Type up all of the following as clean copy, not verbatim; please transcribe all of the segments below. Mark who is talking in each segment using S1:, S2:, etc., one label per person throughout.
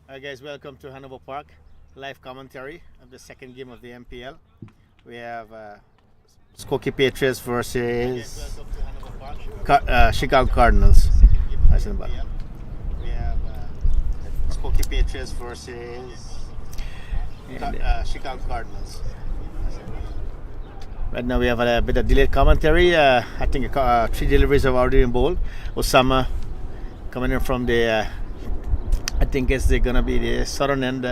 S1: Hi guys, welcome to Hanover Park. Live commentary of the second game of the MPL. We have Skokie Patriots versus Chicago Cardinals. That's in the bottom. We have Skokie Patriots versus Chicago Cardinals. Right now we have a bit of delayed commentary. I think 3 deliveries have already been bowled. Osama coming in from the I think it's gonna be the southern end.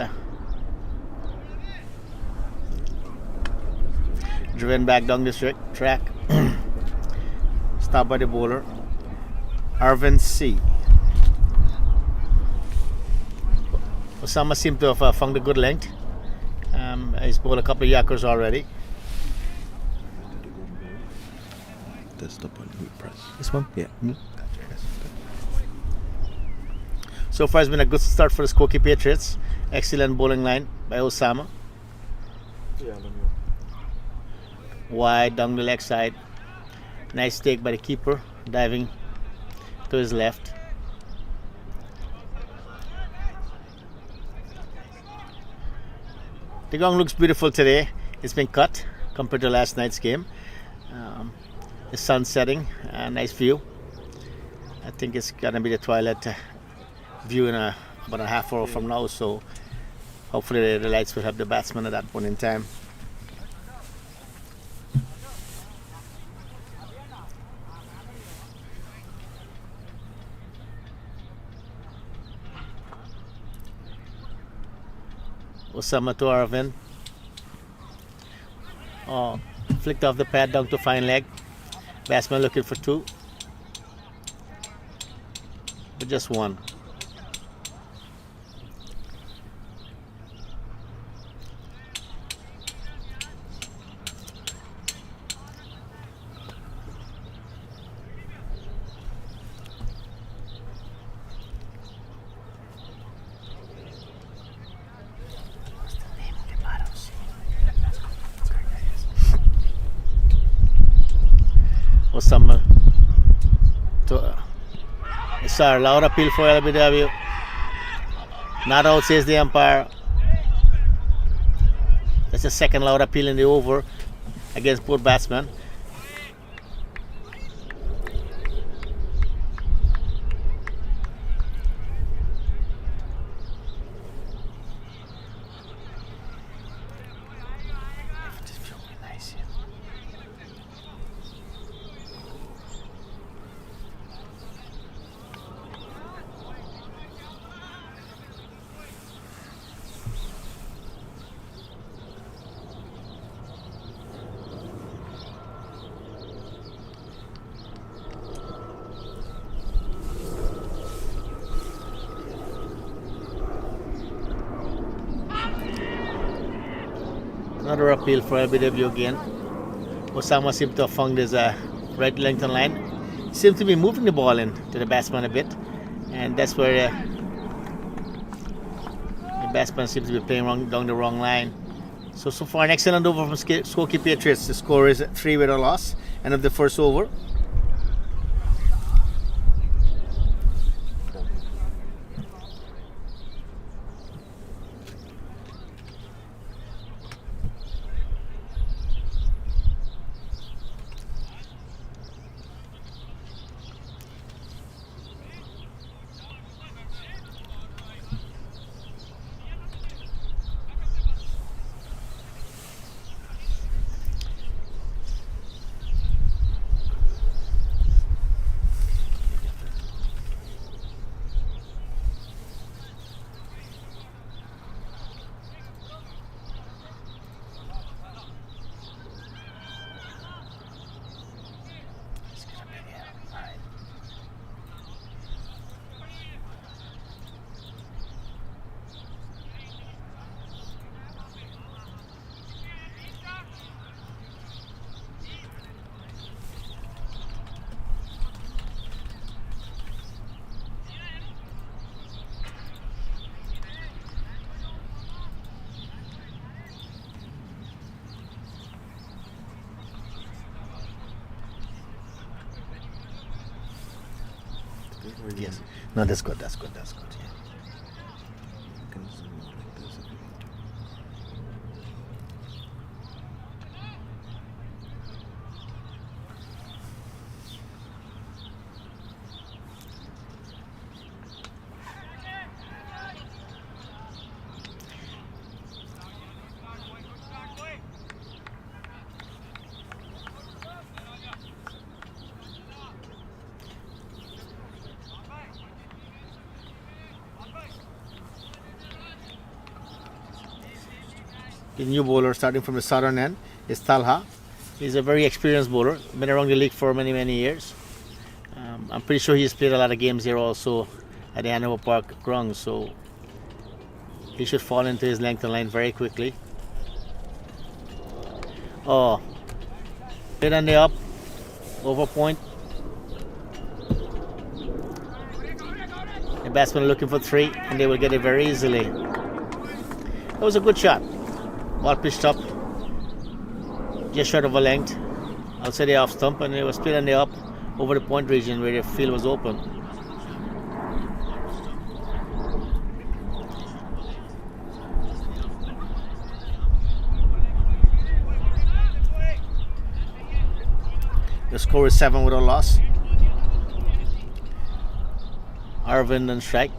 S1: Driven back down this track. Stopped by the bowler, Arvin C. Osama seemed to have found a good length. He's bowled a couple of yakkers already.
S2: That's the button we press.
S1: This one?
S2: Yeah.
S1: Mm-hmm. So far, it's been a good start for the Skokie Patriots. Excellent bowling line by Osama.
S2: Yeah,
S1: Wide down the leg side. Nice take by the keeper, diving to his left. The gong looks beautiful today. It's been cut compared to last night's game. The sun setting, nice view. I think it's gonna be the twilight view in about a half hour from now, so hopefully the lights will have the batsman at that point in time. Osama to Arvin. Oh, flicked off the pad down to fine leg. Batsman looking for 2, but just 1. Osama to it's a loud appeal for LBW. Not out, says the umpire. That's the second loud appeal in the over against both batsmen. Another appeal for LBW again. Osama seemed to have found his right length on line. Seems to be moving the ball in to the batsman a bit, and that's where the batsman seems to be playing down the wrong line. So far an excellent over from Skokie Patriots. The score is 3 with a loss, end of the first over. Yes. No, that's good. That's good. Yeah. The new bowler starting from the southern end is Talha. He's a very experienced bowler, been around the league for many, many years. I'm pretty sure he's played a lot of games here also at the Hanover Park grounds, so he should fall into his length and line very quickly. Oh, hit on the up, over point. The batsmen are looking for 3, and they will get it very easily. That was a good shot. Ball pitched up, just short of a length, outside the off stump, and it was split on the up over the point region where the field was open. The score is 7 with a loss. Arvind on strike.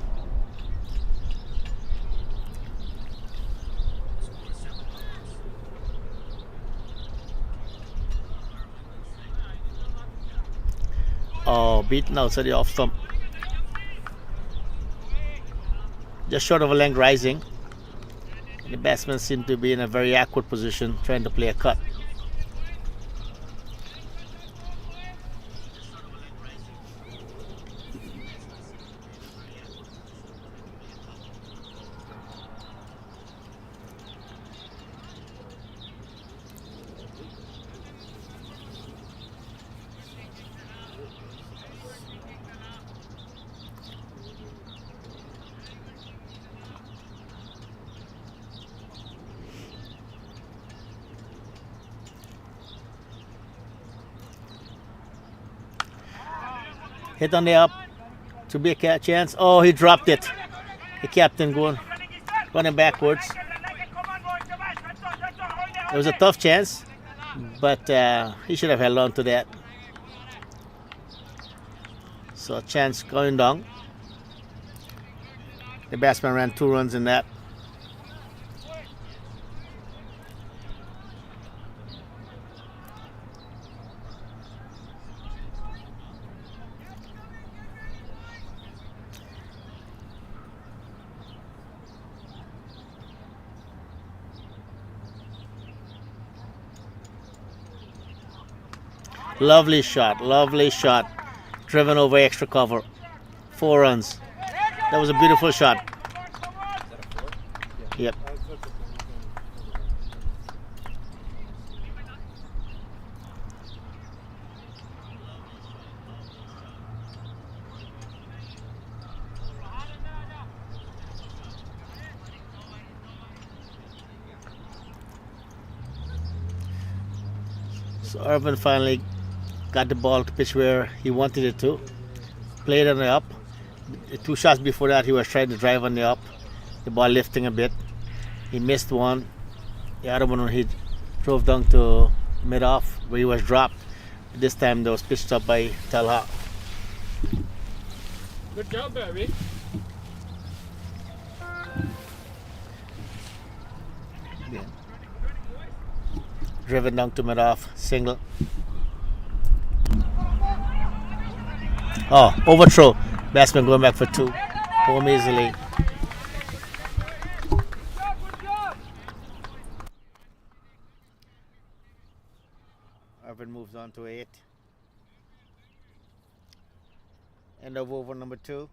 S1: Oh, beaten outside the off stump. Just short of a length rising. The batsman seemed to be in a very awkward position trying to play a cut. Hit on the up to be a chance. Oh, he dropped it. The captain running backwards. It was a tough chance, but he should have held on to that. So a chance going down. The batsman ran 2 runs in that. Lovely shot. Driven over extra cover. 4 runs. That was a beautiful shot. Yep. So Irvin finally got the ball to pitch where he wanted it to. Played on the up. The 2 shots before that, he was trying to drive on the up. The ball lifting a bit. He missed one. The other one, he drove down to mid-off where he was dropped. This time, that was pitched up by Talha.
S3: Good job, baby.
S1: Yeah. Driven down to mid-off, single. Oh, overthrow. Batsman going back for 2. Home easily. Irvin moves on to 8. End of over number 2.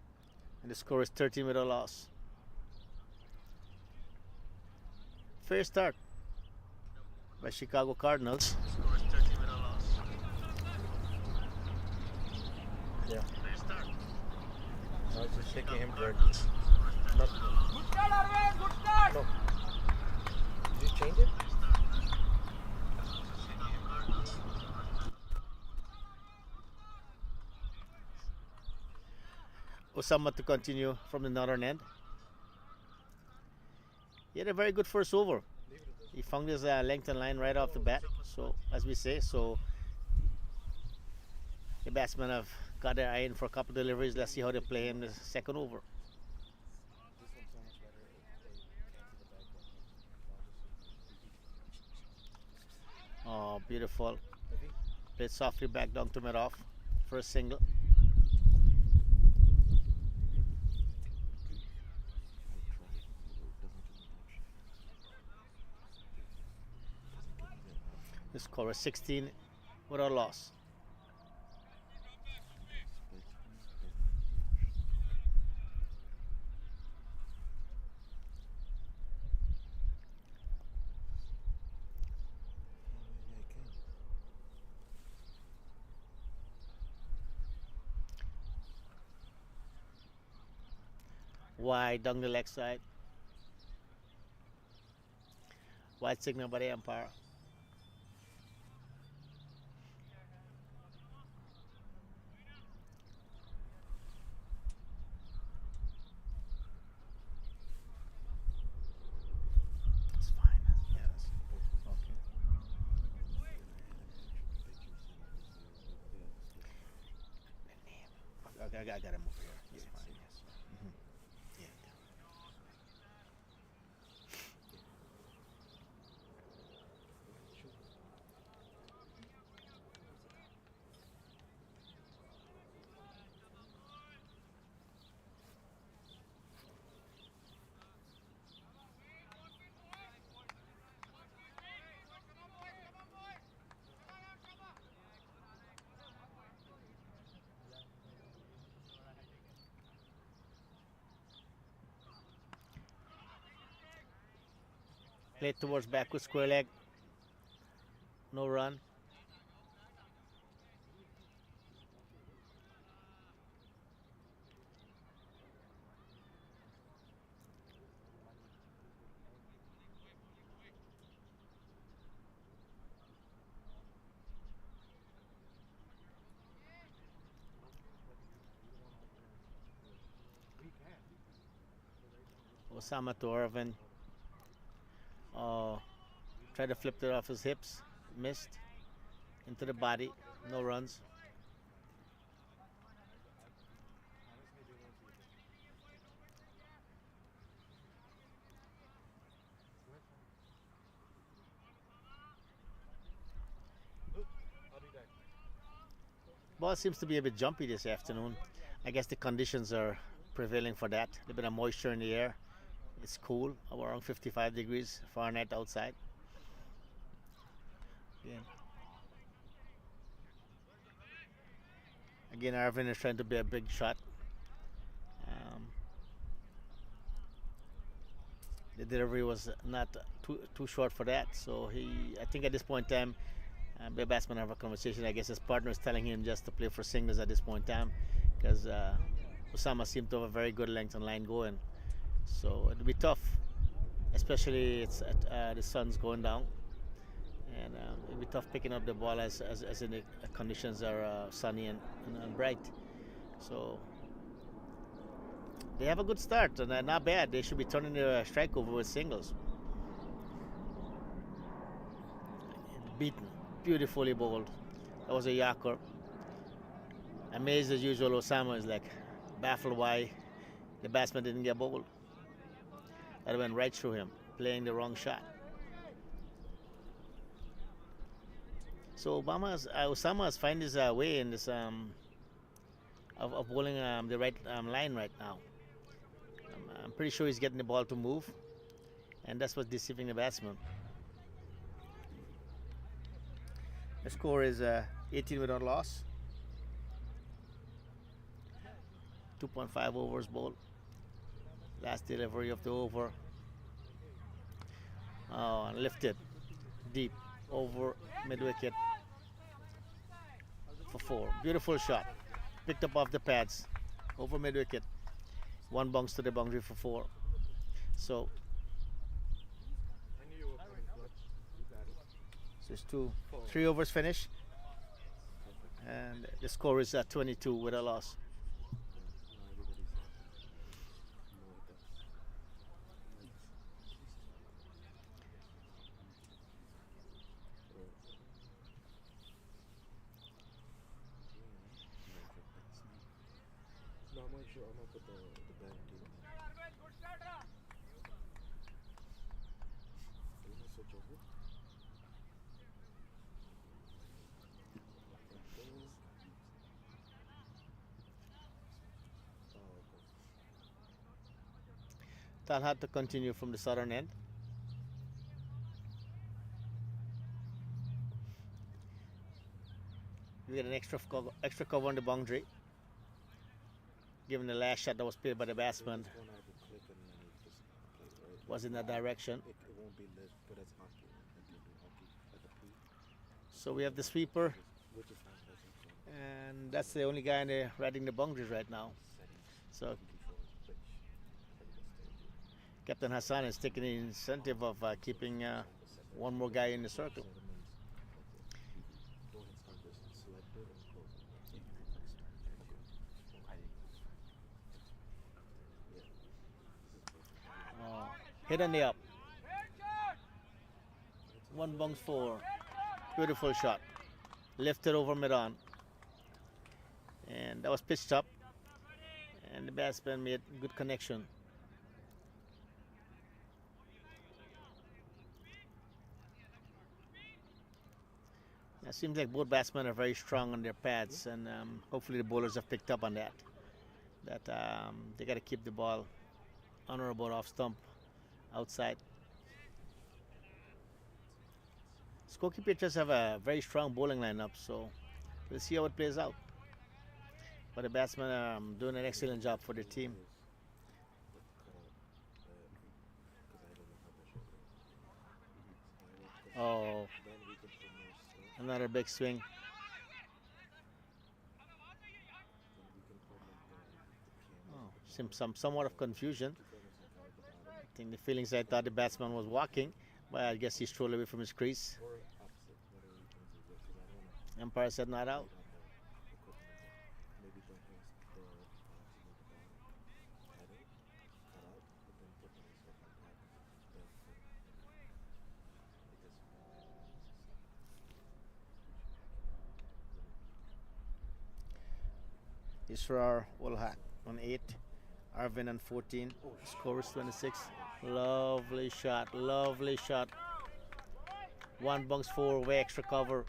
S1: And the score is 13 with a loss. Fair start by Chicago Cardinals. Score is 13 with a loss.
S2: Yeah.
S1: Fair start.
S2: I was just shaking him direct.
S3: Good start, Arvind. Good start.
S2: No. Did you change it?
S1: Osama to continue from the northern end. He had a very good first over. He found his length and line right off the bat. So, as we say, so the batsmen have got their eye in for a couple deliveries. Let's see how they play him the second over. Oh, beautiful. Played softly back down to mid-off. First single. The score is 16 without loss. Wide down the leg side. Wide signal by the umpire. It's fine. Yes. Okay. Okay, I got him over here. He's fine. Yes. Mhm. Yeah. Play towards backward square leg. No run. Osama to Irvin. Tried to flip it off his hips. Missed. Into the body. No runs. Ball seems to be a bit jumpy this afternoon. I guess the conditions are prevailing for that. A bit of moisture in the air. It's cool, around 55 degrees Fahrenheit outside. Again, Arvin is trying to be a big shot. The delivery was not too short for that. So I think at this point in time, the batsman have a conversation. I guess his partner is telling him just to play for singles at this point in time, because Osama seemed to have a very good length and line going. So it'll be tough, especially the sun's going down, and it'll be tough picking up the ball as in the conditions are sunny and bright. So they have a good start, and not bad. They should be turning their strike over with singles. Beaten, beautifully bowled. That was a Yorker. Amazed as usual, Osama is like baffled why the batsman didn't get bowled. That went right through him, playing the wrong shot. So Osama has found his way in this of bowling the right line right now. I'm pretty sure he's getting the ball to move, and that's what's deceiving the batsman. The score is 18 without loss. 2.5 overs bowled. Last delivery of the over. And lifted deep over mid wicket for 4. Beautiful shot. Picked up off the pads over mid wicket. 1 bounce to the boundary for 4. So it's 3 overs finished, and the score is 22 with a loss.
S2: No, I'm not sure. I'm gonna put the batting team. Can I switch over?
S1: They'll have to continue from the southern end. We get an extra cover on the boundary, given the last shot that was played by the batsman
S2: It's gonna have to click and then it just play, right?
S1: was in that direction.
S2: It won't be lit, but that's hockey. Right? They do hockey at the peak,
S1: So we have the sweeper,
S2: which is fine. That's also
S1: and that's the only guy in the riding the boundaries right now.
S2: settings
S1: So
S2: before pitch. Every stage.
S1: Captain Hassan is taking the incentive of keeping one more guy in the circle.
S2: Go ahead and start this. Select it and close it.
S1: Oh, hit on the up. One bunks four. Beautiful shot. Lifted over mid on. And that was pitched up. And the batsman made good connection. It seems like both batsmen are very strong on their pads, and hopefully the bowlers have picked up on that. That they got to keep the ball on or about off stump, outside. Skokie Patriots have a very strong bowling lineup, so we'll see how it plays out. But the batsmen are doing an excellent job for the team. Oh,
S2: Then we can put more stuff.
S1: another big swing.
S2: Then we can put like the camera.
S1: Somewhat of confusion.
S2: Put some kind of the bottom.
S1: I think the feelings I thought the batsman was walking, but I guess he strolled away from his crease.
S2: Or opposite, whatever you think is good. Because I don't know.
S1: Umpire said not out.
S2: On the equipment again. Maybe don't have the boxes at the bottom. Head it, cut out, but then put the stuff on top. Then put it.
S1: Israr Ulhat on 8, Arvin on 14, score is 26. Lovely shot, lovely shot. One bunks four, way extra cover.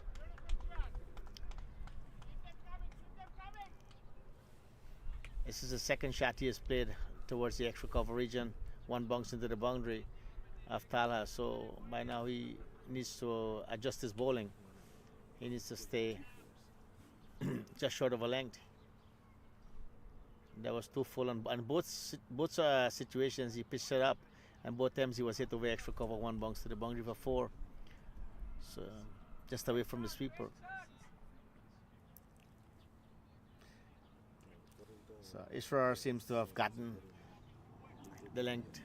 S1: This is the second shot he has played towards the extra cover region. One bunks into the boundary of Talha, so by now he needs to adjust his bowling. He needs to stay just short of a length. That was too full on both situations. He pitched it up, and both times he was hit over extra cover. One bunks to the boundary for 4, so just away from the sweeper. So Israr seems to have gotten the length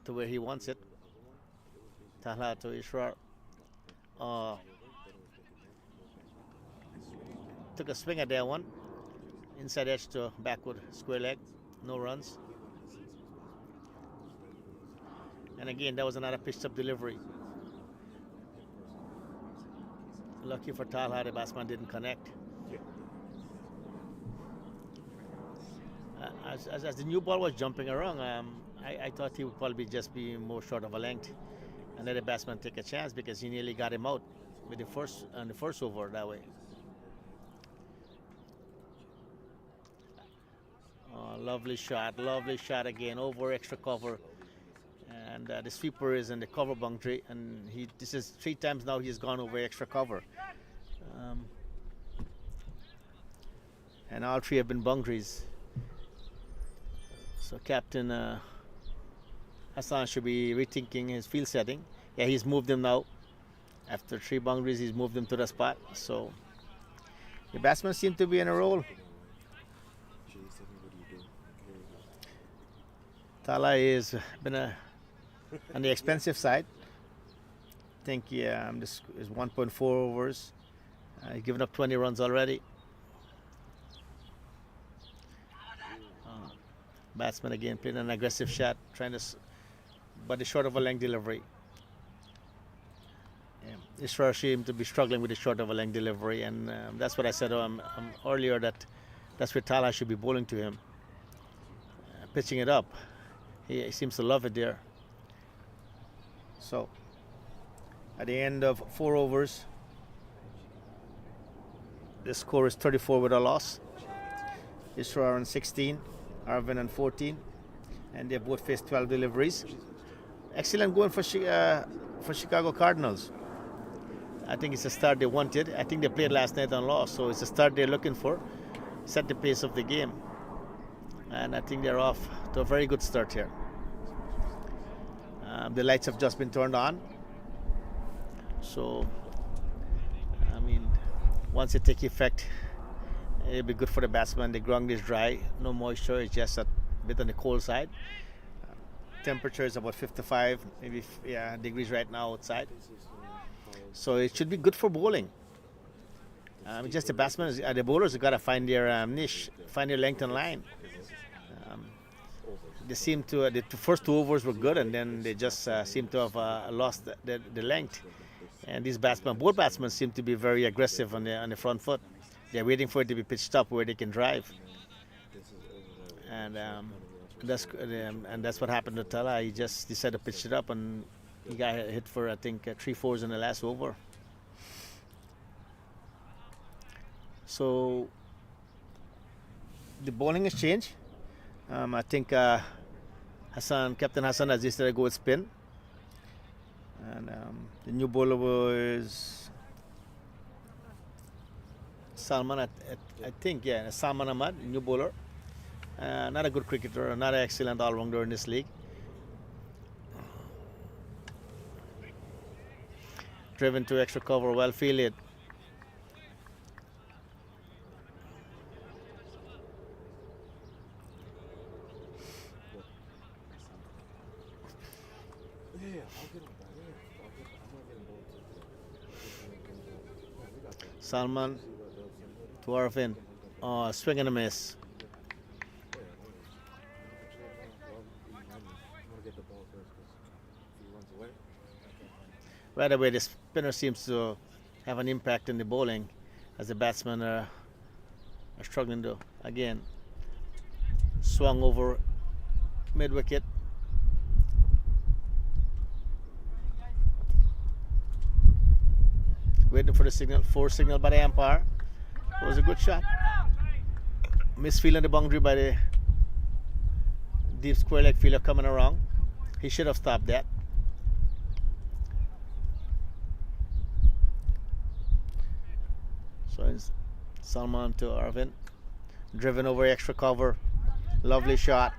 S1: to where he wants it. Talha to Israr. Took a swing at that one. Inside edge to backward square leg, no runs. And again, that was another pitched up delivery. Lucky for Talha, the batsman didn't connect. As the new ball was jumping around, I thought he would probably just be more short of a length and let the batsman take a chance, because he nearly got him out with the first over that way. Lovely shot again, over extra cover, and the sweeper is in the cover boundary, and this is 3 times now he's gone over extra cover, and all 3 have been boundaries. So Captain Hassan should be rethinking his field setting. Yeah, he's moved him now. After 3 boundaries, he's moved him to the spot. So the batsmen seem to be in a roll.
S2: Jason, what do you do? Here we go.
S1: Talha has been on the expensive side. I think this is 1.4 overs. He's given up 20 runs already. Batsman again playing an aggressive shot, but the short of a length delivery. Israr seemed to be struggling with the short of a length delivery, and that's what I said earlier, that's where Talha should be bowling to him. Pitching it up. He seems to love it there. So, at the end of 4 overs, the score is 34 with a loss. Israr on 16, Arvin on 14, and they both faced 12 deliveries. Excellent going for Chicago Cardinals. I think it's a start they wanted. I think they played last night and lost, so it's a start they're looking for. Set the pace of the game, and I think they're off to a very good start here. The lights have just been turned on, so I mean, once they take effect, it'll be good for the batsman. The ground is dry, no moisture. It's just a bit on the cold side. Temperature is about 55, maybe degrees right now outside. So it should be good for bowling. Just the batsmen, the bowlers have got to find their niche, find their length and line. They seem to the first 2 overs were good, and then they just seem to have lost the length. And these batsmen, both batsmen, seem to be very aggressive on the front foot. They're waiting for it to be pitched up where they can drive. And that's what happened to Tala. He just decided to pitch it up, and he got hit for, I think, 3 fours in the last over. So the bowling has changed. I think Captain Hassan has decided to go with spin. And the new bowler is Salman, I think, Salman Ahmad, new bowler. Not a good cricketer, not an excellent all-rounder in this league. Driven to extra cover, well fielded. Salman to Arvind. Oh, swing and a miss. Right away, the spinner seems to have an impact in the bowling, as the batsmen are struggling to, again, swung over mid-wicket. Waiting for the signal, 4 signal by the umpire. It was a good shot. Misfield on the boundary by the deep square leg fielder coming around. He should have stopped that. So it's Salman to Arvind. Driven over extra cover. Lovely shot.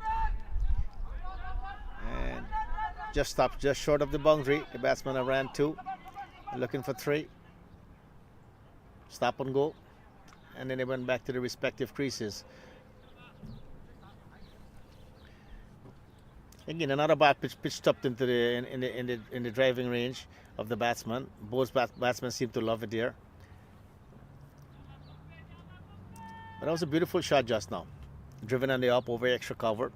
S1: And just stopped just short of the boundary. The batsman ran 2. Looking for 3. Stop and go. And then they went back to the respective creases. Again, another ball pitched up into in the driving range of the batsman. Both batsmen seem to love it there. But that was a beautiful shot just now. Driven on the up over extra cover.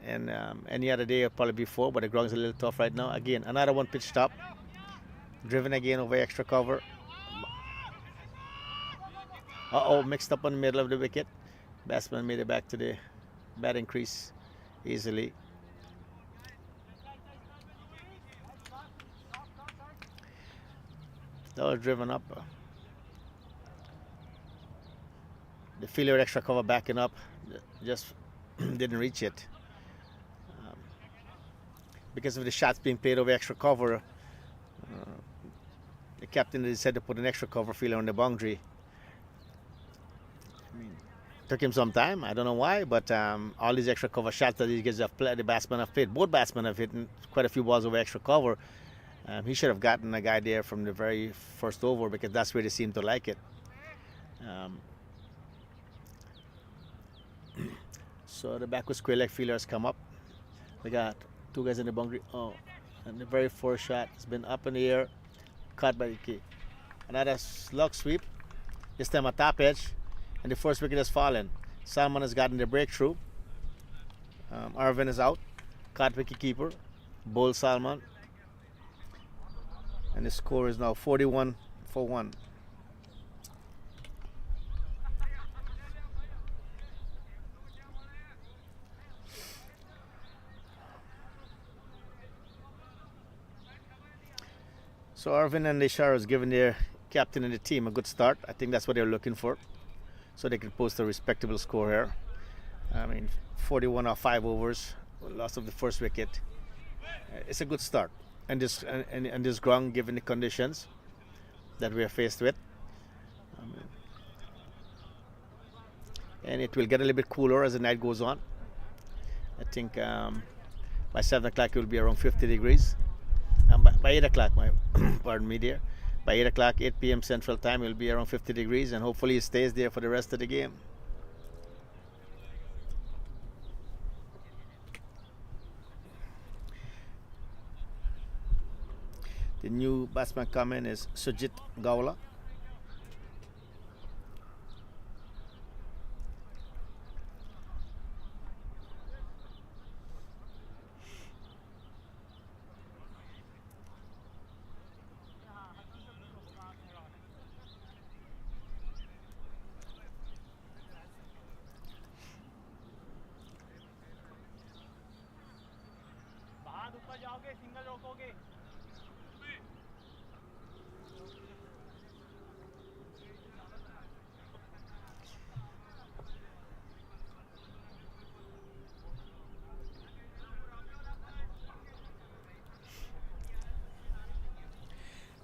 S1: And any other day it'd probably be 4, but the ground's a little tough right now. Again, another one pitched up. Driven again over extra cover. Mixed up on the middle of the wicket. Batsman made it back to the batting crease easily. That was driven up. The fielder with extra cover backing up just didn't reach it. Because of the shots being played over extra cover, the captain decided to put an extra cover fielder on the boundary. Took him some time. I don't know why, but all these extra cover shots that these guys have played, the batsmen have played. Both batsmen have hit quite a few balls over extra cover. He should have gotten a guy there from the very first over, because that's where they seem to like it. So the backward square leg fielders come up. We got 2 guys in the boundary. And the very first shot has been up in the air, caught by the key. Another slug sweep. This time a top edge. And the first wicket has fallen. Salman has gotten the breakthrough. Arvind is out. Caught wicket keeper. Bowl Salman. And the score is now 41 for 1. So Arvind and Ishar has given their captain and the team a good start. I think that's what they're looking for, so they can post a respectable score here. I mean, 41 or 5 overs, loss of the first wicket. It's a good start, and this ground, given the conditions, that we are faced with. And it will get a little bit cooler as the night goes on. I think by 7 o'clock it will be around 50 degrees. By 8 o'clock, pardon me dear. By 8 o'clock, 8 p.m. Central Time, it will be around 50 degrees, and hopefully it stays there for the rest of the game. The new batsman coming is Sujit Gowla.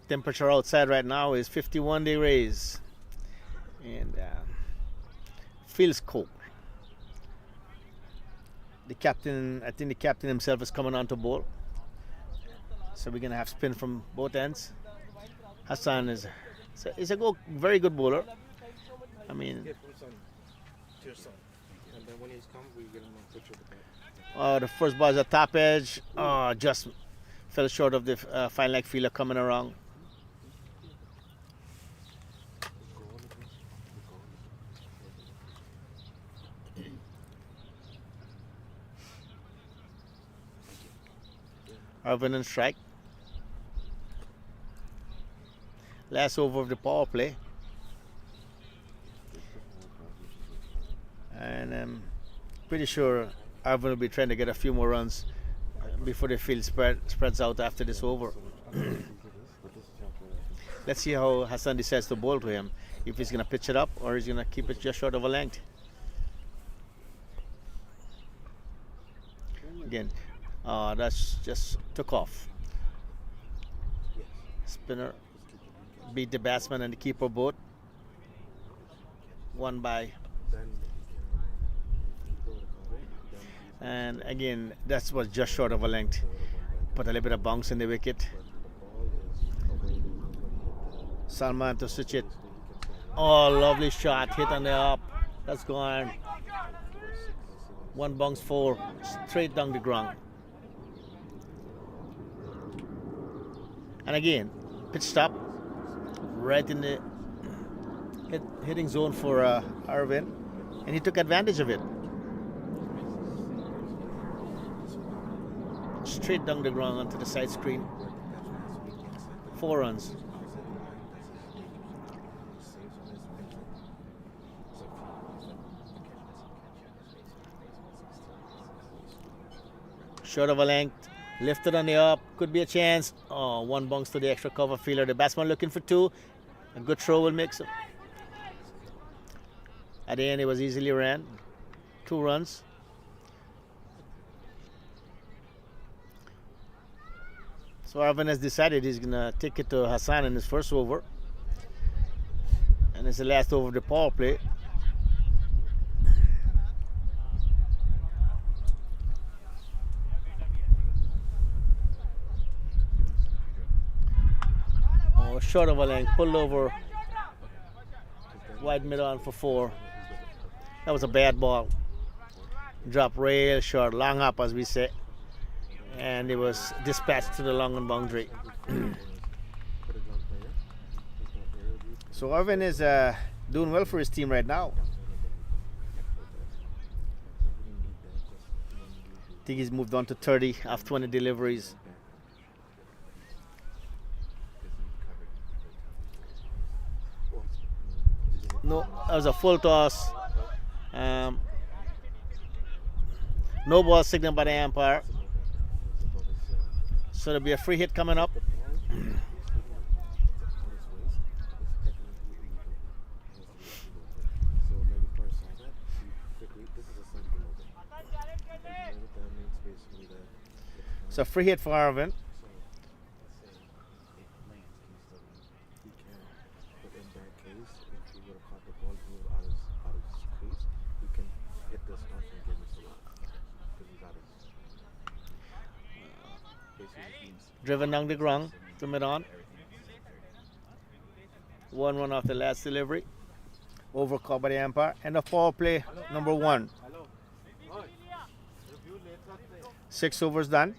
S1: Temperature outside right now is 51 degrees and feels cold. The captain, I think the captain himself is coming on to bowl, so we're gonna have spin from both ends. Hassan is very good bowler. I mean,
S2: Get from son to your son. And then when he's come, we get him a picture of the bat.
S1: the first ball is a top edge. Just fell short of the fine leg fielder coming around. Arvin and strike. Last over of the power play. And I'm pretty sure Arvin will be trying to get a few more runs before the field spreads out after this over. Let's see how Hassan decides to bowl to him. If he's going to pitch it up or he's going to keep it just short of a length. Again, that's just took off. Spinner beat the batsman and the keeper both. Won by. And again, that was just short of a length. Put a little bit of bounce in the wicket. Salman to switch it. Oh, lovely shot. Hit on the up. That's gone. One bounce, 4. Straight down the ground. And again, pitch stop. Right in the hitting zone for Arvin. And he took advantage of it. Straight down the ground onto the side screen. 4 runs. Short of a length, lifted on the up, could be a chance. Oh, 1 bounce to the extra cover fielder. The batsman looking for 2. A good throw will make some. At the end, it was easily ran. 2 runs. So Arvin has decided he's going to take it to Hassan in his first over. And it's the last over of the power play. Oh, short of a length, pulled over. Wide mid on for 4. That was a bad ball. Drop rail short, long up as we say. And it was dispatched to the long and boundary. So Arvin is doing well for his team right now. I think he's moved on to 30 after 20 deliveries. No, that was a full toss. No ball signal by the umpire. So there'll be a free hit coming up. So free hit for Arvin. driven down the ground to mid-on. 1-1 off the last delivery. Overcalled by the umpire. End of power play number 1. 6 overs done.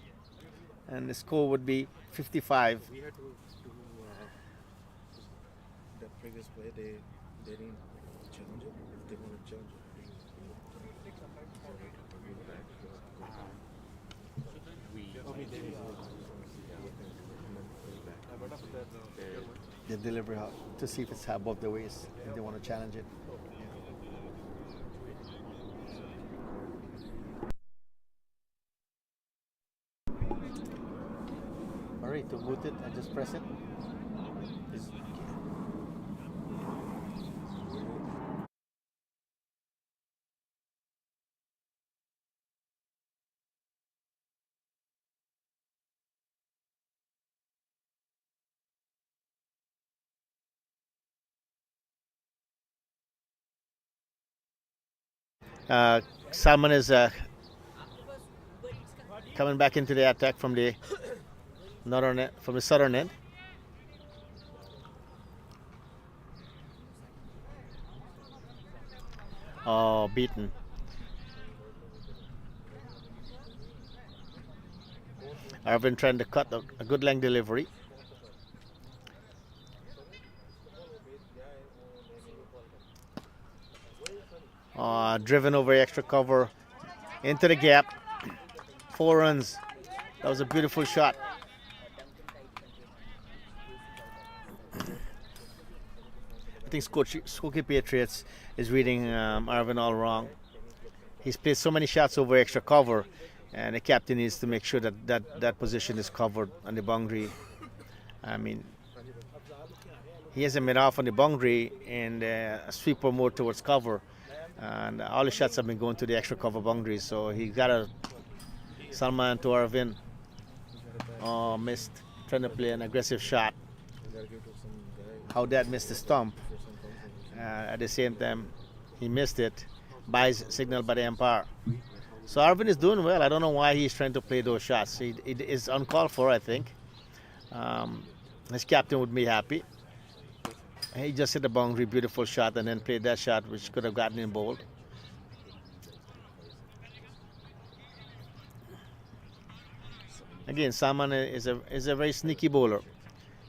S1: And the score would be 55.
S2: We had to the previous play they didn't challenge it. If they want to challenge it,
S1: The delivery to see if it's above the waist. If they want to challenge it. Alright, to boot it, I just press it. Salmon is coming back into the attack from the northern end, from the southern end. Oh, beaten. I've been trying to cut a good length delivery. Driven over extra cover into the gap. 4 runs. That was a beautiful shot. I think Skokie Patriots is reading Arvin all wrong. He's played so many shots over extra cover, and the captain needs to make sure that position is covered on the boundary. I mean, he hasn't been off on the boundary and a sweeper more towards cover. And all the shots have been going to the extra cover boundaries, so he got a Salman to Arvin. Oh, missed. Trying to play an aggressive shot. How that missed the stump. At the same time, he missed it. Buys signal by the umpire. So Arvin is doing well. I don't know why he's trying to play those shots. It is uncalled for, I think. His captain would be happy. He just hit the boundary, beautiful shot, and then played that shot, which could have gotten him bowled. Again, Salman is a very sneaky bowler.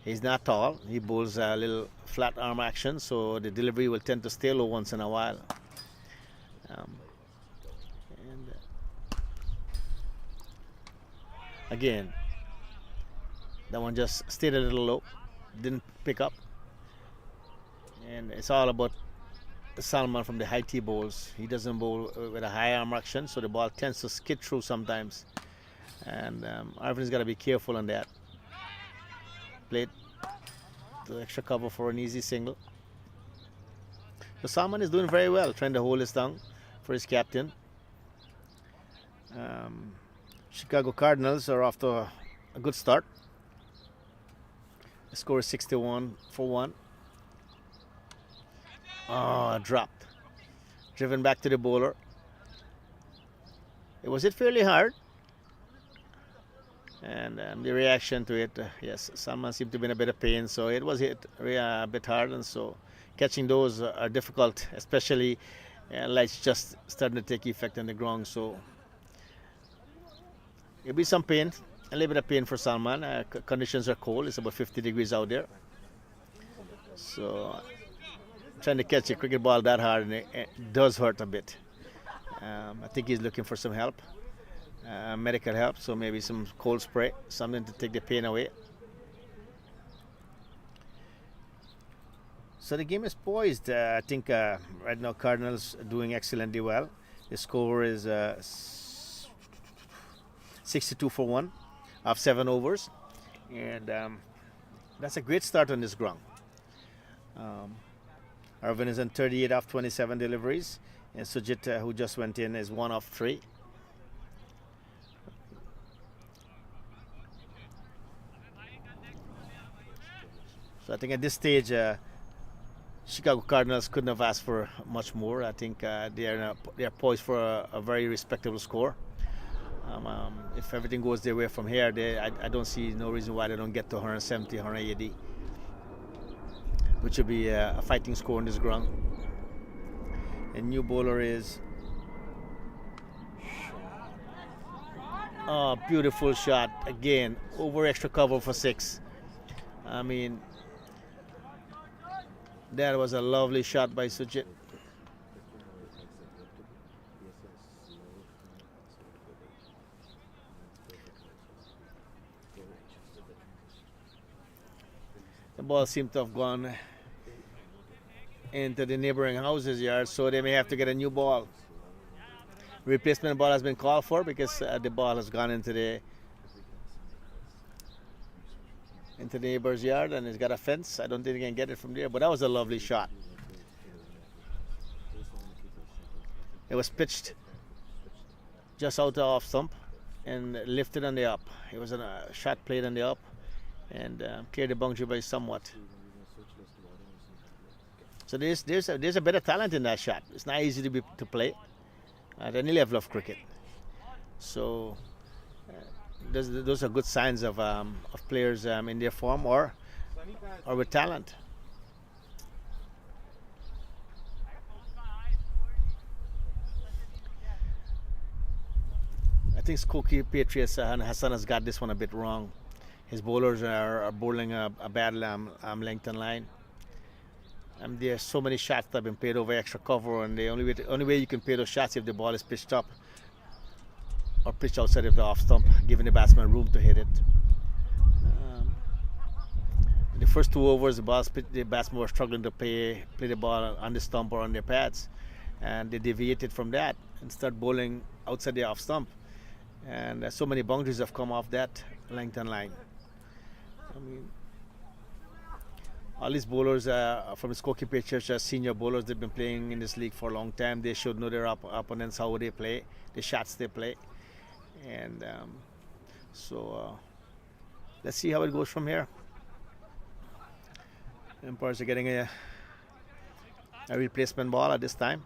S1: He's not tall. He bowls a little flat arm action, so the delivery will tend to stay low once in a while. Again, that one just stayed a little low, didn't pick up. And it's all about Salman from the high tee bowls. He doesn't bowl with a high arm action, so the ball tends to skid through sometimes. And Arvin's got to be careful on that. Played the extra cover for an easy single. So Salman is doing very well, trying to hold his tongue for his captain. Chicago Cardinals are off to a good start. The score is 61-1. Oh, dropped. Driven back to the bowler. It was hit fairly hard. And the reaction to it, yes, Salman seemed to be in a bit of pain, so it was hit a bit hard, and so catching those are difficult, especially lights just starting to take effect on the ground, so it'll be some pain, a little bit of pain for Salman. Conditions are cold, it's about 50 degrees out there, so trying to catch a cricket ball that hard, and it does hurt a bit. I think he's looking for some help. Medical help, so maybe some cold spray, something to take the pain away. So the game is poised. I think right now Cardinals are doing excellently well. The score is 62-1 of 7 overs, and that's a great start on this ground. Arvin is on 38 of 27 deliveries, and Sujit, who just went in, is 1 of 3. So I think at this stage, Chicago Cardinals couldn't have asked for much more. I think they are poised for a very respectable score. If everything goes their way from here, I don't see no reason why they don't get to 170, 180, which would be a fighting score on this ground. And new bowler is beautiful shot again, over extra cover for 6. I mean, that was a lovely shot by Sujit. The ball seemed to have gone into the neighboring houses yard, so they may have to get a new ball. Replacement ball has been called for because the ball has gone into the neighbor's yard and it's got a fence. I don't think they can get it from there, but that was a lovely shot. It was pitched just out of off stump and lifted on the up. It was a shot played on the up and cleared the boundary by somewhat. So there's a bit of talent in that shot. It's not easy to play at any level of cricket. So those are good signs of players in their form or with talent. I think Skokie Patriots and Hassan has got this one a bit wrong. His bowlers are bowling a bad length and line. There's so many shots that have been played over extra cover, and the only way you can play those shots if the ball is pitched up or pitched outside of the off stump, giving the batsman room to hit it. In the first 2 overs, the batsmen were struggling to play the ball on the stump or on their pads, and they deviated from that and started bowling outside the off stump. And so many boundaries have come off that length and line. I mean, all these bowlers from the Skokie Patriots are senior bowlers. They've been playing in this league for a long time. They should know their opponents, how they play, the shots they play. And so let's see how it goes from here. Umpires are getting a replacement ball at this time.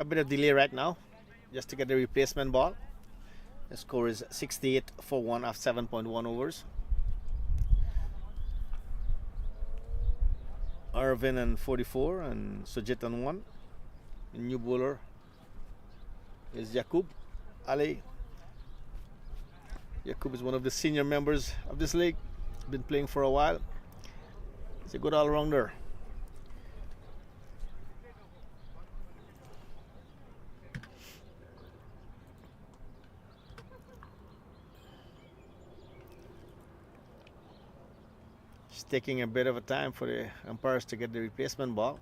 S1: A bit of delay right now just to get the replacement ball. The score is 68 for 1 of 7.1 overs. Arvin on 44 and Sujit on 1. The new bowler is Yaqub Ali. Yaqub is one of the senior members of this league. Been playing for a while. He's a good all-rounder. It's taking a bit of a time for the umpires to get the replacement ball.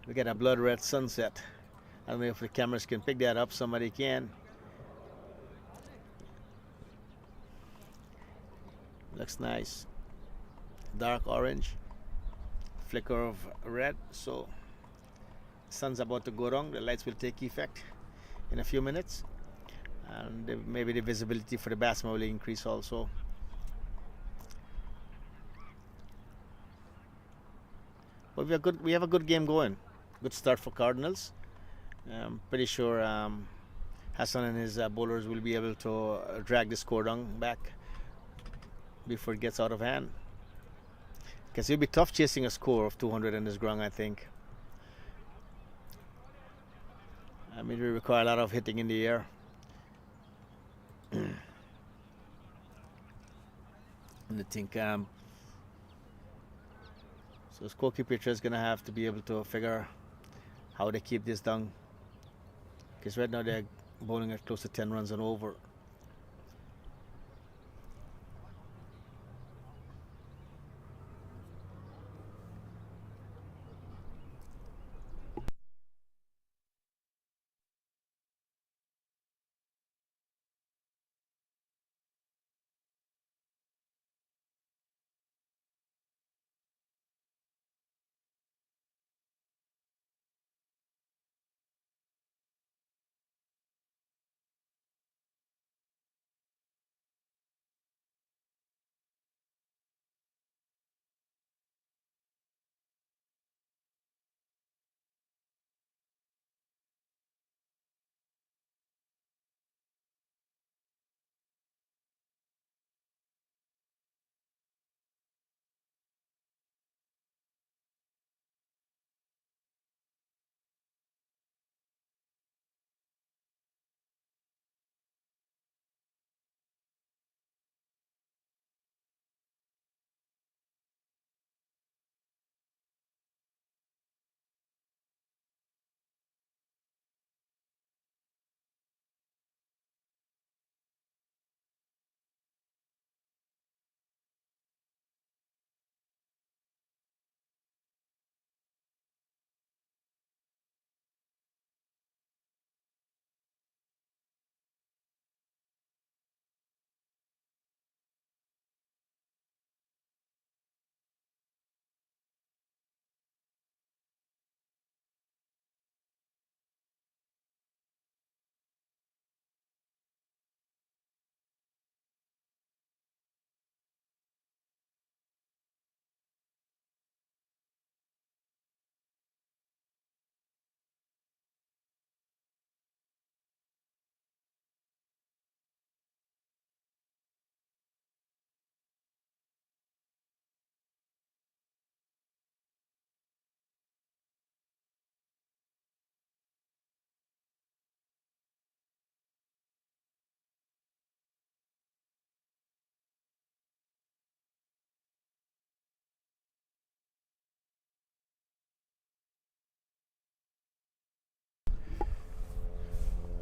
S1: We got a blood red sunset. I don't know if the cameras can pick that up. Somebody can. Looks nice. Dark orange. Flicker of red. So sun's about to go down. The lights will take effect in a few minutes. And maybe the visibility for the batsman will increase also. But we have a good game going. Good start for Cardinals. I'm pretty sure Hassan and his bowlers will be able to drag the score down back before it gets out of hand. Because it'll be tough chasing a score of 200 in this ground, I think. I mean, we require a lot of hitting in the air. And I think so Skokie Patriots is going to have to be able to figure how they keep this down, because right now they're bowling at close to 10 runs and over.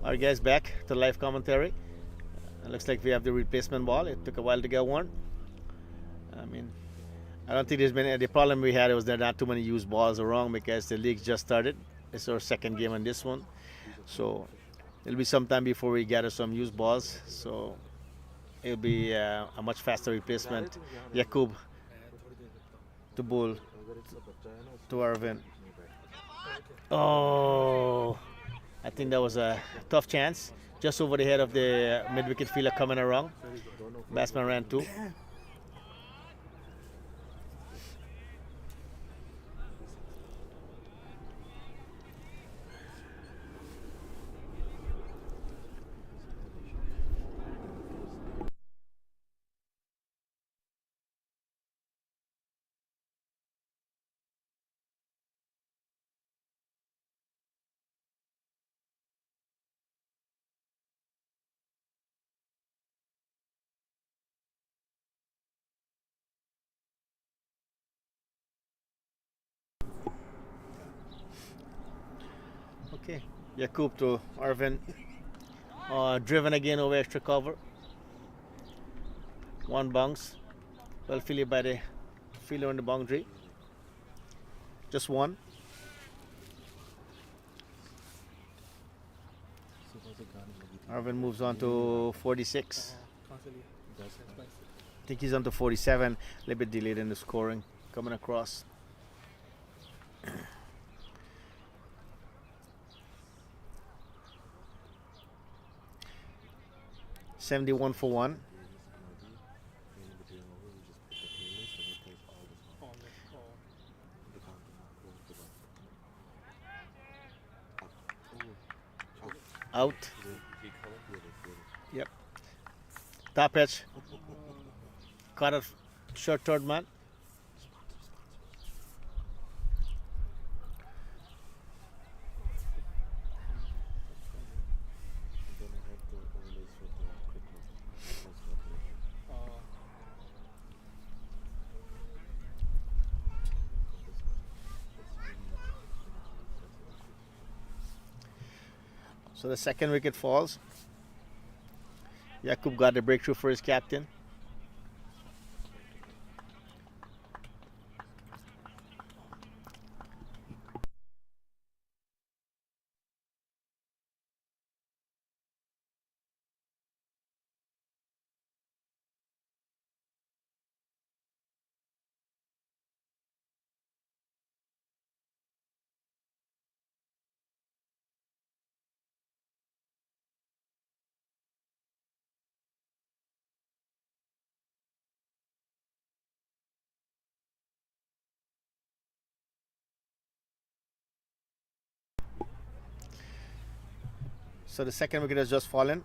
S1: Our guys back to live commentary. It looks like we have the replacement ball. It took a while to get one. I mean, I don't think there's been the problem we had was there not too many used balls around because the league just started. It's our second game on this one, so it'll be some time before we gather some used balls. So it'll be a much faster replacement. Yakub to bowl to Arvin. Oh, I think that was a tough chance. Just over the head of the mid-wicket fielder coming around. Batsman ran two. Okay, Yakub to Arvin. Driven again over extra cover. One bounce. Well fielded by the fielder on the boundary. Just one. Arvin moves on to 46. I think he's on to 47. A little bit delayed in the scoring. Coming across. 71 for one. Out. Yep. Top edge. Caught a short third man. So the second wicket falls. Yakub got the breakthrough for his captain. So the second wicket has just fallen.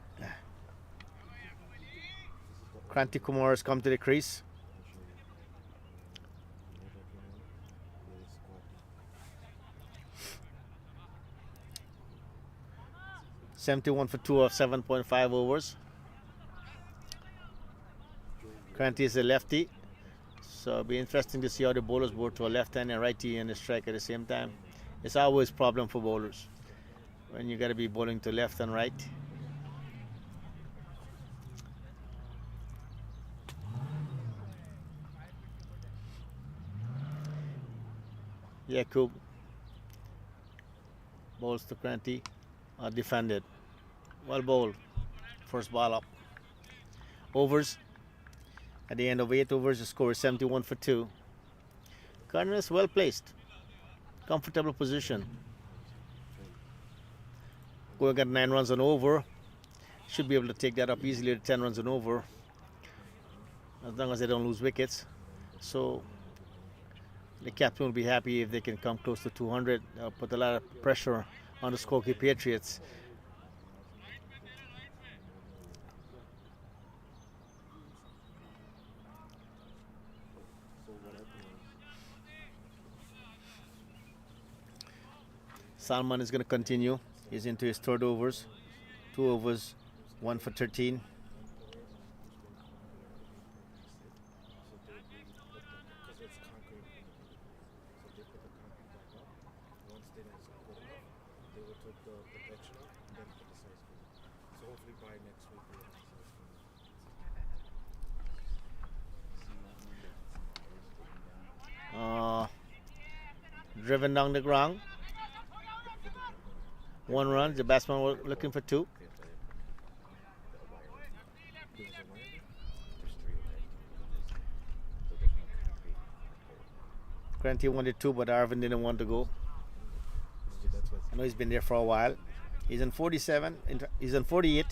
S1: Kranti Kumar has come to the crease. $71 for 2 of 7.5 overs. Kranti is a lefty, so it'll be interesting to see how the bowlers bowl to a left-hand and righty and a strike at the same time. It's always a problem for bowlers when you got to be bowling to left and right. Yakub bowls to Kranti, defended. Well bowled. First ball up. Overs. At the end of 8 overs, the score is 71 for 2. Cardinals well placed. Comfortable position. Going at 9 runs and over. Should be able to take that up easily to 10 runs and over. As long as they don't lose wickets. So the captain will be happy if they can come close to 200. Put a lot of pressure on the Skokie Patriots. Salman is going to continue. He's into his third overs. 2 overs, 1 for 13.
S2: they will take the protection off and then put the size screen. So hopefully by next week we'll have the size screen.
S1: Driven down the ground. 1 run. The batsman was looking for 2.
S2: There's a wire there? There's 3 wires. So there's no concrete hole.
S1: Granty wanted 2, but Arvin didn't want to go.
S2: That's what's
S1: I know he's been there for a while. He's in 47. He's in 48.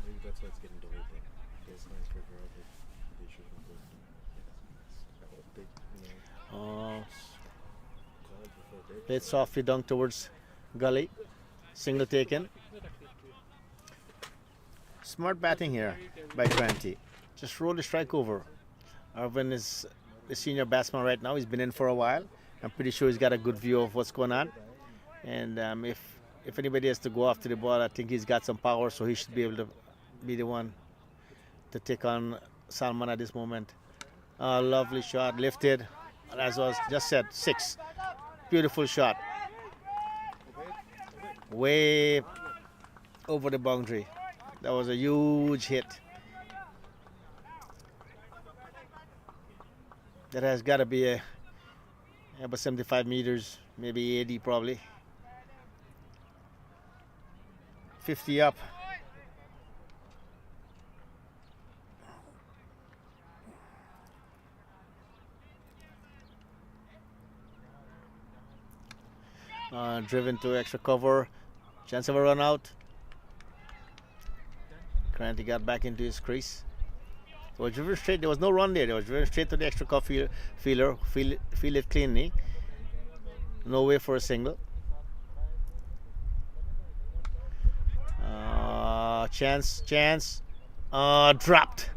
S2: Maybe that's why it's getting delayed. Those lines for growth, they should have been
S1: Oh,
S2: called before they
S1: played softly down towards gully. Single taken. Smart batting here by Granty. Just roll the strike over. Arvin is the senior batsman right now. He's been in for a while. I'm pretty sure he's got a good view of what's going on. And if anybody has to go after the ball, I think he's got some power, so he should be able to be the one to take on Salman at this moment. Lovely shot, lifted. As was just said, 6. Beautiful shot. Way over the boundary. That was a huge hit. That has got to be about 75 meters, maybe 80 probably. 50 up. Driven to extra cover. Chance of a run out. Granty got back into his crease. It was driven straight. There was no run there. It was driven straight to the extra cover fielder. Feel it cleanly. No way for a single. Chance. Dropped.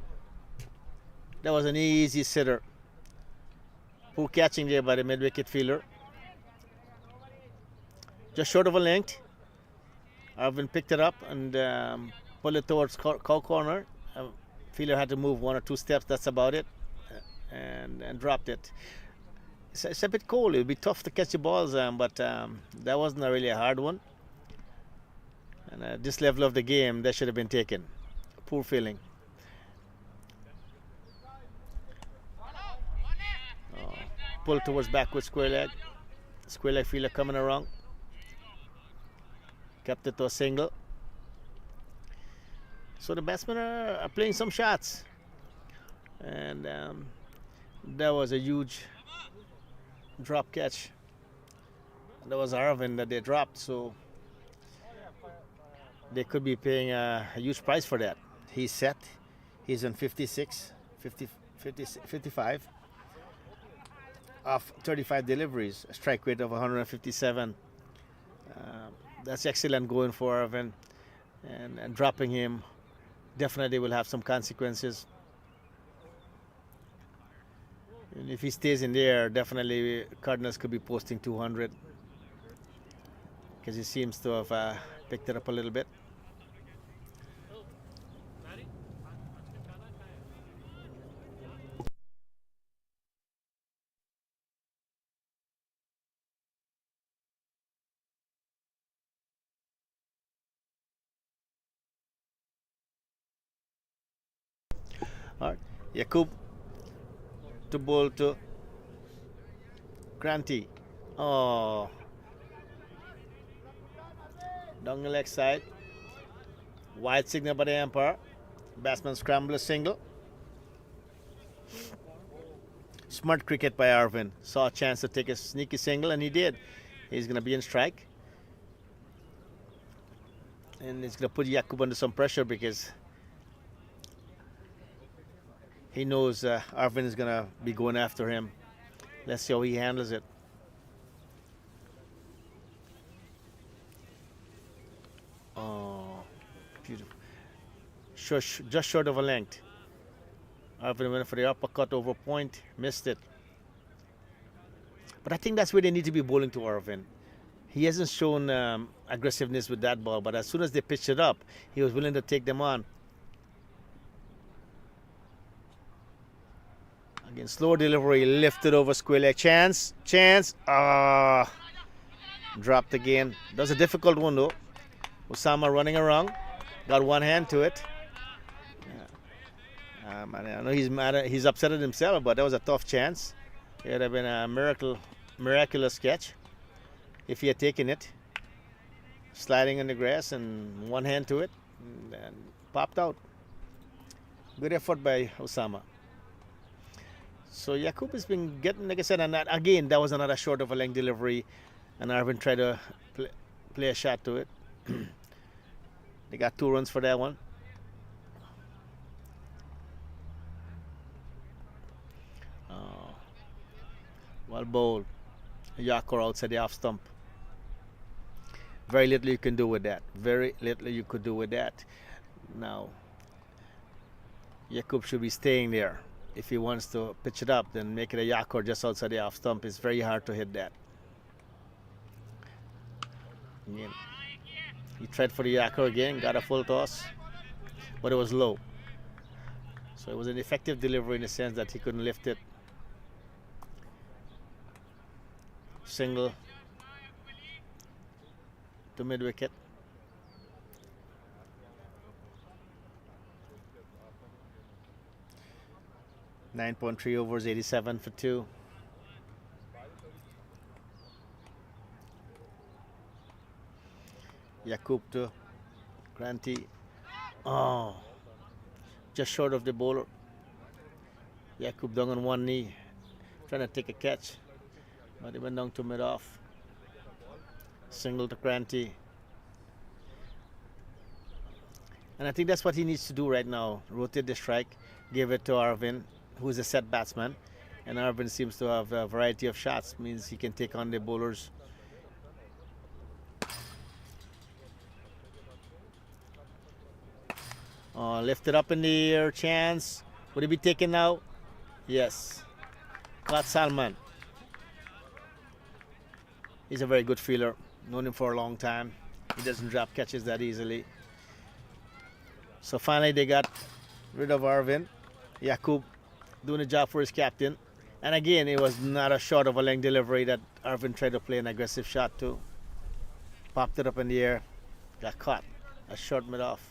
S1: That was an easy sitter. Poor catching there by the mid-wicket fielder. Just short of a length. Arvin picked it up and pulled it towards cow corner. Fielder had to move 1 or 2 steps. That's about it, and dropped it. It's a bit cold. It would be tough to catch the balls, but that wasn't really a hard one. And at this level of the game, that should have been taken. Poor feeling. Pull towards backward square leg. Square leg fielder coming around. Kept it to a single. So the batsmen are playing some shots. And that was a huge drop catch. That was Arvin that they dropped. So they could be paying a huge price for that. He's set. He's on 56, 55. Of 35 deliveries. A strike rate of 157. That's excellent going for Arvin, and dropping him definitely will have some consequences. And if he stays in there, definitely Cardinals could be posting 200 because he seems to have picked it up a little bit. All right, Yakub to bowl to Granty. Oh, down the leg side. Wide signal by the umpire. Batsman scramble a single. Smart cricket by Arvin. Saw a chance to take a sneaky single, and he did. He's going to be in strike. And it's going to put Yakub under some pressure because he knows Arvin is going to be going after him. Let's see how he handles it. Oh, beautiful. Just short of a length. Arvin went for the uppercut over point, missed it. But I think that's where they need to be bowling to Arvin. He hasn't shown aggressiveness with that ball, but as soon as they pitched it up, he was willing to take them on. Again, slow delivery, lifted over square leg. Chance. Dropped again. That was a difficult one though. Osama running around. Got one hand to it. I know he's mad. He's upset at himself, but that was a tough chance. It would have been a miraculous catch if he had taken it. Sliding in the grass and one hand to it, and popped out. Good effort by Osama. So Yakub has been getting, like I said, and again, that was another short of a length delivery, and Arvin tried to play a shot to it. They got 2 runs for that one. Well bowled. Yakor outside the off stump. Very little you can do with that. Very little you could do with that. Now, Yakub should be staying there. If he wants to pitch it up, then make it a Yakor just outside the off stump. It's very hard to hit that. Again, he tried for the Yakor again, got a full toss, but it was low. So it was an effective delivery in the sense that he couldn't lift it. Single to mid wicket. .3 overs, 87 for 2. Yakub to Granty. Oh, just short of the bowler. Yakub down on one knee, trying to take a catch, but he went down to mid off. Single to Granty. And I think that's what he needs to do right now. Rotate the strike, give it to Arvin, who is a set batsman. And Arvin seems to have a variety of shots, means he can take on the bowlers. Lifted up in the air, chance. Would it be taken now? Yes. Caught Salman. He's a very good fielder. Known him for a long time. He doesn't drop catches that easily. So finally they got rid of Arvin. Yakub doing a job for his captain. And again, it was not a short of a length delivery that Arvin tried to play an aggressive shot to. Popped it up in the air. Got caught. A short mid off.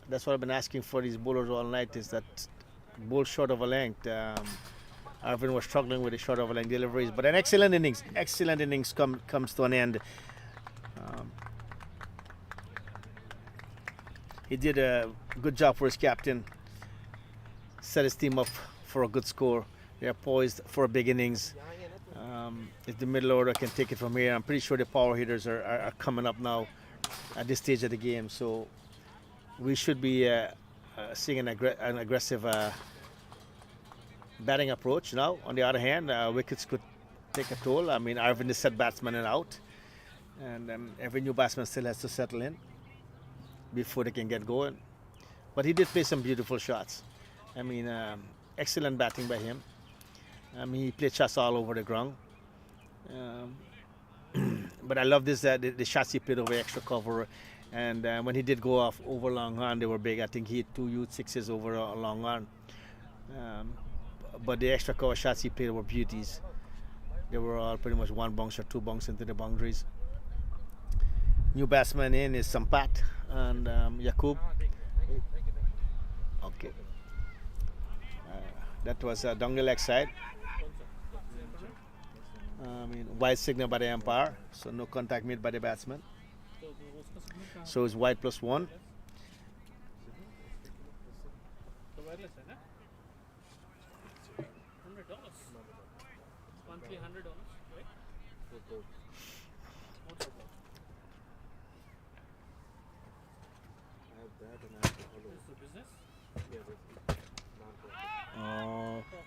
S1: That's what I've been asking for these bowlers all night, is that bowl short of a length. Arvin was struggling with the short of a length deliveries, but an excellent innings comes to an end. He did a good job for his captain, set his team up for a good score. They are poised for a big innings. If the middle order can take it from here, I'm pretty sure the power hitters are coming up now at this stage of the game. So we should be seeing an aggressive batting approach now. On the other hand, wickets could take a toll. I mean, Arvin is set batsman and out, and every new batsman still has to settle in before they can get going. But he did play some beautiful shots. I mean, excellent batting by him. I mean, he played shots all over the ground. But I love this, the shots he played over extra cover. And when he did go off over long on, they were big. I think he hit 2 youth sixes over a long on. But the extra cover shots he played were beauties. They were all pretty much 1 bounce or 2 bounce into the boundaries. New batsman in is Sampat and Yakub. Okay. That was down the leg side. Wide signal by the umpire, so no contact made by the batsman. So it's wide +1.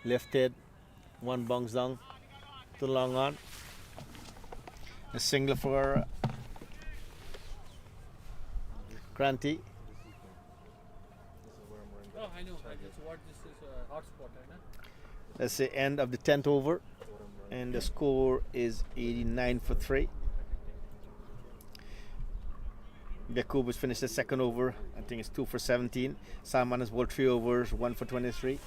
S1: Lifted, 1 bounce down to long on. A single for Granty.
S3: Oh, I know. I just what this is a hotspot, right?
S1: That's the end of the 10th over, and the score is 89 for 3. Yakub has finished the second over. I think it's 2 for 17. Salman has bowled 3 overs, 1 for 23.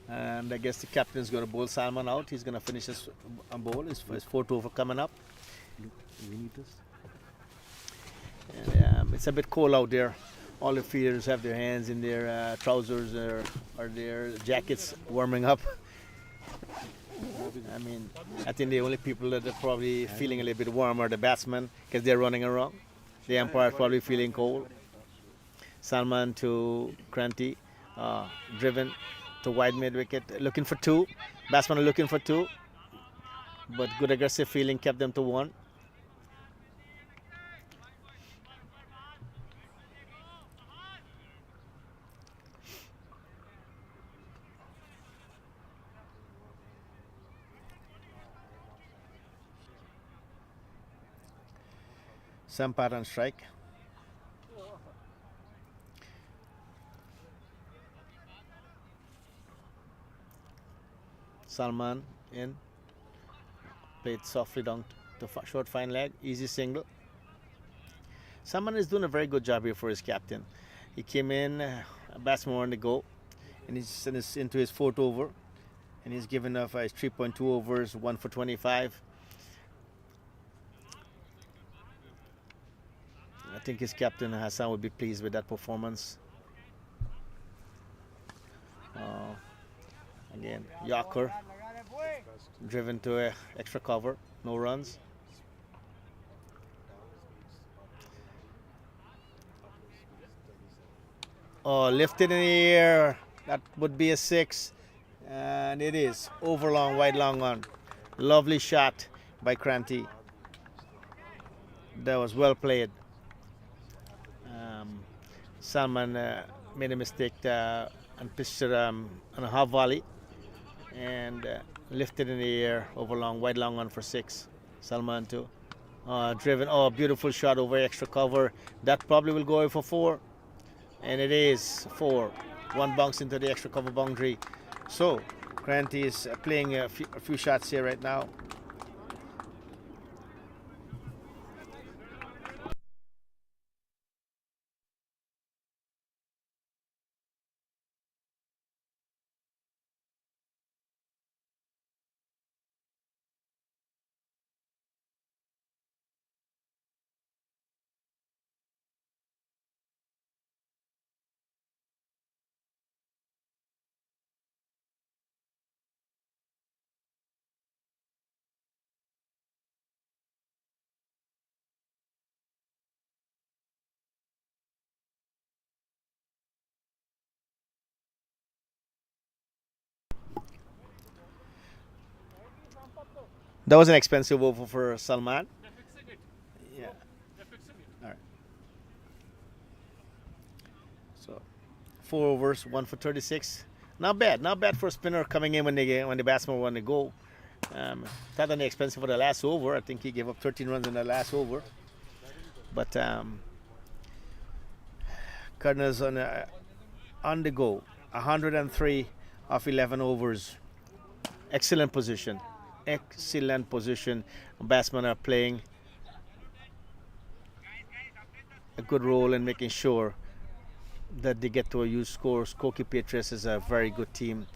S1: And I guess the captain is going to bowl Salman out. He's going to finish his bowl. His fourth over coming up.
S2: We need this.
S1: And, it's a bit cold out there. All the fielders have their hands in their trousers or their jackets warming up. I mean, I think the only people that are probably feeling a little bit warm are the batsmen because they're running around. The umpire is probably feeling cold. Salman to Kranti, driven to wide mid wicket, looking for 2. Batsmen are looking for 2, but good aggressive feeling kept them to 1. Sampad on strike. Salman in. Played softly down to short fine leg. Easy single. Salman is doing a very good job here for his captain. He came in, a batsman on the go, and he's into his 4th over. And he's given up his 3.2 overs, 1 for 25. I think his captain Hassan would be pleased with that performance. Again, Yorker driven to extra cover, no runs. Oh, lifted in the air. That would be a 6, and it is over long, wide long on. Lovely shot by Kranti. That was well played. Salman made a mistake and pitched it on a half volley and lifted in the air over long, wide long on for 6. Salman too. Driven, beautiful shot over extra cover. That probably will go for 4. And it is 4. 1 bounce into the extra cover boundary. So, Kranti is playing a few shots here right now. That was an expensive over for Salman. Yeah. All right. So, 4 overs, 1 for 36. Not bad. Not bad for a spinner coming in when the batsman want to go. Not only expensive for the last over. I think he gave up 13 runs in the last over. But Cardinals on the go. 103 of 11 overs. Excellent position. Excellent position. Batsmen are playing a good role in making sure that they get to a huge score. Skokie Patriots is a very good team.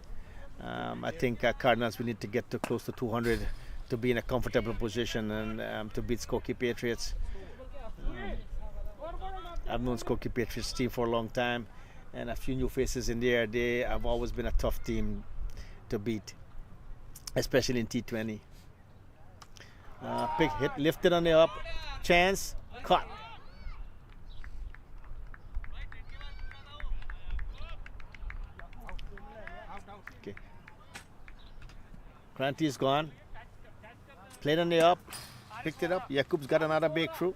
S1: I think Cardinals will need to get to close to 200 to be in a comfortable position and to beat Skokie Patriots. I've known Skokie Patriots team for a long time, and a few new faces in there. They have always been a tough team to beat, especially in T20. Pick hit, lifted on the up, chance, caught. Okay. Kranti is gone. Played on the up, picked it up. Yakub's got another breakthrough.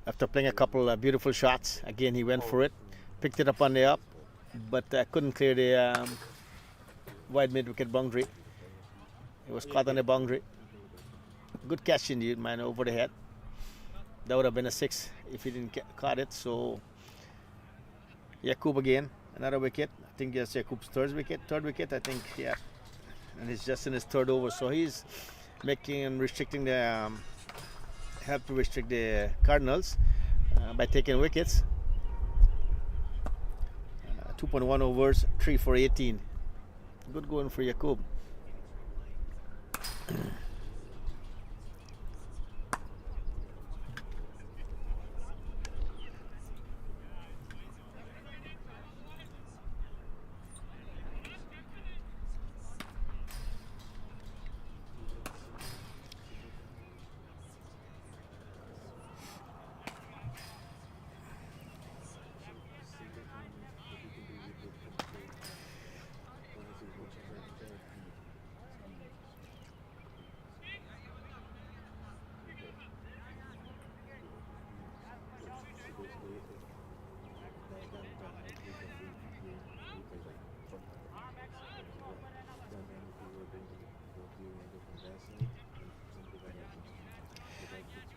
S1: After playing a couple beautiful shots, again he went for it, picked it up on the up, but couldn't clear the wide mid-wicket boundary. It was caught on the boundary. Good catch indeed, man, over the head. That would have been a 6 if he didn't caught it. So Yakub again, another wicket. I think that's Yakub's third wicket, I think, yeah. And he's just in his third over, so he's making and restricting the help to restrict the Cardinals by taking wickets. 2.1 overs, 3 for 18. Good going for Yakub.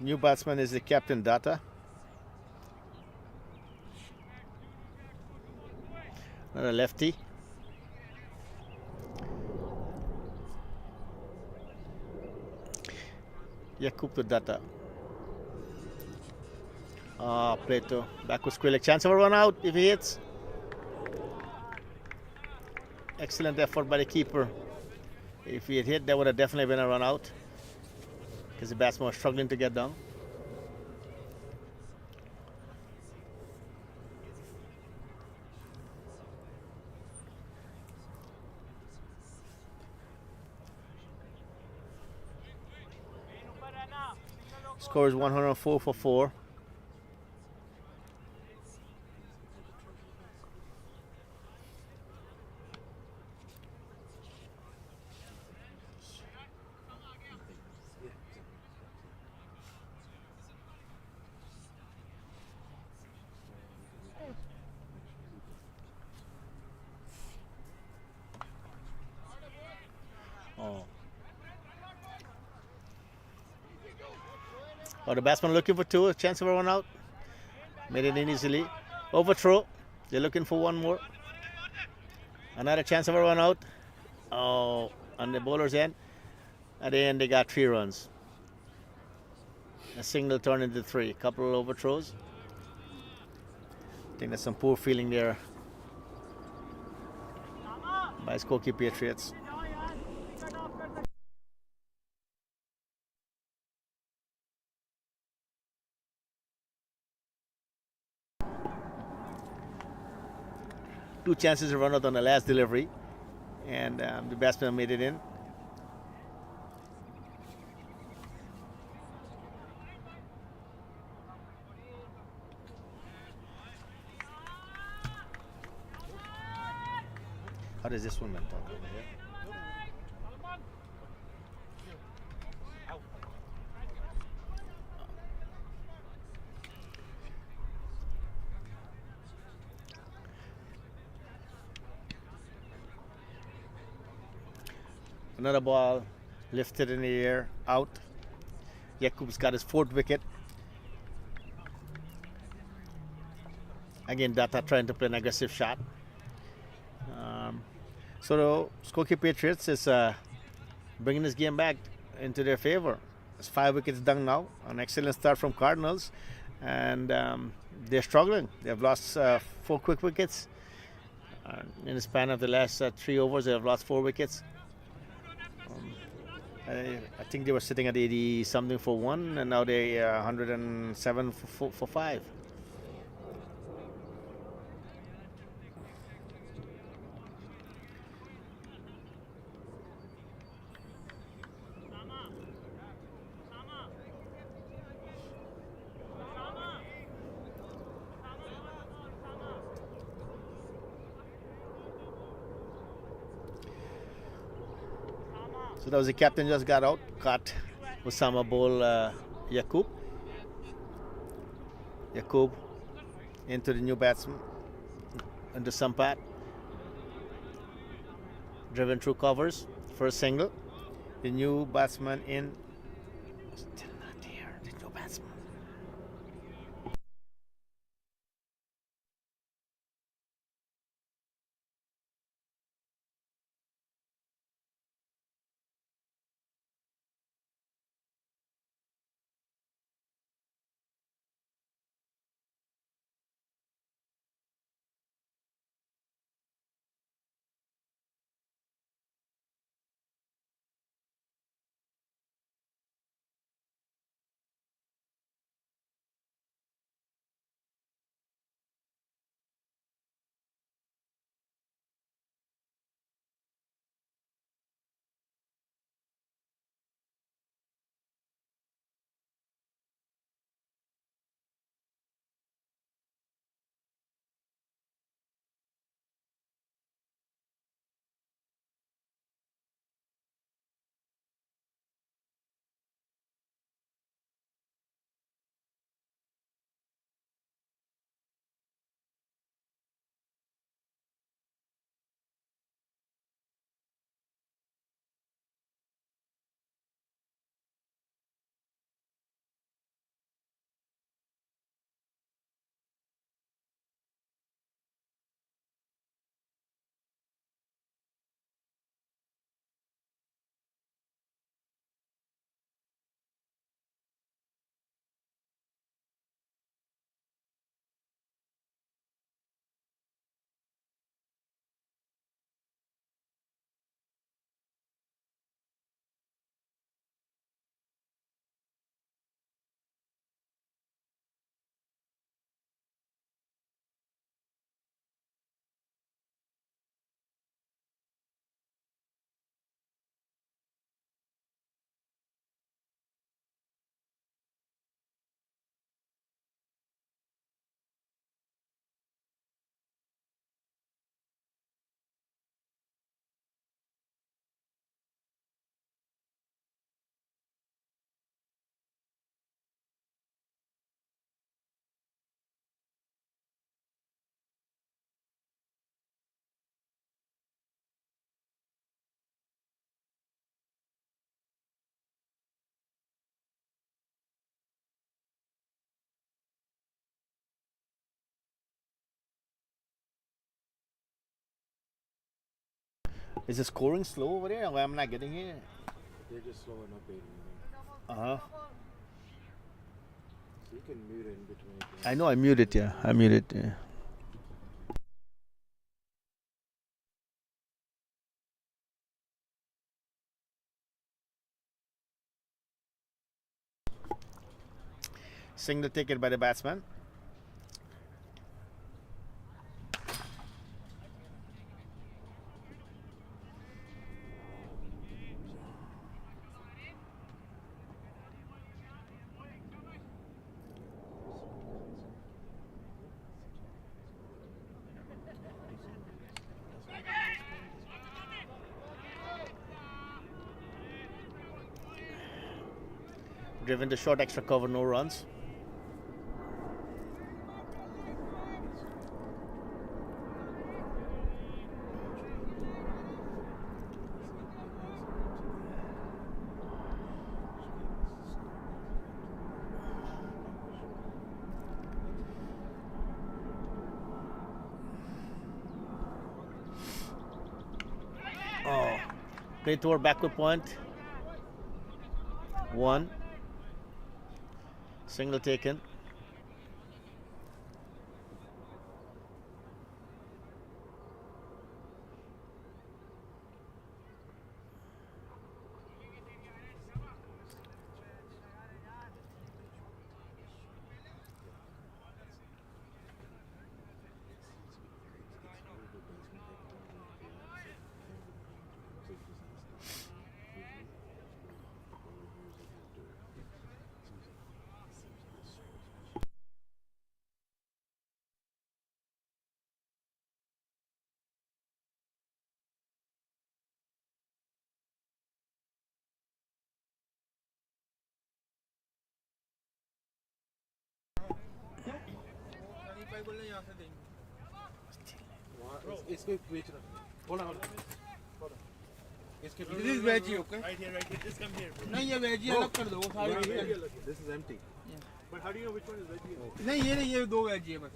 S1: New batsman is the captain Data. Another lefty. Yakub to Data. Play to back with Skrillex. Chance of a run out if he hits. Excellent effort by the keeper. If he had hit, that would have definitely been a run out, because the batsman was struggling to get down. Score is 104 for 4. Oh, the batsman looking for 2. A chance of a run out. Made it in easily. Overthrow. They're looking for 1 more. Another chance of a run out. Oh, on the bowler's end. At the end, they got 3 runs. A single turned into 3. Couple of overthrows. I think there's some poor feeling there by Skokie Patriots. Two chances to run out on the last delivery, and the batsman made it in. How does this one went out over here? Another ball lifted in the air, out. Yakub's got his 4th wicket. Again, Data trying to play an aggressive shot. So the Skokie Patriots is bringing this game back into their favor. It's 5 wickets down now. An excellent start from Cardinals, and they're struggling. They've lost 4 quick wickets. In the span of the last 3 overs, they have lost 4 wickets. I think they were sitting at 80 something for 1, and now they 107 for 5. So that was the captain just got out, caught Osama Bowl Yakub. Yakub into the new batsman, into Sampat. Driven through covers for a single. The new batsman in Still not here. There's no batsman. Is the scoring slow over there? Why I'm not getting it?
S2: They're just slowing up it.
S1: Uh huh.
S2: So you can mute it in between.
S1: I know I muted, yeah. I muted, yeah. Single taken by the batsman. Driven to short, extra cover, no runs. Oh, great toward backward point. One. Single taken.
S2: It's good. Wait. Hold on. इसके
S4: This is veggie, okay?
S3: Right here, just come here. Bro.
S4: नहीं ये veggie अलग कर दो वो सारी
S2: Right
S4: veggie
S2: here.
S4: अलग।
S2: This is empty.
S3: But how do you know which one is veggie?
S4: नहीं ये दो veggie है बस।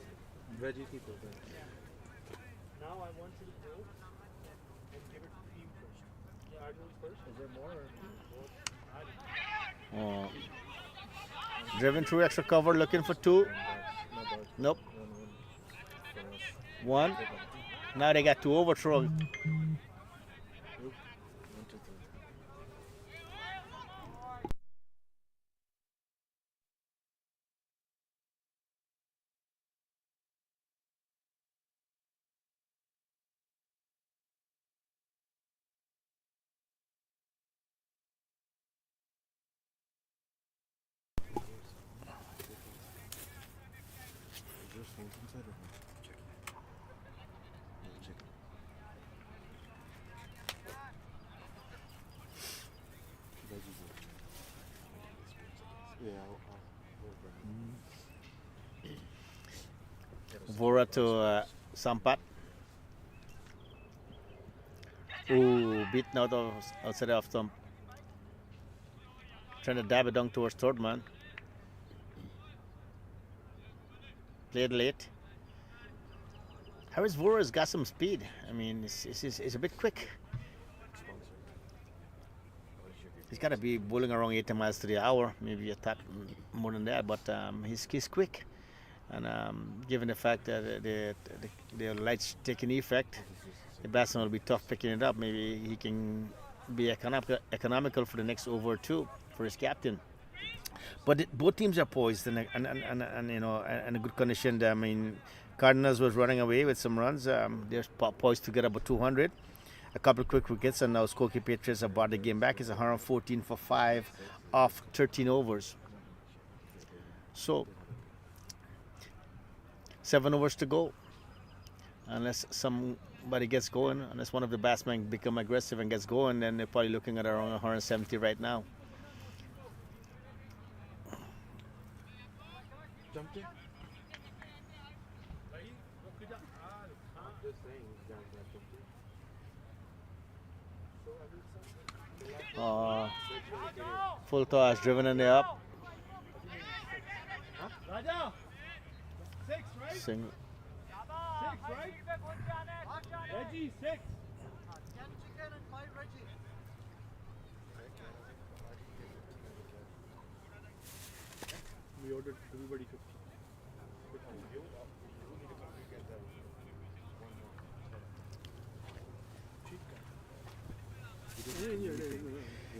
S2: Veggie keep open.
S3: Now I want you to go and give it to the team first. Cardinals first. Is there more?
S1: Oh. Driven through extra cover, looking for two. Nope. One. Now they got two overthrow.
S2: One, two, three. Is there stones inside or not? Check it. Yeah, check it. Veggies are yeah, I'll
S1: Vora to Sampat. Ooh, beaten out of outside of stump. Trying to dab it down towards third man. Played late. Harris Vora's got some speed. I mean, it's a bit quick. He's got to be bowling around 80 miles to the hour, maybe a tad more than that, but he's quick. And given the fact that the light's taking effect, the batsman will be tough picking it up. Maybe he can be economical for the next over or two for his captain. But both teams are poised and you know in a good condition. I mean, Cardinals was running away with some runs. They're poised to get about 200. A couple of quick wickets, and now Skokie Patriots have brought the game back. It's 114 for 5 off 13 overs. So 7 overs to go. Unless somebody gets going, unless one of the batsmen become aggressive and gets going, then they're probably looking at around 170 right now.
S2: jumped in. I'm just saying he's down there 50.
S1: Full toss, driven in the up.
S3: Raja! 6, right?
S1: Single.
S3: 6, right? Veggie, 6. We ordered everybody 50.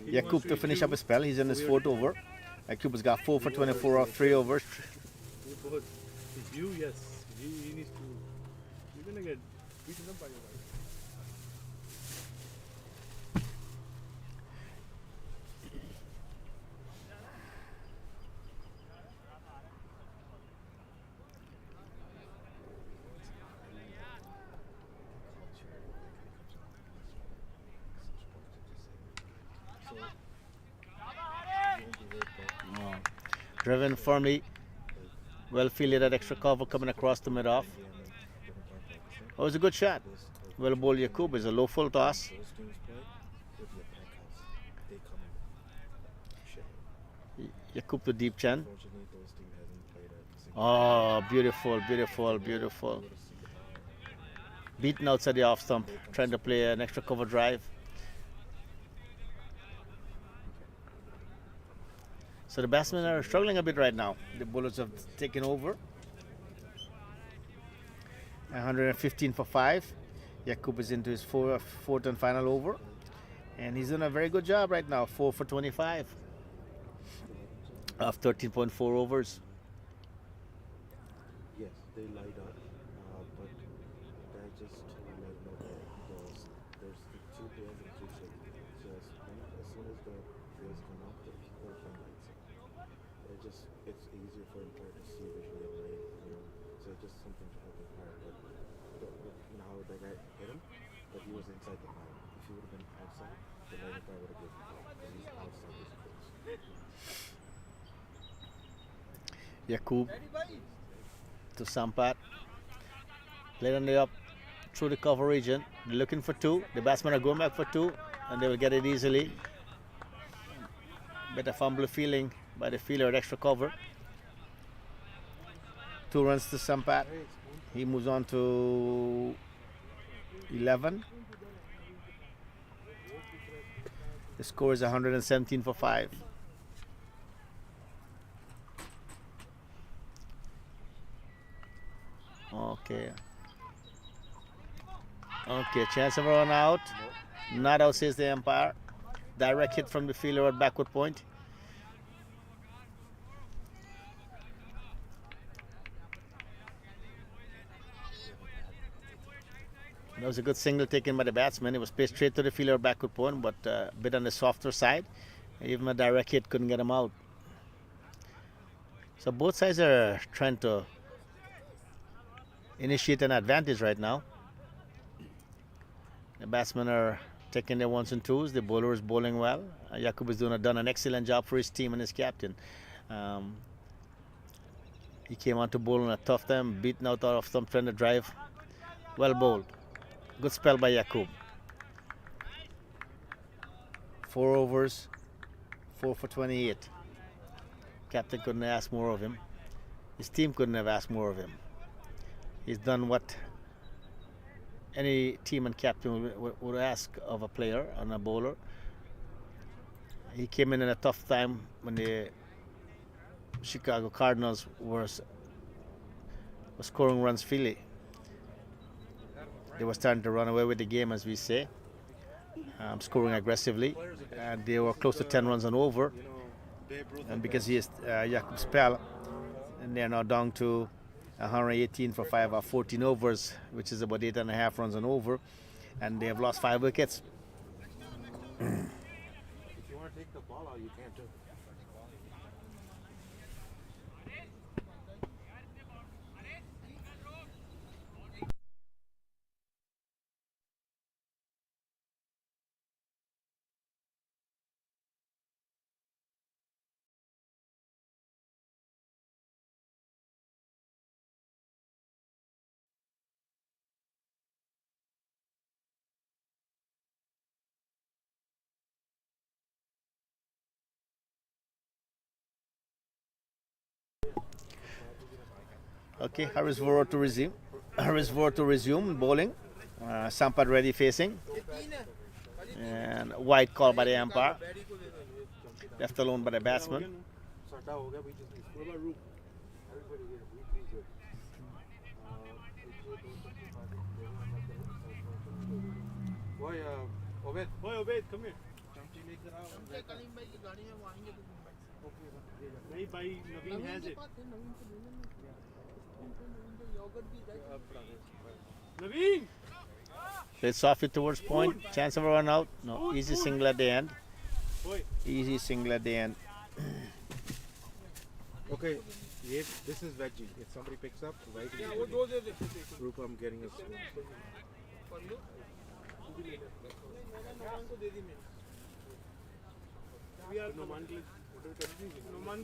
S1: Yakub to finish up his spell. He's in his 4th over. Yakub has got 4 for 24 off 3 overs.
S3: It's you, yes. He needs to. You're gonna get beaten up by your wife.
S1: Driven firmly. Well fielded at extra cover coming across the mid-off. Oh, it was a good shot. Well bowled Yakub is a low full toss.
S2: Those teams play with your pack house. They come in shit.
S1: Yakub to deep chin.
S2: Unfortunately, those teams hasn't played a single
S1: Oh, beautiful, beautiful, beautiful. Beaten outside the off stump, trying to play an extra cover drive. So the batsmen are struggling a bit right now. The bowlers have taken over. 115 for 5. Yakub is into his 4th and final over. And he's done a very good job right now. 4 for 25 of 13.4 overs.
S2: Yes, they light up, but I just let know that there's the 2 players in 2 shifts. So as soon as the players come out, the people can lights up. It's easier for Empire to see visually at night, you know. So just something to help Empire. But now the guy hit him, but he was inside the line. If he would have been outside, the line Empire would have given him. But he's outside his place.
S1: Yakub to Sampat. Played on the up through the cover region. They're looking for 2. The batsmen are going back for 2. and they will get it easily. Better fumble feeling by the fielder at extra cover. 2 runs to Sampat. He moves on to 11. The score is 117 for 5. Okay. Okay, chance of a run out. Not out, says the umpire. Direct hit from the fielder at backward point. That was a good single taken by the batsman. It was pitched straight to the fielder at backward point, but a bit on the softer side. Even a direct hit couldn't get him out. So both sides are trying to initiate an advantage right now. The batsmen are taking their ones and twos. The bowler is bowling well. Jakub has done an excellent job for his team and his captain. He came on to bowl on a tough time, beaten out of some trying to drive. Well bowled. Good spell by Jakub. 4 overs, 4 for 28. Captain couldn't ask more of him. His team couldn't have asked more of him. He's done what any team and captain would ask of a player and a bowler. He came in a tough time when the Chicago Cardinals were scoring runs freely. They were starting to run away with the game, as we say, scoring aggressively, and they were close to 10 runs and over. And because he is Jakub spell, and they're now down to 118 for 5 or 14 overs, which is about 8.5 runs and over, and they have lost 5 wickets.
S2: If you want to take the ball out, you can't do it.
S1: Okay, Harris Vora to resume. Harris Vora to resume bowling. Sampat ready facing. And wide call by the umpire. Left alone by the batsman.
S3: Boy, Obed, come here. नहीं भाई नवीन has it. Naveen!
S1: Played softly towards point. Chance of a run out. No, easy single at the end. Easy single at the end.
S2: Okay, this is veggie. If somebody picks up, right in group, I'm getting a spoon.
S3: We are Noman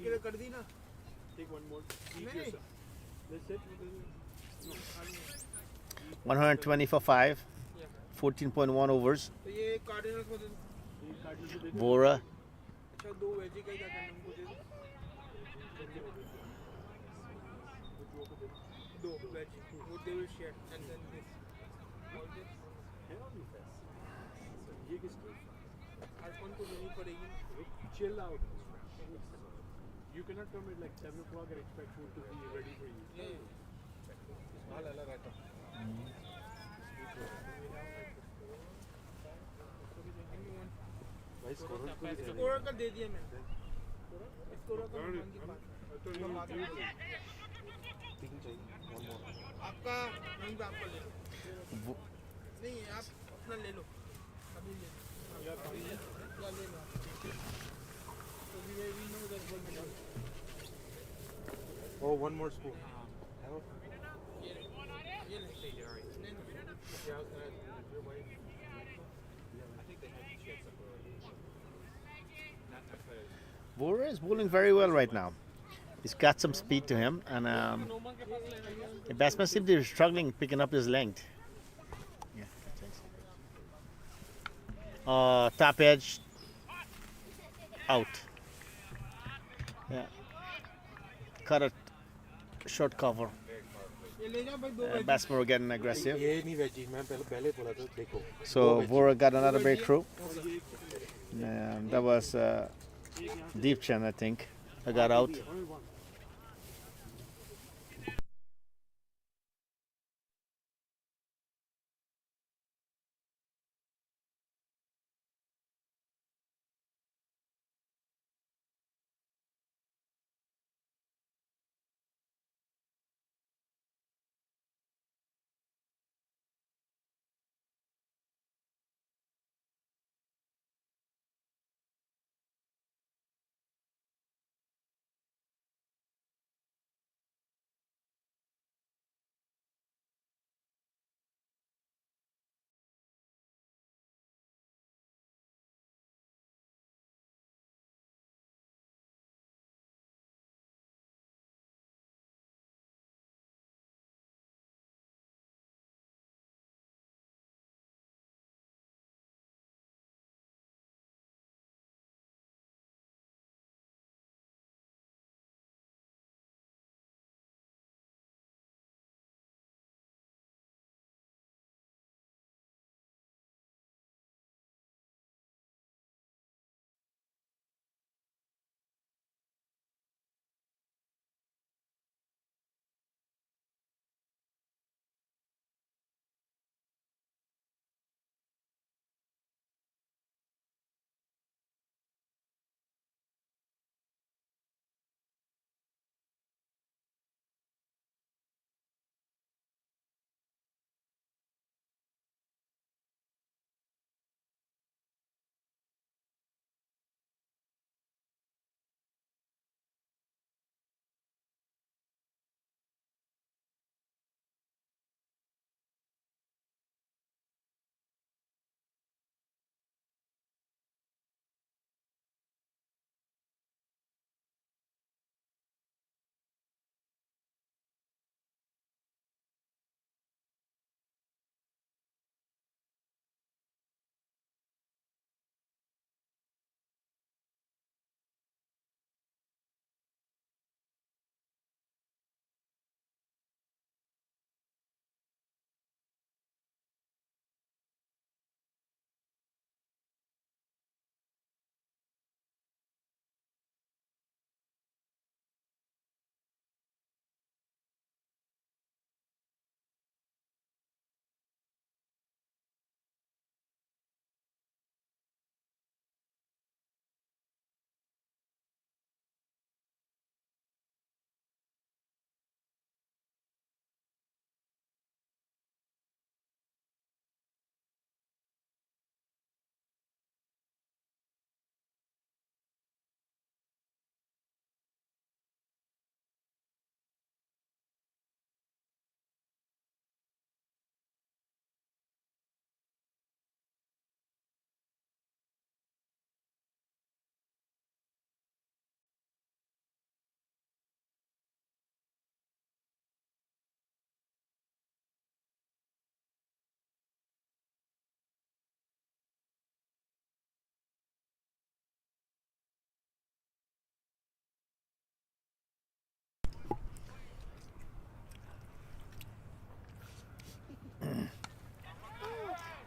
S3: के लिए कर दी ना. Take one more. Eat yourself. That's it.
S1: 120 for 5. 14.1 overs.
S3: तो ये Cardinals को दे दो.
S1: Vora.
S3: अच्छा 2 veggie का क्या करना हमको दे दो. 2 वेजी. वो they will share and then this. All this. ये किसकी? हर कौन को देनी पड़ेगी. Chill out. You cannot come at like 7 o'clock and expect food to be ready for you. Score का दे दिया मैंने. स्कोर का मान की बात. आपका नहीं तो आपका ले लो. नहीं आप अपना ले लो. अभी ले लो. या ले लो.
S2: Oh, one more spoon.
S1: Vora is bowling very well right now. He's got some speed to him, and the batsman seems to be struggling picking up his length. Yeah, Top edge, out. Yeah. Cut a short cover.
S4: ये ले जा भाई दो
S1: Batsmen were getting aggressive.
S2: ये नहीं veggie मैं पहले बोला था देखो
S1: So Vora got another breakthrough. And that was Deep Chen, I think. I got out.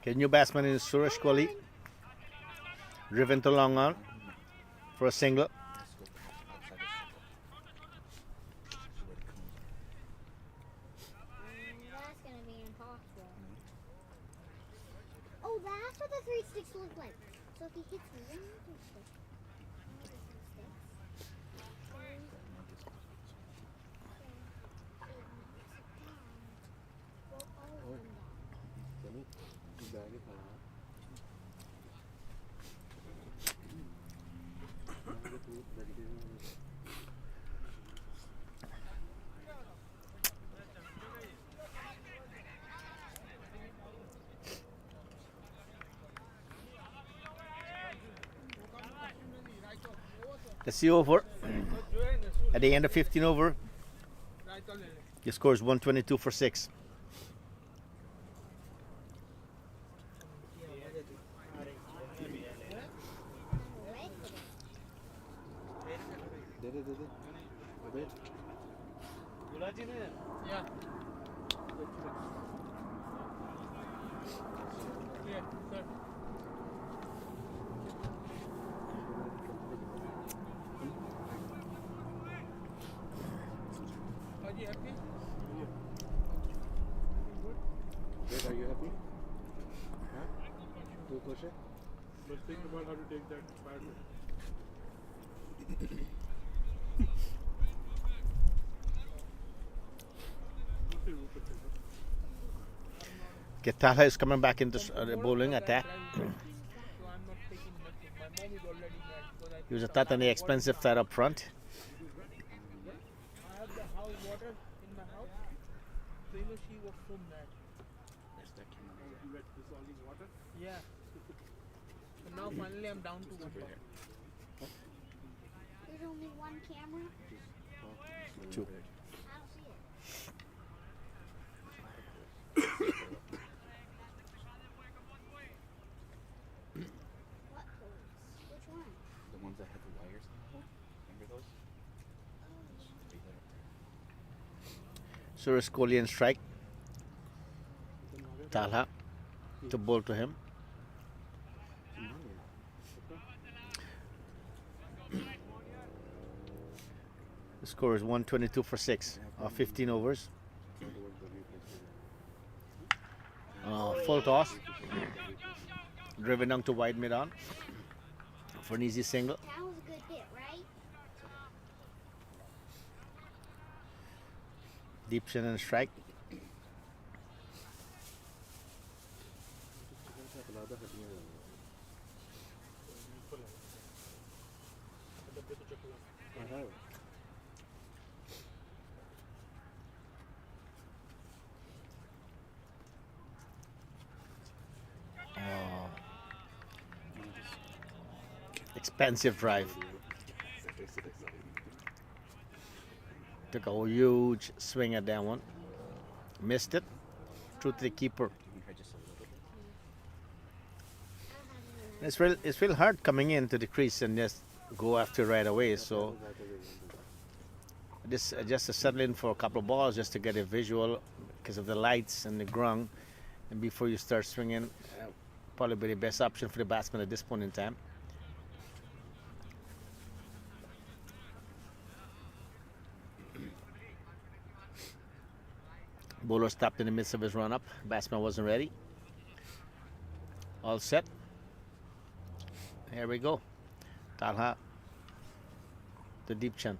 S1: Okay, new batsman is Suresh Kohli. Driven to long on for a single.
S5: That's gonna be impossible. Oh, that's what the three sticks look like. So if he hits one of the sticks,
S2: चलो जाके खाना
S1: Let's see over. At the end of 15 over, the score is 122 for 6.
S2: Wait.
S4: Yeah. Yeah, sir. Are you happy?
S2: Wait, are you happy? Huh? Too push it?
S3: But think about how to take that pattern.
S1: Getala is coming back into bowling attack.
S4: So I'm not taking nothing. My mom is already mad because I
S1: He was a thought on the expensive side up front.
S4: I have the house water in my house. So she was so mad.
S3: You wet dissolving water.
S4: Yeah. So now finally I'm down to one.
S5: There's only one camera.
S1: Two.
S5: I don't see it. What hose? Which one?
S2: The ones that had the wires in the hole? Remember those?
S1: So Skokie and strike. Talha to bowl to him. The score is 122 for 6 of 15 overs. Full toss. Driven down to wide mid on for an easy single.
S5: That was a good hit, right?
S1: Deep shin and strike. Expensive drive. Took a huge swing at that one. Missed it. Through to the keeper. It's real hard coming into the crease and just go after right away. So this just to settle in for a couple of balls just to get a visual because of the lights and the ground, and before you start swinging, probably be the best option for the batsman at this point in time. Bowler stopped in the midst of his run-up. Batsman wasn't ready. All set. Here we go. Talha. The deep chin.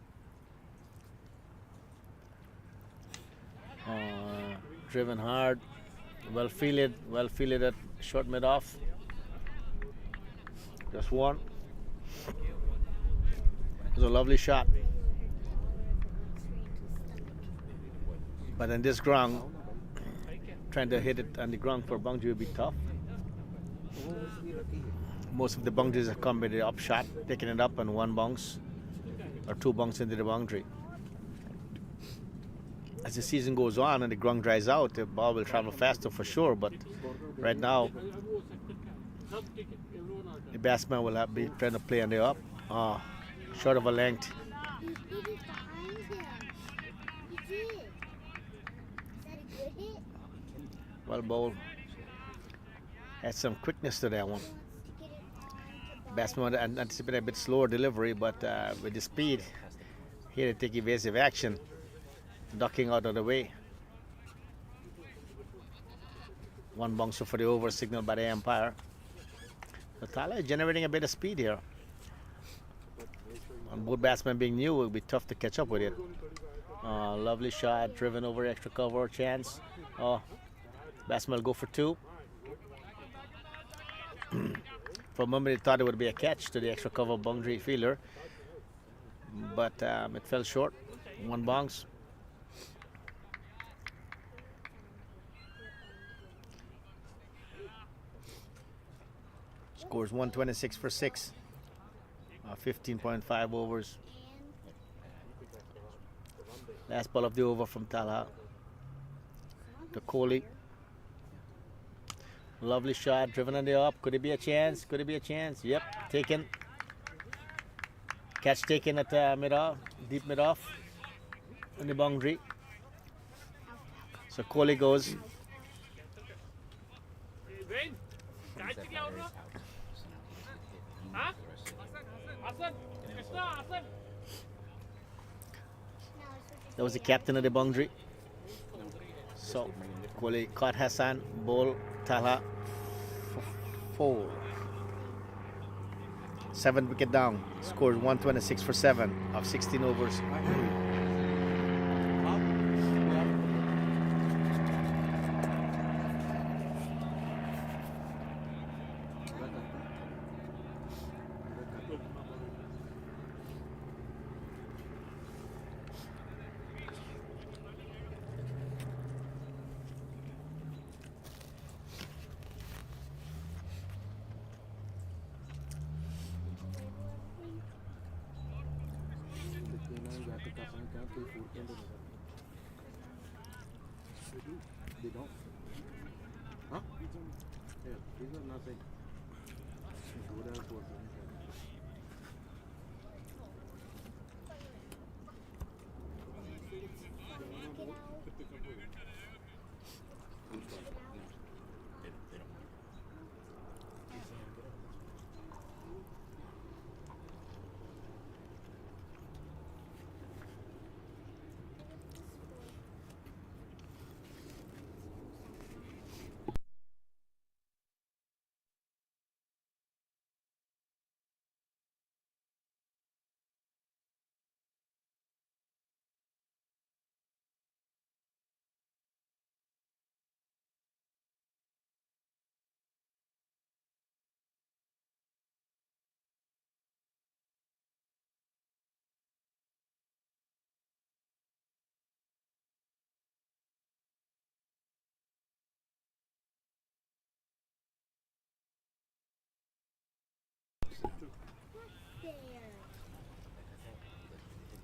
S1: Driven hard. Well fielded at short mid off. Just one. It was a lovely shot. But in this ground, trying to hit it on the ground for boundary would be tough. Most of the boundaries have come with the up shot, picking it up on one bounce or two bounces into the boundary. As the season goes on and the ground dries out, the ball will travel faster for sure. But right now, the batsman will be trying to play on the up, short of a length.
S5: He hit it behind him. He did. Is that a good hit?
S1: Well bowled. Had some quickness to that one.
S5: He wants to get it on to
S1: Batsman anticipated a bit slower delivery, but with the speed, he had to take evasive action, ducking out of the way. One bouncer for the over signaled by the umpire. The Talha is generating a bit of speed here. On both batsmen being new, it will be tough to catch up with it. Lovely shot, driven over extra cover, chance. Batsman will go for two. For a moment, they thought it would be a catch to the extra cover boundary fielder, but it fell short. One bounce. Scores 126 for 6. 15.5 overs. Last ball of the over from Talha. To Kohli. Lovely shot, driven on the up. Could it be a chance? Could it be a chance? Yep, taken. Catch taken at mid-off, deep mid-off, on the boundary. So Kohli goes. That was the captain of the boundary. So Kohli caught Hassan, ball Talha, 4. 7 wicket down. Scores 126 for 7 of 16 overs.
S2: They don't. Huh? Yeah, these are nothing. Good as what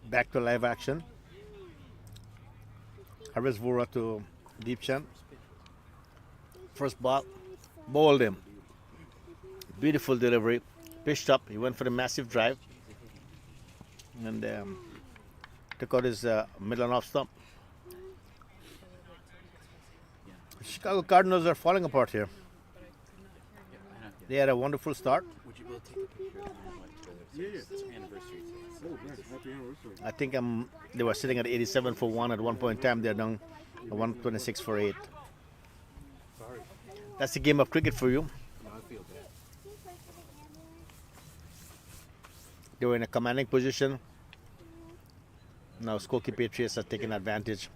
S1: Back to live action. Harris Vora to Deepchand. First ball, bowled him. Beautiful delivery. Pitched up. He went for a massive drive. And took out his middle and off stump. Chicago Cardinals are falling apart here. They had a wonderful start.
S6: Would you be able to take a picture of them? It's anniversary today.
S2: Oh, nice. Happy anniversary.
S1: I think they were sitting at 87 for 1 at one point in time. They're down 126 for 8.
S6: Sorry.
S1: That's the game of cricket for you.
S6: No, I feel bad.
S1: They were in a commanding position. Now Skokie Patriots are taking advantage.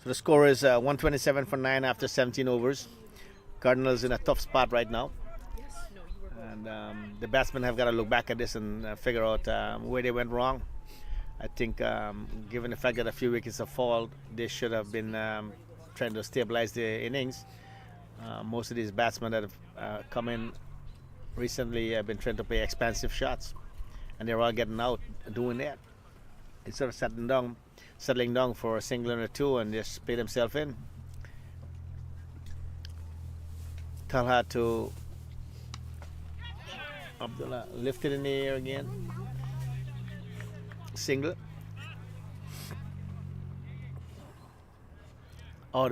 S1: So the score is 127 for 9 after 17 overs. Cardinals in a tough spot right now. And the batsmen have got to look back at this and figure out where they went wrong. I think, given the fact that a few wickets have fallen, they should have been trying to stabilize the innings. Most of these batsmen that have come in recently have been trying to play expansive shots, and they're all getting out doing that instead of settling down for a single and a two and just play themselves in. Talha to Abdullah, lifted in the air again. Single. Oh,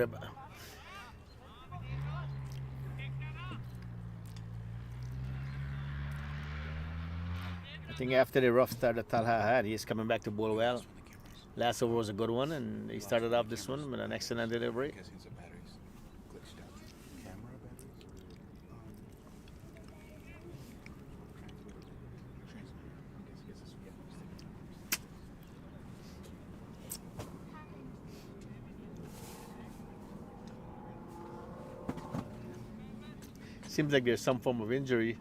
S1: I think after the rough start that Talha had, he's coming back to bowl well. Last over was a good one, and he started off this one with an excellent delivery.
S6: Guessing the batteries glitched out.
S2: Camera batteries
S1: Seems like there's some form of injury.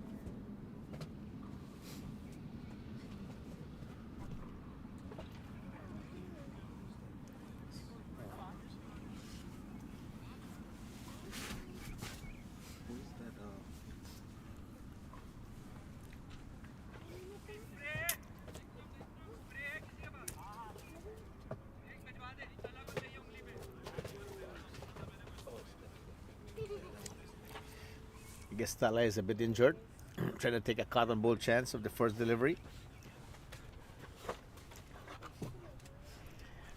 S2: Who is that?
S1: I guess Talha is a bit injured. Trying to take a cotton ball chance of the first delivery.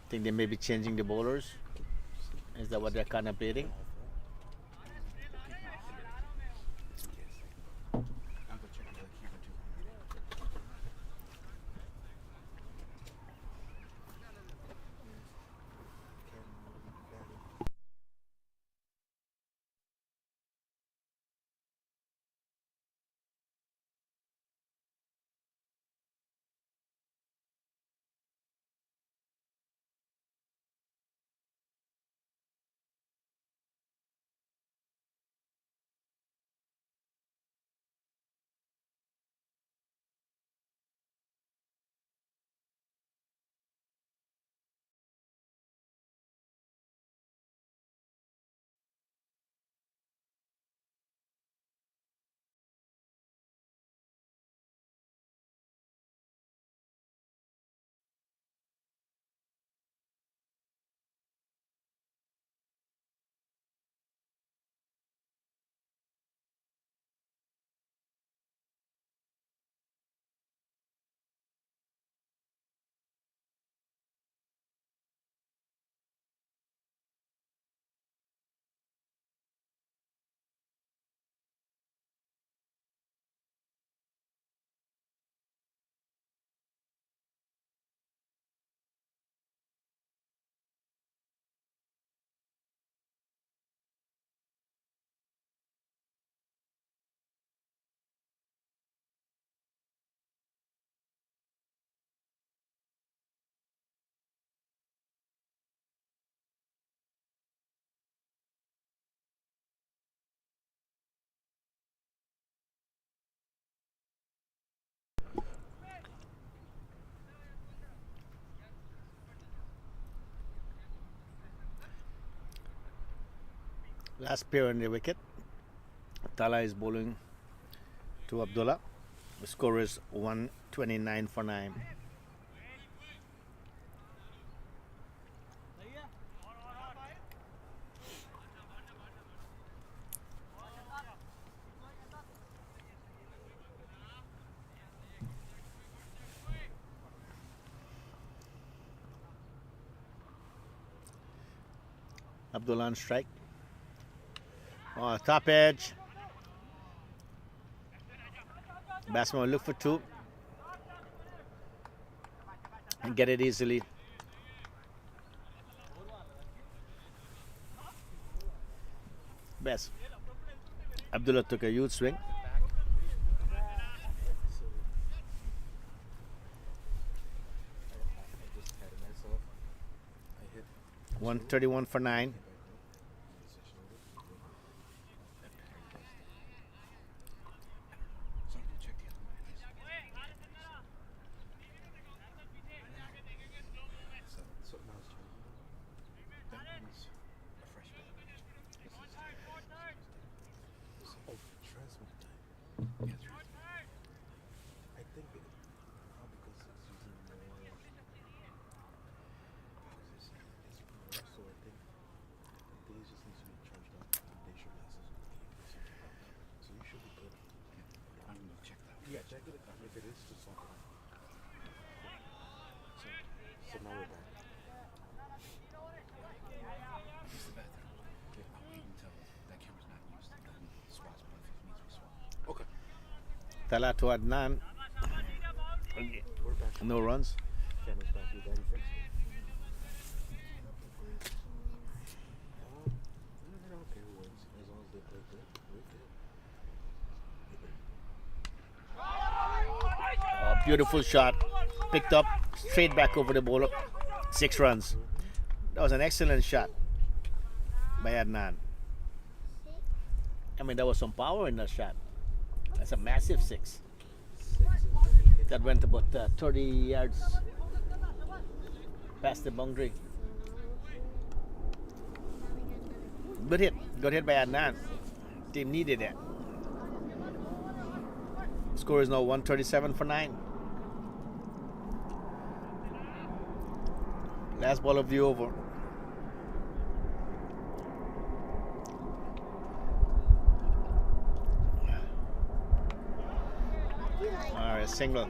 S1: Think they may be changing the bowlers. Is that what they're contemplating?
S6: I'll go check the camera too.
S1: Last pair on the wicket. Talha is bowling to Abdullah. The score is 129 for 9. Abdullah on strike. Oh, top edge. Batsman will look for two and get it easily. Best. Abdullah took a huge swing.
S2: I just patted myself. I hit
S1: 131 for 9.
S6: Somebody check the other one, please.
S2: So now it's time.
S6: That one's a fresh ball.
S2: Oh, transfer time.
S6: Yeah, it's right.
S2: I think because it's using more. Because it's more, so I think these just need to be charged up. They should last us with the something like that. So you should be good.
S6: I'm gonna check that one.
S2: Yeah, check it. If it is, just swap it out. So now we're back.
S6: Use the bathroom. Okay, I'll wait until that camera's not used. Then swap spot if it needs to be swapped. Okay.
S1: Talatu Adnan.
S2: We're back.
S1: No runs.
S2: Camera's back. You daddy fixed it. I don't care who wins as long as they play good. We're good.
S1: Beautiful shot. Picked up straight back over the bowler. 6 runs. That was an excellent shot by Adnan. I mean, there was some power in that shot. That's a massive 6. That went about 30 yards past the boundary. Good hit. Good hit by Adnan. Team needed it. Score is now 137 for 9. Last ball of the over. All right, single.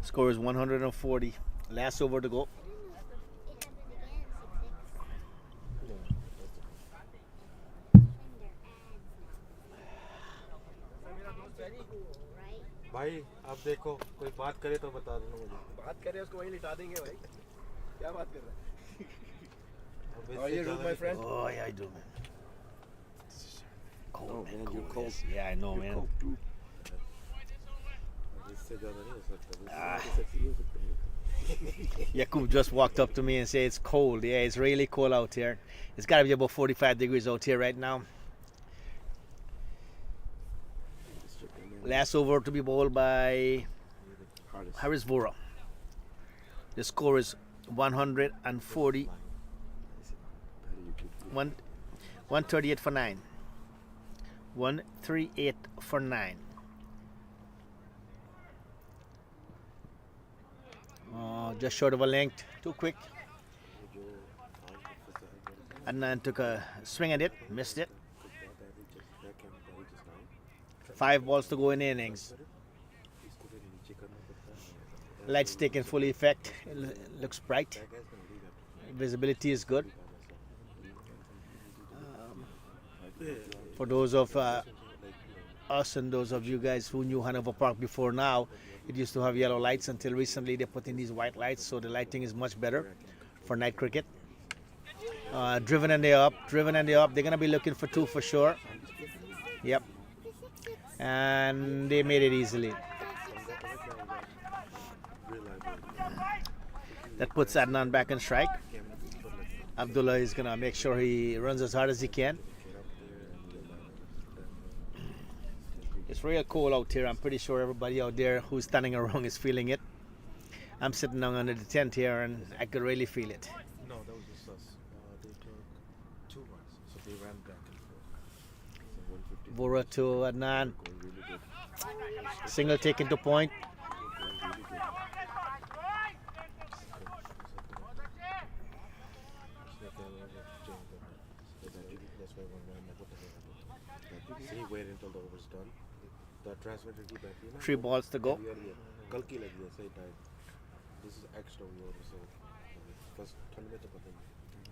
S1: Score is 140. Last over to go.
S2: भाई आप देखो कोई बात करे तो बता देना मुझे
S3: बात करें उसको वहीं लिटा देंगे भाई क्या बात कर रहा है
S2: अब
S3: How are you doing, my friend?
S1: Oh, yeah, I do, man. Cold,
S2: Oh,
S1: man.
S2: man,
S1: Cold,
S2: you're cold.
S1: yes. Yeah, I know, man.
S2: इससे ज़्यादा नहीं हो सकता
S1: Ah.
S2: इससे सेक्सी हो सकता है
S1: Yakub just walked up to me and said it's cold. Yeah, it's really cold out here. It's got to be about 45 degrees out here right now. Last over to be bowled by Harris Vora. The score is 140. 138 for 9. 138 for 9. Just short of a length. Too quick. Adnan took a swing at it. Missed it. 5 balls to go in the innings. Lights taking full effect. It looks bright. Visibility is good. For those of us and those of you guys who knew Hanover Park before now, it used to have yellow lights until recently they put in these white lights, so the lighting is much better for night cricket. Driven and they're up. They're going to be looking for 2 for sure. Yep. And they made it easily. That puts Adnan back on strike. Abdullah is going to make sure he runs as hard as he can. It's real cold out here. I'm pretty sure everybody out there who's standing around is feeling it. I'm sitting down under the tent here and I could really feel it.
S2: No, that was just us. They took 2 runs, so they ran back and forth. So 150.
S1: Vora to Adnan.
S2: Going really good.
S1: Single taken to point.
S2: Going really good. That's why one ran. What the hell? See, he waited until the over's done. The transmitter की battery ना
S1: 3 balls to go.
S2: कल की लगी है सही time. This is extra over, so first 10 में तो पता नहीं.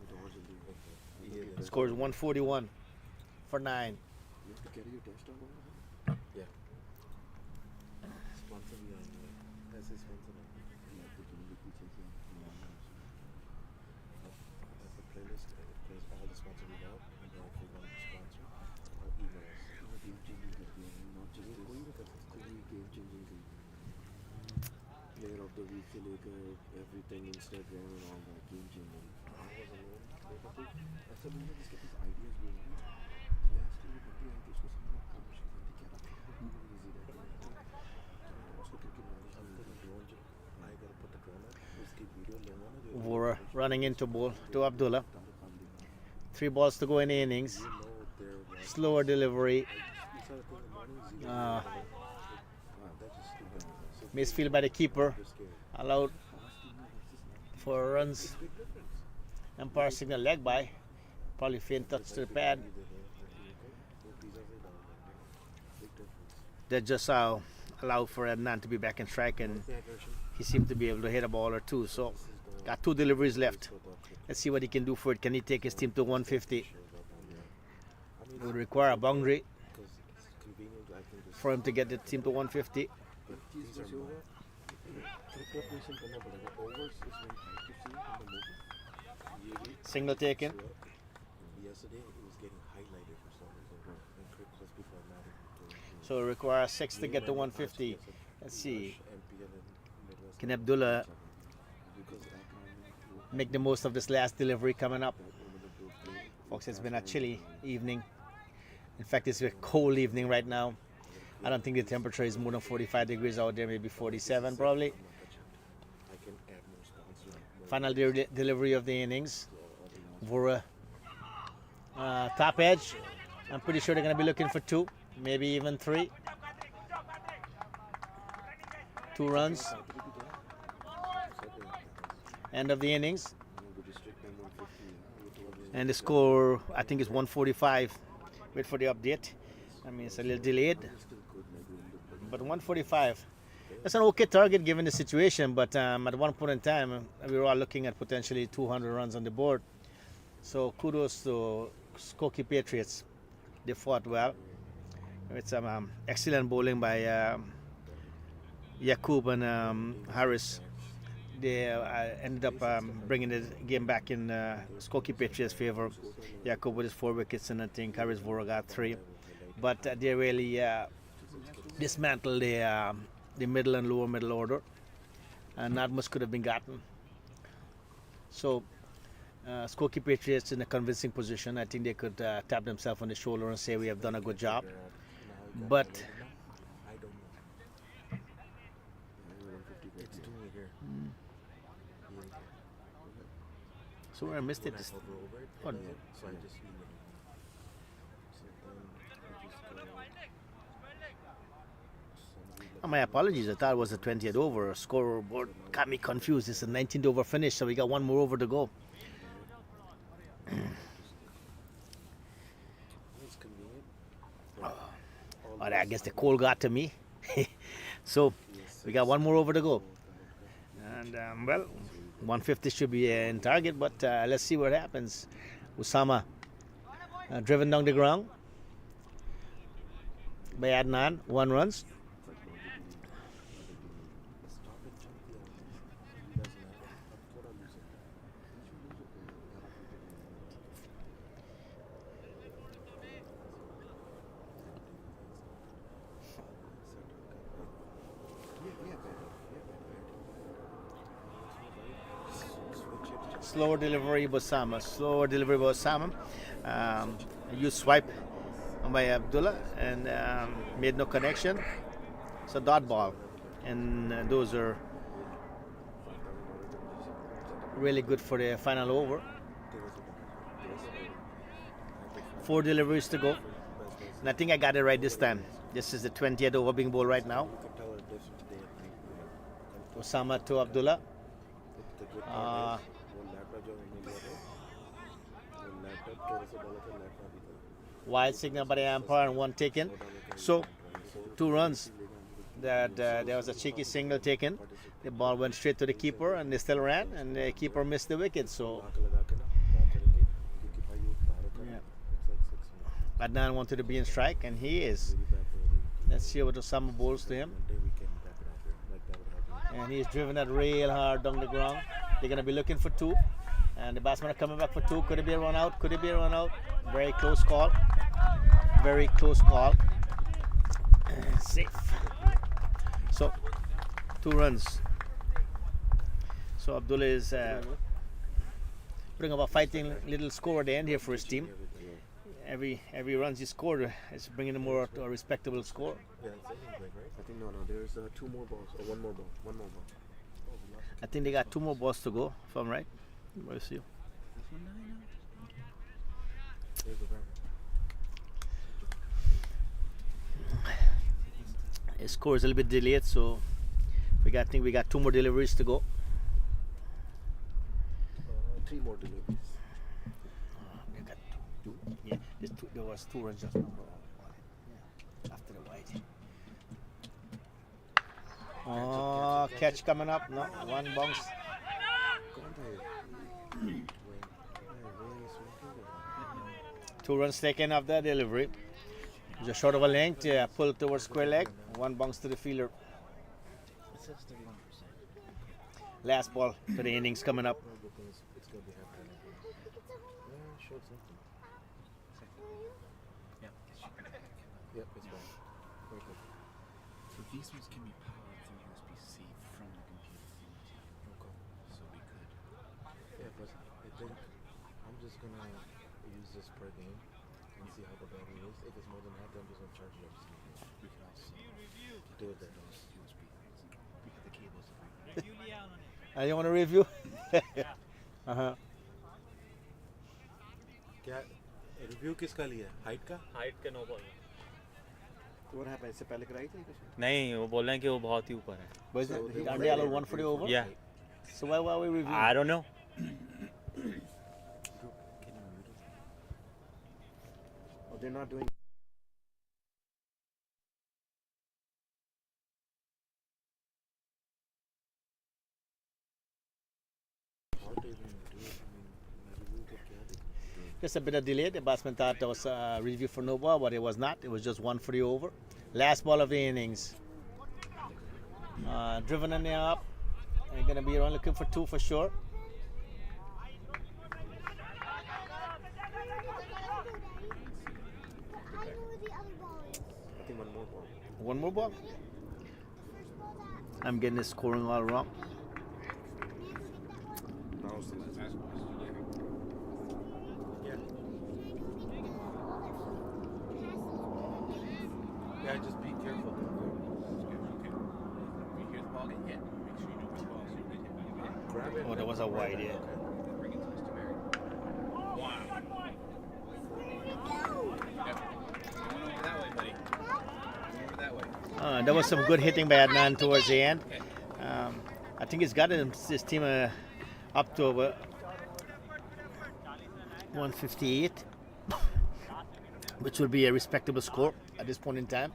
S2: तो और जल्दी होता है.
S1: Scores 141 for 9.
S2: You have to carry your test on. Yeah. Sponsor भी आएंगे. ऐसे sponsor आएंगे. playlist. It plays all the sponsors we have, and then if you want to sponsor, email us.
S6: game changing करती है not just this कोई भी game changing thing player of the week से लेकर everything Instagram and all that game changing I was alone मतलब ऐसा नहीं है जिसके पास ideas भी हैं last year बंदी आई थी उसको समझ में काम मुश्किल थी क्या रहा था easy रहता है उसको क्रिकेट नॉलेज नहीं था ड्रोन जो I gotta put the drone up उसकी वीडियो लेना ना जो
S1: Vora running into ball to Abdullah. 3 balls to go in the innings. Slower delivery. Misfield by the keeper. Allowed for runs. Umpire signal leg by. Probably faint touch to the pad. They just allowed for Adnan to be back in strike, and he seemed to be able to hit a ball or two. So got 2 deliveries left. Let's see what he can do for it. Can he take his team to 150? It would require a boundary for him to get the team to 150. Single taken.
S2: Yesterday it was getting highlighted for some reason, and because people are mad at
S1: So it requires 6 to get to 150. Let's see. Can Abdullah make the most of this last delivery coming up? Folks, it's been a chilly evening. In fact, it's a cold evening right now. I don't think the temperature is more than 45 degrees out there, maybe 47 probably. Final delivery of the innings. Vora top edge. I'm pretty sure they're going to be looking for 2, maybe even 3. 2 runs. End of the innings. And the score, I think, is 145. Wait for the update. I mean, it's a little delayed. But 145. That's an okay target given the situation, but at one point in time, we were all looking at potentially 200 runs on the board. So kudos to Skokie Patriots. They fought well. With some excellent bowling by Yakub and Harris. They ended up bringing the game back in Skokie Patriots' favor. Yakub with his 4 wickets, and I think Harris Vora got 3. But they really dismantled the middle and lower middle order, and not much could have been gotten. So Skokie Patriots in a convincing position. I think they could tap themselves on the shoulder and say we have done a good job. But so I missed it. Oh, my apologies. I thought it was the 20th over. Scoreboard got me confused. It's the 19th over finish, so we got 1 more over to go. I guess the cold got to me. So we got 1 more over to go. And well, 150 should be in target, but let's see what happens. Usama driven down the ground by Adnan. 1 runs. Slower delivery by Osama. Slower delivery by Osama. You swipe by Abdullah and made no connection. It's a dot ball, and those are really good for the final over. 4 deliveries to go, and I think I got it right this time. This is the 20th over being bowled right now. Osama to Abdullah. Wide signal by the umpire and 1 taken. So 2 runs. That there was a cheeky signal taken. The ball went straight to the keeper, and they still ran, and the keeper missed the wicket. So yeah. Adnan wanted to be in strike, and he is. Let's see what Osama bowls to him. And he's driven that real hard down the ground. They're going to be looking for 2. And the batsmen are coming back for 2. Could it be a run out? Could it be a run out? Very close call. Very close call. Safe. So 2 runs. So Abdullah is putting up a fighting little score at the end here for his team. Every runs he scored is bringing him more to a respectable score.
S2: Yeah, it's innings break, right?
S6: I think no. There's 2 more balls or 1 more ball. 1 more ball.
S1: I think they got 2 more balls to go, if I'm right. We'll see.
S2: There's the grab.
S1: His score is a little bit delayed, so I think we got 2 more deliveries to go.
S6: 3 more deliveries.
S1: We got 2. Yeah, there was 2 runs just now. Yeah, after the wide. Oh, catch coming up. No, 1 bounce. 2 runs taken off that delivery. Just short of a length, yeah, pull towards square leg. 1 bounce to the fielder. Last ball for the innings coming up.
S2: Because it's going to be happening. Yeah, short something. Yep, it's back. Very good.
S7: So these ones can be powered through USB-C from the computer.
S2: Okay.
S7: So we could.
S2: Yeah, but I think I'm just going to use this per game and see how the battery is. If it's more than that, then I'm just going to charge it up.
S7: We could also
S2: Do it then.
S7: those USB things. We have the cables.
S1: You want to review? Uh-huh.
S2: क्या review किसका लिया height का
S8: height के 9 ball
S6: What happened? इससे पहले कराई थी कुछ?
S8: नहीं वो बोल रहे हैं कि वो बहुत ही ऊपर है
S1: Was
S2: So
S1: it
S2: they
S1: are
S2: were
S1: they allowed
S2: ready
S1: 1 for the over?
S8: Yeah.
S1: So why are we reviewing?
S8: I don't know.
S6: Oh, they're not doing.
S2: how to even do it review का क्या दिक्कत
S1: Just a bit of delay. The batsman thought there was a review for no ball, but it was not. It was just 1 for the over. Last ball of the innings. Driven in there up. They're going to be around looking for 2 for sure.
S5: I know where the other ball is.
S6: I think 1 more ball.
S1: 1 more ball.
S5: First ball that.
S1: I'm getting the scoring all wrong.
S6: That was the last.
S2: Yeah. Yeah, just be careful. Grab it.
S1: Oh, there was a wide, yeah. There was some good hitting by Adnan towards the end. I think he's got his team up to 158, which will be a respectable score at this point in time.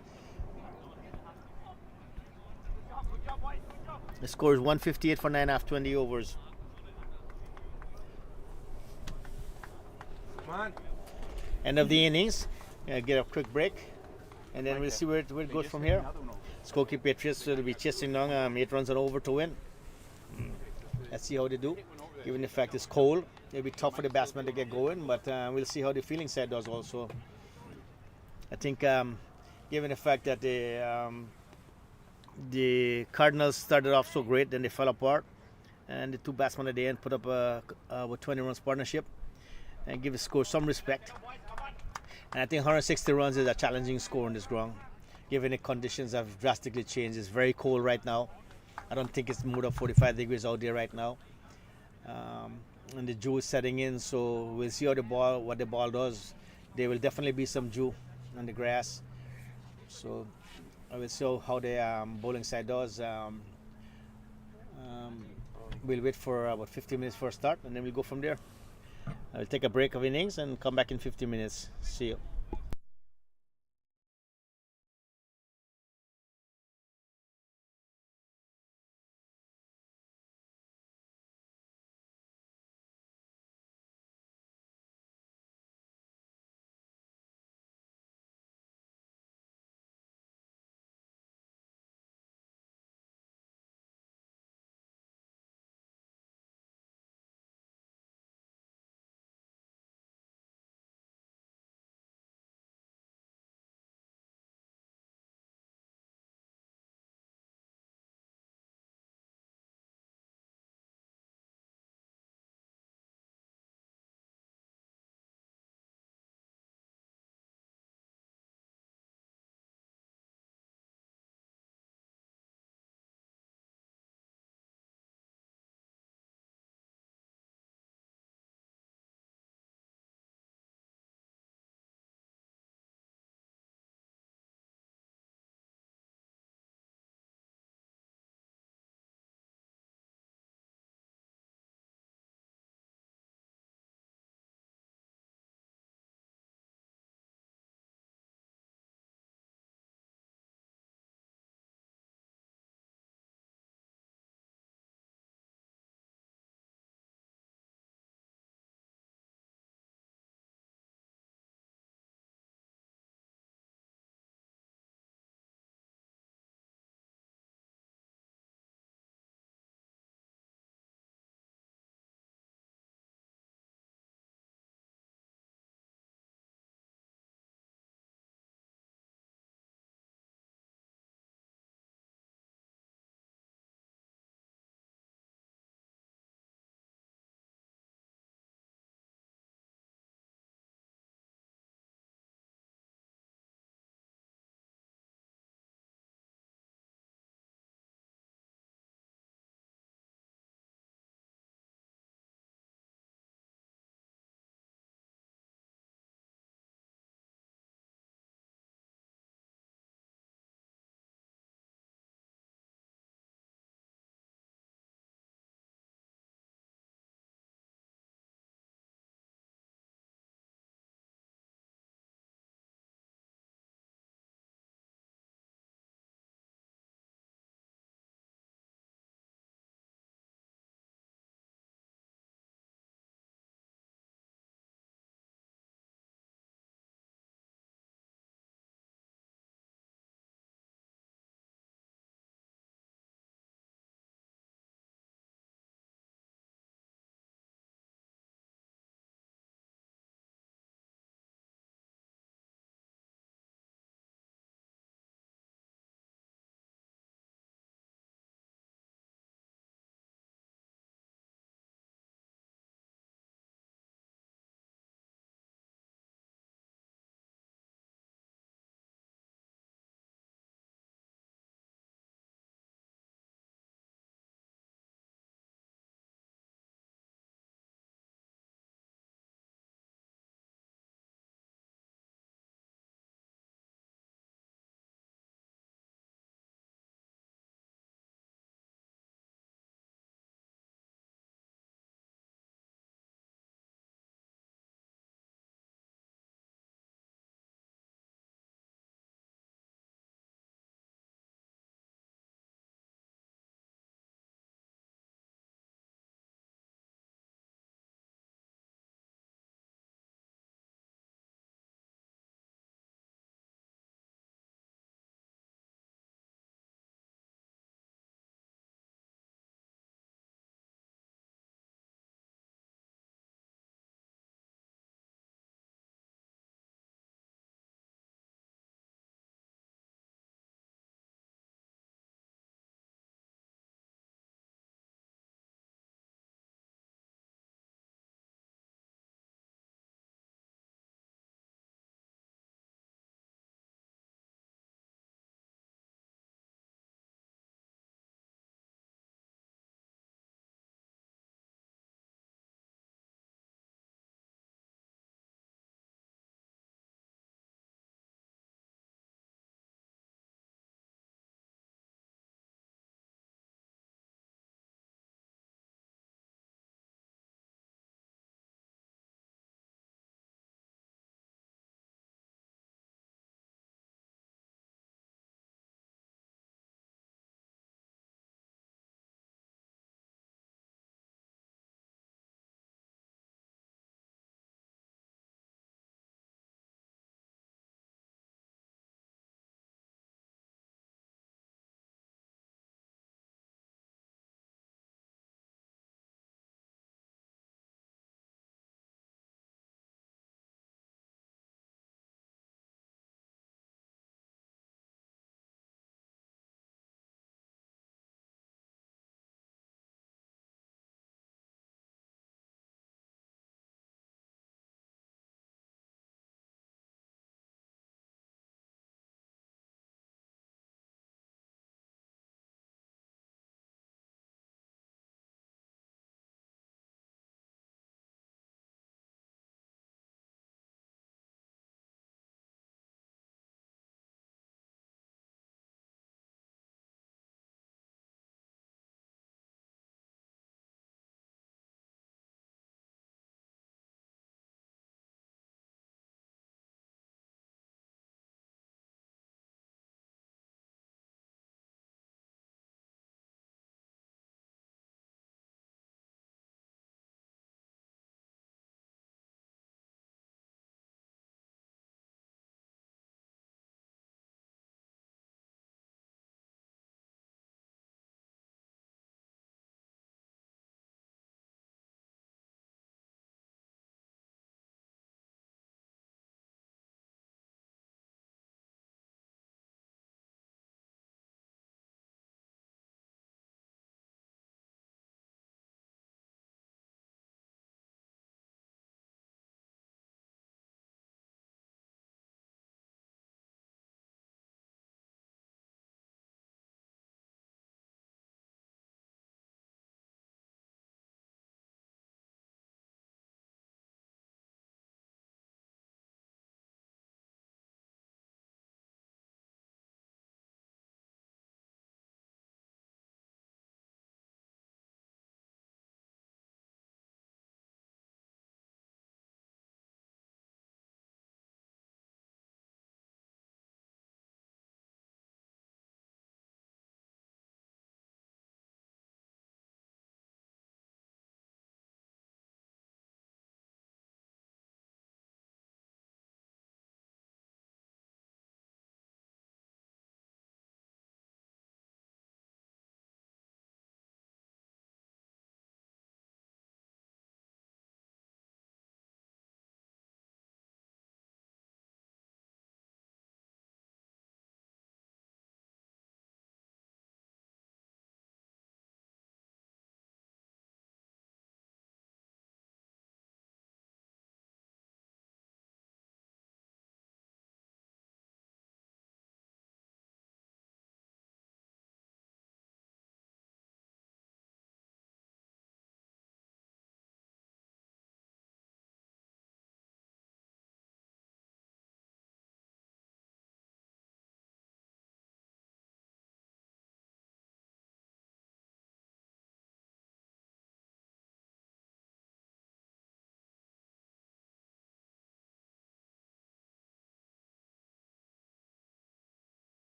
S1: The score is 158 for 9 after 20 overs.
S2: Come on.
S1: End of the innings. Get a quick break, and then we'll see where it goes from here. Skokie Patriots will be chasing down 8 runs and over to win. Let's see how they do. Given the fact it's cold, it'll be tough for the batsmen to get going, but we'll see how the fielding side does also. I think given the fact that the Cardinals started off so great, then they fell apart, and the 2 batsmen at the end put up a 20 runs partnership and give the score some respect. And I think 160 runs is a challenging score on this ground, given the conditions have drastically changed. It's very cold right now. I don't think it's more than 45 degrees out there right now. And the dew is setting in, so we'll see what the ball does. There will definitely be some dew on the grass. So I will see how the bowling side does. We'll wait for about 50 minutes for a start, and then we'll go from there. I'll take a break of innings and come back in 50 minutes. See you.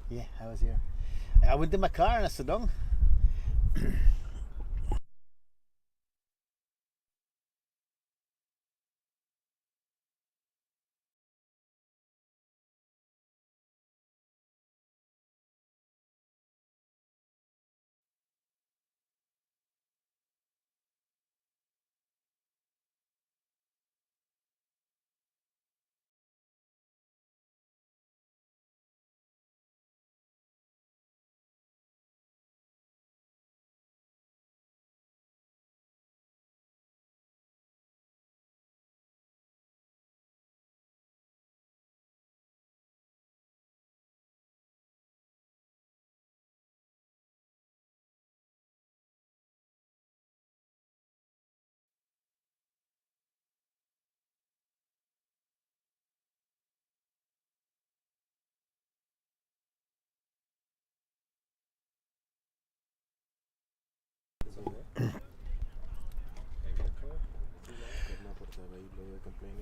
S1: Yeah, I was here. I went in my car and I sat down.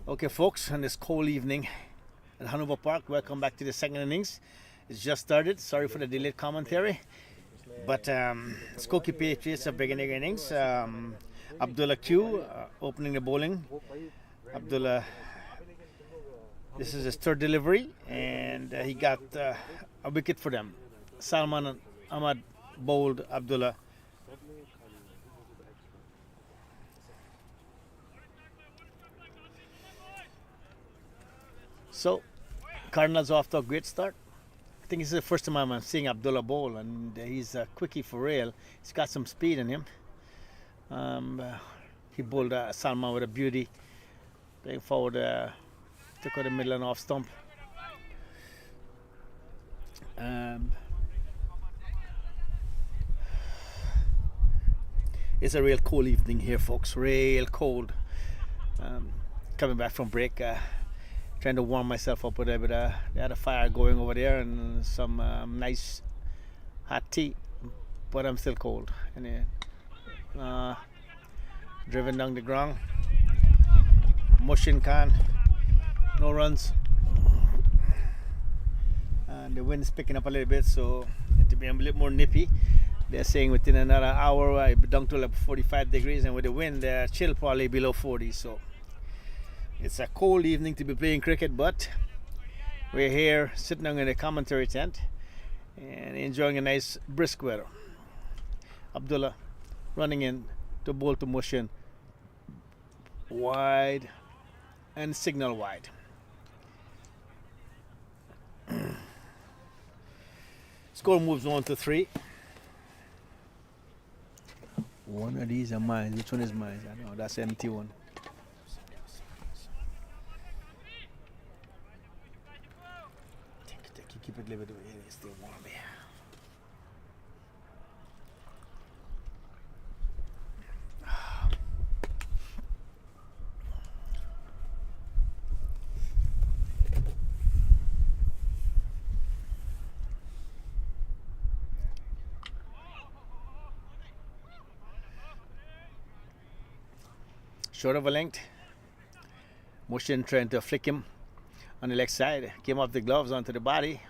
S1: Okay, folks, on this cold evening at Hanover Park, welcome back to the second innings. It's just started. Sorry for the delayed commentary. But Skokie Patriots are beginning innings. Abdullah Q opening the bowling. Abdullah, this is his third delivery, and he got a wicket for them. Salman Ahmad bowled Abdullah. So, Cardinals off to a great start. I think this is the first time I'm seeing Abdullah bowl, and he's a quickie for real. He's got some speed in him. He bowled Salman with a beauty. Playing forward, took out the middle and off stump. It's a real cold evening here, folks. Real cold. Coming back from break. Trying to warm myself up with a bit of, they had a fire going over there and some nice hot tea, but I'm still cold. And driven down the ground, mushing can, no runs, and the wind is picking up a little bit, so it'll be a little more nippy. They're saying within another hour I'll be down to like 45 degrees, and with the wind, the chill probably below 40. So it's a cold evening to be playing cricket, but we're here sitting down in the commentary tent and enjoying a nice brisk weather. Abdullah running in to bowl to Mushin, wide and signal wide. Score moves 1-3. One of these are mine. Which one is mine? I know that's the empty one. Keep it livid, it's still warm here. Short of a length. Motion trying to flick him on the leg side. Came off the gloves onto the body.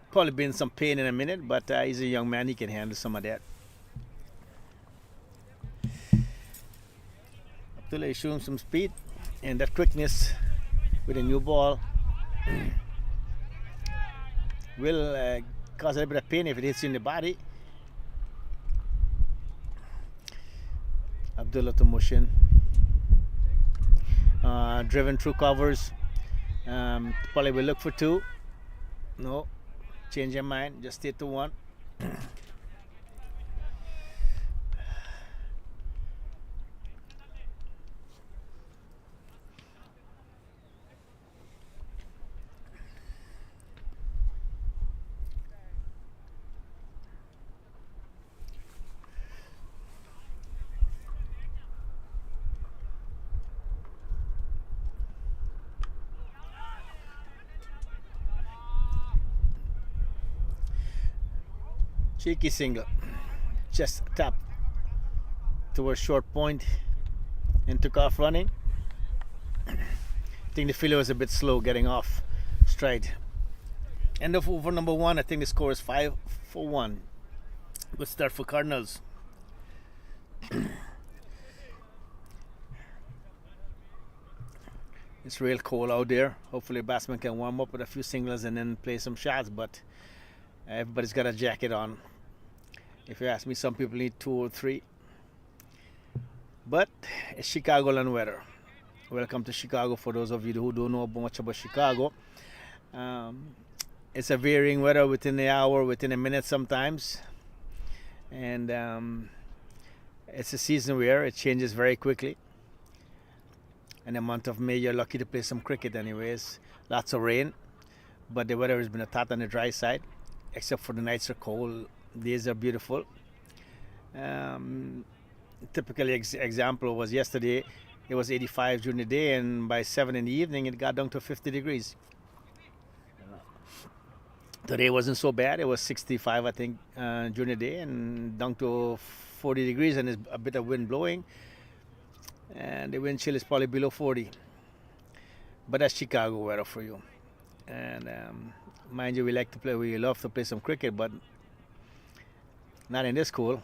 S1: Probably been some pain in a minute, but he's a young man. He can handle some of that. Abdullah is showing some speed and that quickness with a new ball will cause a little bit of pain if it hits you in the body. Abdullah to Mushin. Driven through covers. Probably will look for two. No. Change your mind, just stay to one. Cheeky single, just tap towards short point and took off running. I think the fielder was a bit slow getting off stride. End of over number 1. I think the score is 5-1. Good start for Cardinals. It's real cold out there. Hopefully, batsman can warm up with a few singles and then play some shots. But everybody's got a jacket on. If you ask me, some people need 2 or 3. But it's Chicagoland weather. Welcome to Chicago. For those of you who don't know much about Chicago, it's a varying weather within the hour, within a minute sometimes, and it's a season where it changes very quickly. In the month of May, you're lucky to play some cricket anyways. Lots of rain, but the weather has been a tad on the dry side, except for the nights are cold, days are beautiful. Typical example was yesterday. It was 85 during the day, and by 7 in the evening, it got down to 50 degrees. Today wasn't so bad. It was 65, I think, during the day, and down to 40 degrees, and there's a bit of wind blowing. And the wind chill is probably below 40. But that's Chicago weather for you. And mind you, we love to play some cricket, but not in this cool.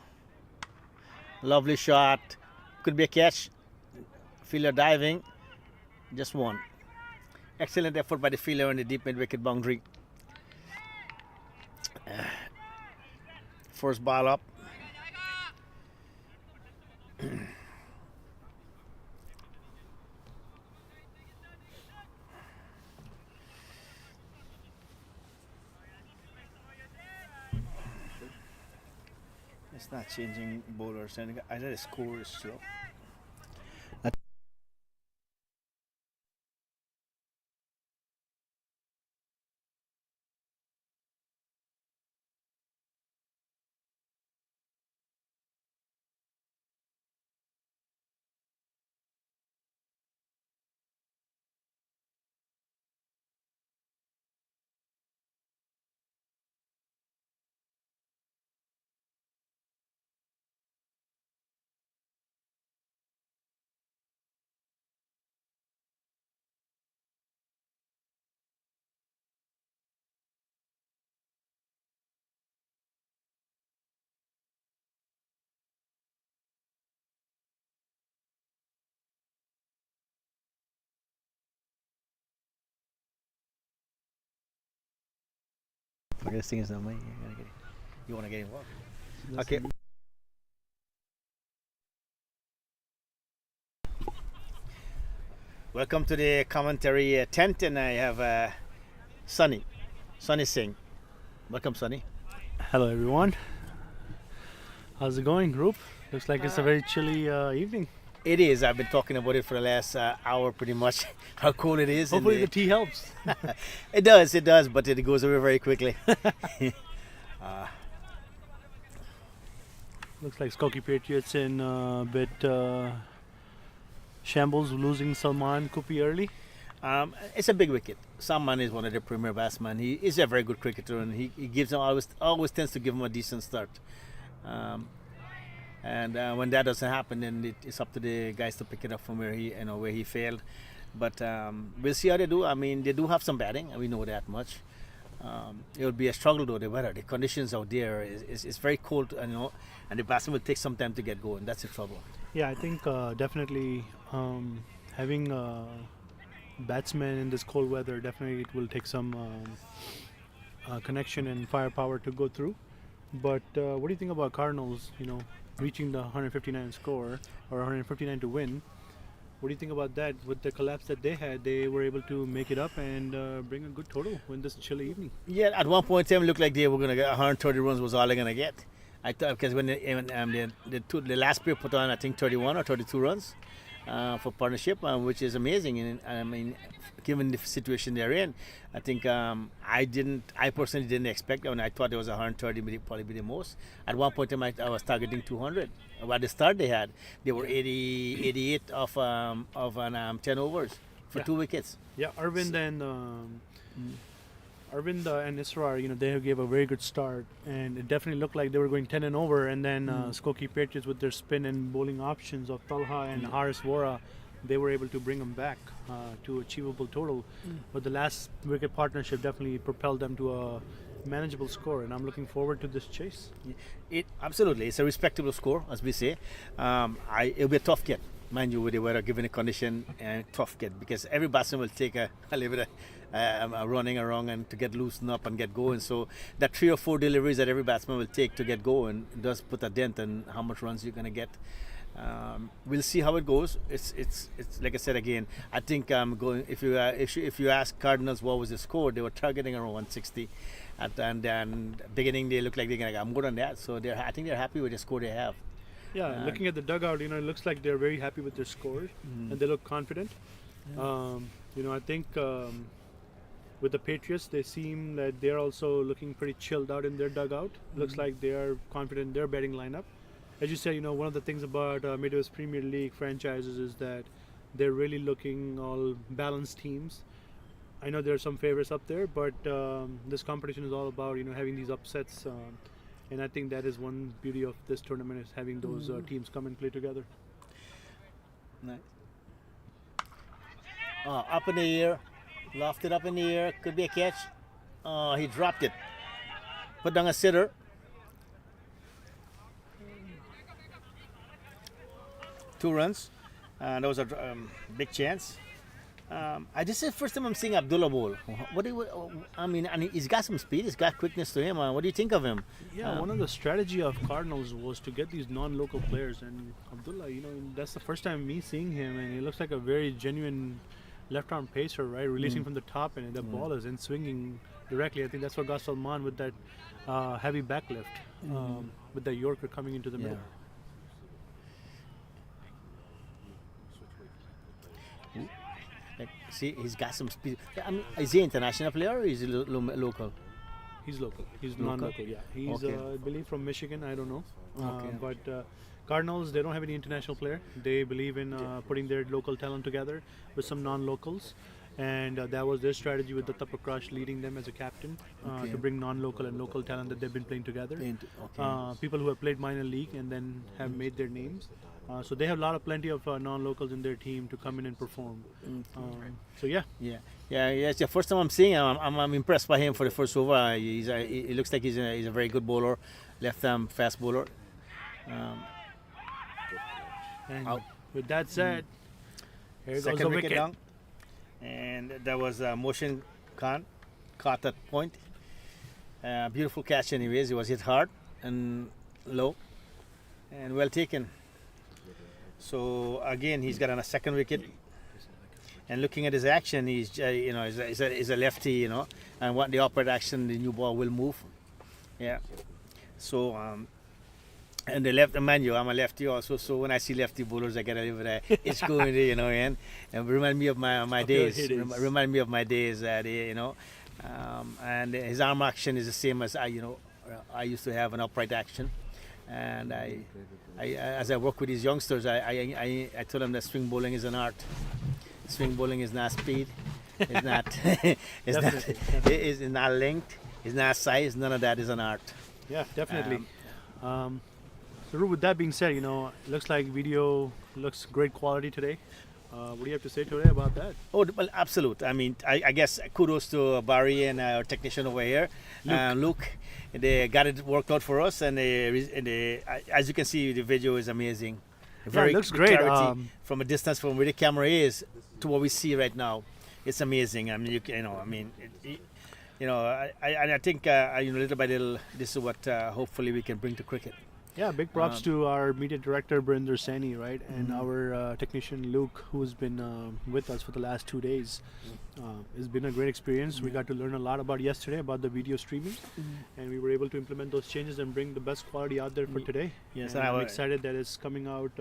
S1: Lovely shot. Could be a catch. Fielder diving. Just one. Excellent effort by the fielder on the deep mid-wicket boundary. First ball up. It's not changing bowlers, and I know the score is slow. Okay, this thing is not mine. You want to get involved? Okay. Welcome to the commentary tent, and I have Sunny Singh. Welcome, Sunny.
S3: Hello, everyone. How's it going, group? Looks like it's a very chilly evening.
S1: It is. I've been talking about it for the last hour, pretty much. How cool it is.
S3: Hopefully, the tea helps.
S1: It does, but it goes away very quickly.
S3: Looks like Skokie Patriots in a bit shambles, losing Salman Kupi early.
S1: It's a big wicket. Salman is one of the premier batsmen. He is a very good cricketer, and he gives them always tends to give him a decent start. And when that doesn't happen, then it's up to the guys to pick it up from where he failed. But we'll see how they do. I mean, they do have some batting, and we know that much. It will be a struggle though. The weather, the conditions out there is very cold, and the batsman will take some time to get going. That's the trouble.
S3: Yeah, I think definitely having batsmen in this cold weather, definitely it will take some connection and firepower to go through. But what do you think about Cardinals? Reaching the 159 score or 159 to win. What do you think about that? With the collapse that they had, they were able to make it up and bring a good total in this chilly evening.
S1: Yeah, at one point in time, it looked like they were going to get 130 runs was all they're going to get. I thought because when the last pair put on, I think 31 or 32 runs for partnership, which is amazing. And I mean, given the situation they're in, I think I personally didn't expect that. And I thought there was 130, but probably be the most. At one point in time, I was targeting 200. At the start they were 88 of 10 overs for 2 wickets.
S3: Yeah, Arvind and Israr, they gave a very good start, and it definitely looked like they were going 10 and over. And then Skokie Patriots with their spin and bowling options of Talha and Haris Vora they were able to bring them back to achievable total. But the last wicket partnership definitely propelled them to a manageable score, and I'm looking forward to this chase.
S1: It absolutely, it's a respectable score, as we say. It'll be a tough get, mind you, with the weather, given the condition, and tough get because every batsman will take a little bit of running around and to get loosened up and get going. So that 3 or 4 deliveries that every batsman will take to get going does put a dent in how much runs you're going to get. We'll see how it goes. It's like I said again. I think going. If you ask Cardinals what was the score, they were targeting around 160, and then beginning they look like they're gonna get more than that. So I think they're happy with the score they have.
S3: Yeah, looking at the dugout, it looks like they're very happy with their scores, and they look confident. I think with the Patriots, they seem that they're also looking pretty chilled out in their dugout. Looks like they are confident in their batting lineup. As you said, one of the things about Midwest Premier League franchises is that they're really looking all balanced teams. I know there are some favorites up there, but this competition is all about having these upsets, and I think that is one beauty of this tournament is having those teams come and play together.
S1: Nice. Up in the air, lofted up in the air, could be a catch. He dropped it. Put down a sitter. Two runs. That was a big chance. This is the first time I'm seeing Abdullah bowl. And he's got some speed. He's got quickness to him. What do you think of him?
S3: Yeah, one of the strategy of Cardinals was to get these non-local players, and Abdullah, that's the first time me seeing him, and he looks like a very genuine left-arm pacer, right? Releasing from the top, and the ball is in swinging directly. I think that's what got Salman with that heavy backlift, with the Yorker coming into the middle.
S1: See, he's got some speed. Is he an international player or is he local?
S3: He's local. He's non-local. Yeah, he's I believe from Michigan. I don't know. But Cardinals, they don't have any international player. They believe in putting their local talent together with some non-locals, and that was their strategy with Datta Prakash leading them as a captain to bring non-local and local talent that they've been playing together. People who have played minor league and then have made their names. So they have plenty of non-locals in their team to come in and perform.
S1: It's the first time I'm seeing him. I'm impressed by him for the first over. He looks like he's a very good bowler, left-arm fast bowler.
S3: And with that said, here goes
S1: Second
S3: the
S1: wicket
S3: wicket.
S1: down, and that was Motion Khan caught that point. Beautiful catch, anyways. He was hit hard and low, and well taken. So again, he's got on a second wicket, and looking at his action, he's is a lefty, and what the upright action, the new ball will move. Yeah. So and the left, mind you, I'm a lefty also. So when I see lefty bowlers, I get a little bit it's going, and remind me of my days. Remind me of my days, and his arm action is the same as I used to have an upright action. And I, as I work with these youngsters, I tell them that swing bowling is an art. Swing bowling is not speed. It's not. It's not length. It's not size. None of that is an art.
S3: Yeah, definitely. So with that being said, looks like video looks great quality today. What do you have to say today about that?
S1: Oh, well, absolute. I mean, I guess kudos to Barry and our technician over here, Luke. They got it worked out for us, and as you can see, the video is amazing.
S3: It looks great.
S1: From a distance from where the camera is to what we see right now, it's amazing. I mean, I think little by little, this is what hopefully we can bring to cricket.
S3: Yeah, big props to our media director Brinder Saini, right, and our technician Luke, who's been with us for the last 2 days. It's been a great experience. We got to learn a lot about yesterday about the video streaming, and we were able to implement those changes and bring the best quality out there for today.
S1: Yes,
S3: and I'm excited that it's coming out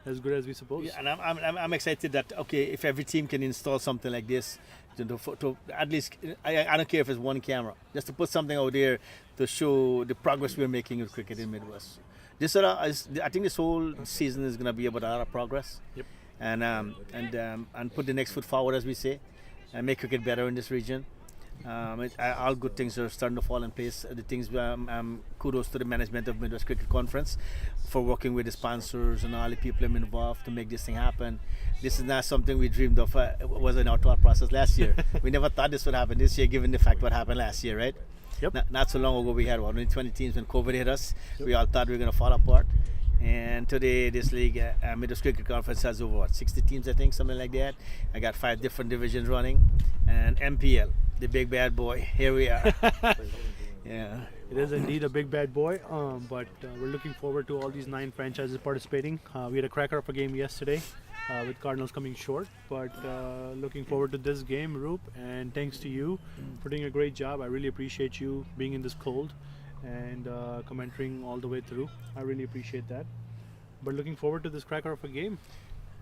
S3: as good as we suppose.
S1: Yeah, and I'm excited that if every team can install something like this, to at least I don't care if it's one camera, just to put something out there to show the progress we're making with cricket in Midwest. I think this whole season is going to be about a lot of progress.
S3: Yep.
S1: And put the next foot forward, as we say, and make cricket better in this region. All good things are starting to fall in place. The things, kudos to the management of Midwest Cricket Conference for working with the sponsors and all the people involved to make this thing happen. This is not something we dreamed of. It was in our thought process last year. We never thought this would happen this year, given the fact what happened last year, right?
S3: Yep.
S1: Not so long ago, we had only 20 teams when COVID hit us. We all thought we were going to fall apart. And today, this league, Midwest Cricket Conference, has over 60 teams, I think, something like that. I got 5 different divisions running, and MPL, the big bad boy. Here we are. Yeah.
S3: It is indeed a big bad boy, but we're looking forward to all these 9 franchises participating. We had a cracker of a game yesterday with Cardinals coming short, but looking forward to this game, Roop, and thanks to you for doing a great job. I really appreciate you being in this cold and commentating all the way through. I really appreciate that. But looking forward to this cracker of a game.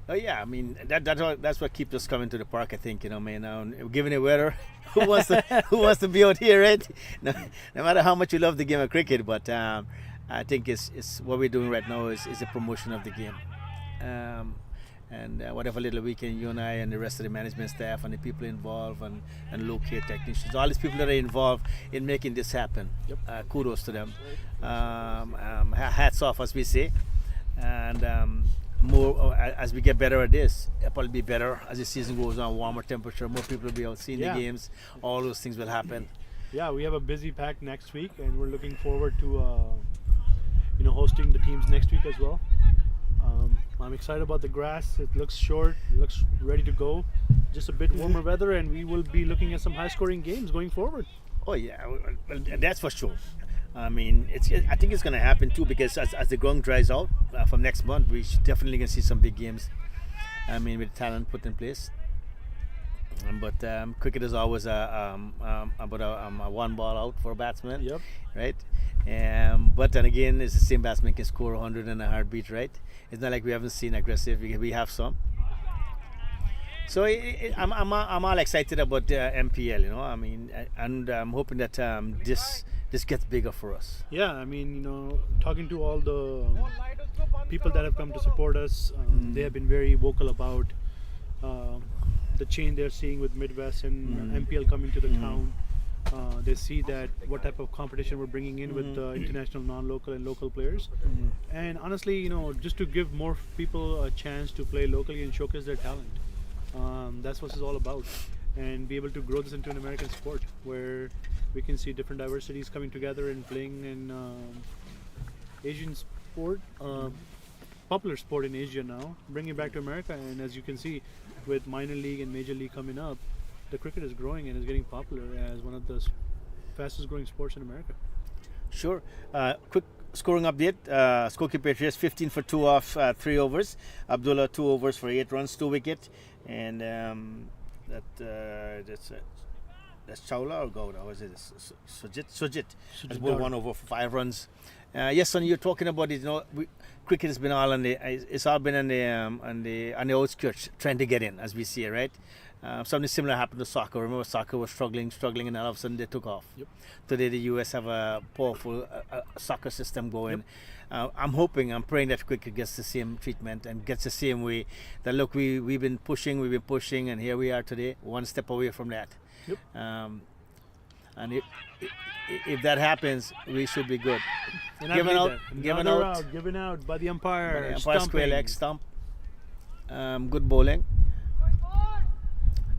S1: Oh yeah, I mean that's what keeps us coming to the park. I think man. Given the weather, who wants to be out here, right? No matter how much you love the game of cricket, but I think it's what we're doing right now is a promotion of the game. And whatever little we can, you and I and the rest of the management staff and the people involved and low-key technicians, all these people that are involved in making this happen.
S3: Yep.
S1: Kudos to them. Hats off, as we say. And more as we get better at this, it'll probably be better as the season goes on. Warmer temperature, more people will be out seeing the games. All those things will happen.
S3: Yeah, we have a busy pack next week, and we're looking forward to hosting the teams next week as well. I'm excited about the grass. It looks short, it looks ready to go. Just a bit warmer weather, and we will be looking at some high-scoring games going forward.
S1: Oh yeah, well, that's for sure. I mean, I think it's going to happen too, because as the ground dries out from next month, we should definitely going to see some big games. I mean, with talent put in place. But cricket is always about a one ball out for a batsman.
S3: Yep.
S1: Right. But then again, it's the same batsman can score 100 in a heartbeat, right? It's not like we haven't seen aggressive. We have some. So I'm all excited about MPL. I mean, and I'm hoping that this gets bigger for us.
S3: Yeah, I mean, talking to all the people that have come to support us, they have been very vocal about the change they're seeing with Midwest and MPL coming to the town. They see that what type of competition we're bringing in with international, non-local, and local players. And honestly, just to give more people a chance to play locally and showcase their talent. That's what it's all about. And be able to grow this into an American sport where we can see different diversities coming together and playing in Asian sport, popular sport in Asia now, bringing it back to America. And as you can see, with minor league and major league coming up, the cricket is growing and is getting popular as one of the fastest growing sports in America.
S1: Sure. Quick scoring update. Skokie Patriots 15 for 2 off 3 overs. Abdullah 2 overs for 8 runs, 2 wicket. And that's Chawla or Gowda? Or is it Sujit? Has bowled 1 over for 5 runs. Yes, son, you're talking about it. Cricket has been all it's all been on the outskirts trying to get in, as we see it, right? Something similar happened to soccer. Remember, soccer was struggling, and all of a sudden they took off.
S3: Yep.
S1: Today the US have a powerful soccer system going. Yep. I'm praying that cricket gets the same treatment and gets the same way. That look, we've been pushing, and here we are today, one step away from that.
S3: Yep.
S1: And if that happens, we should be good.
S3: Given out by the umpire.
S1: By the umpire, square leg stump. Good bowling.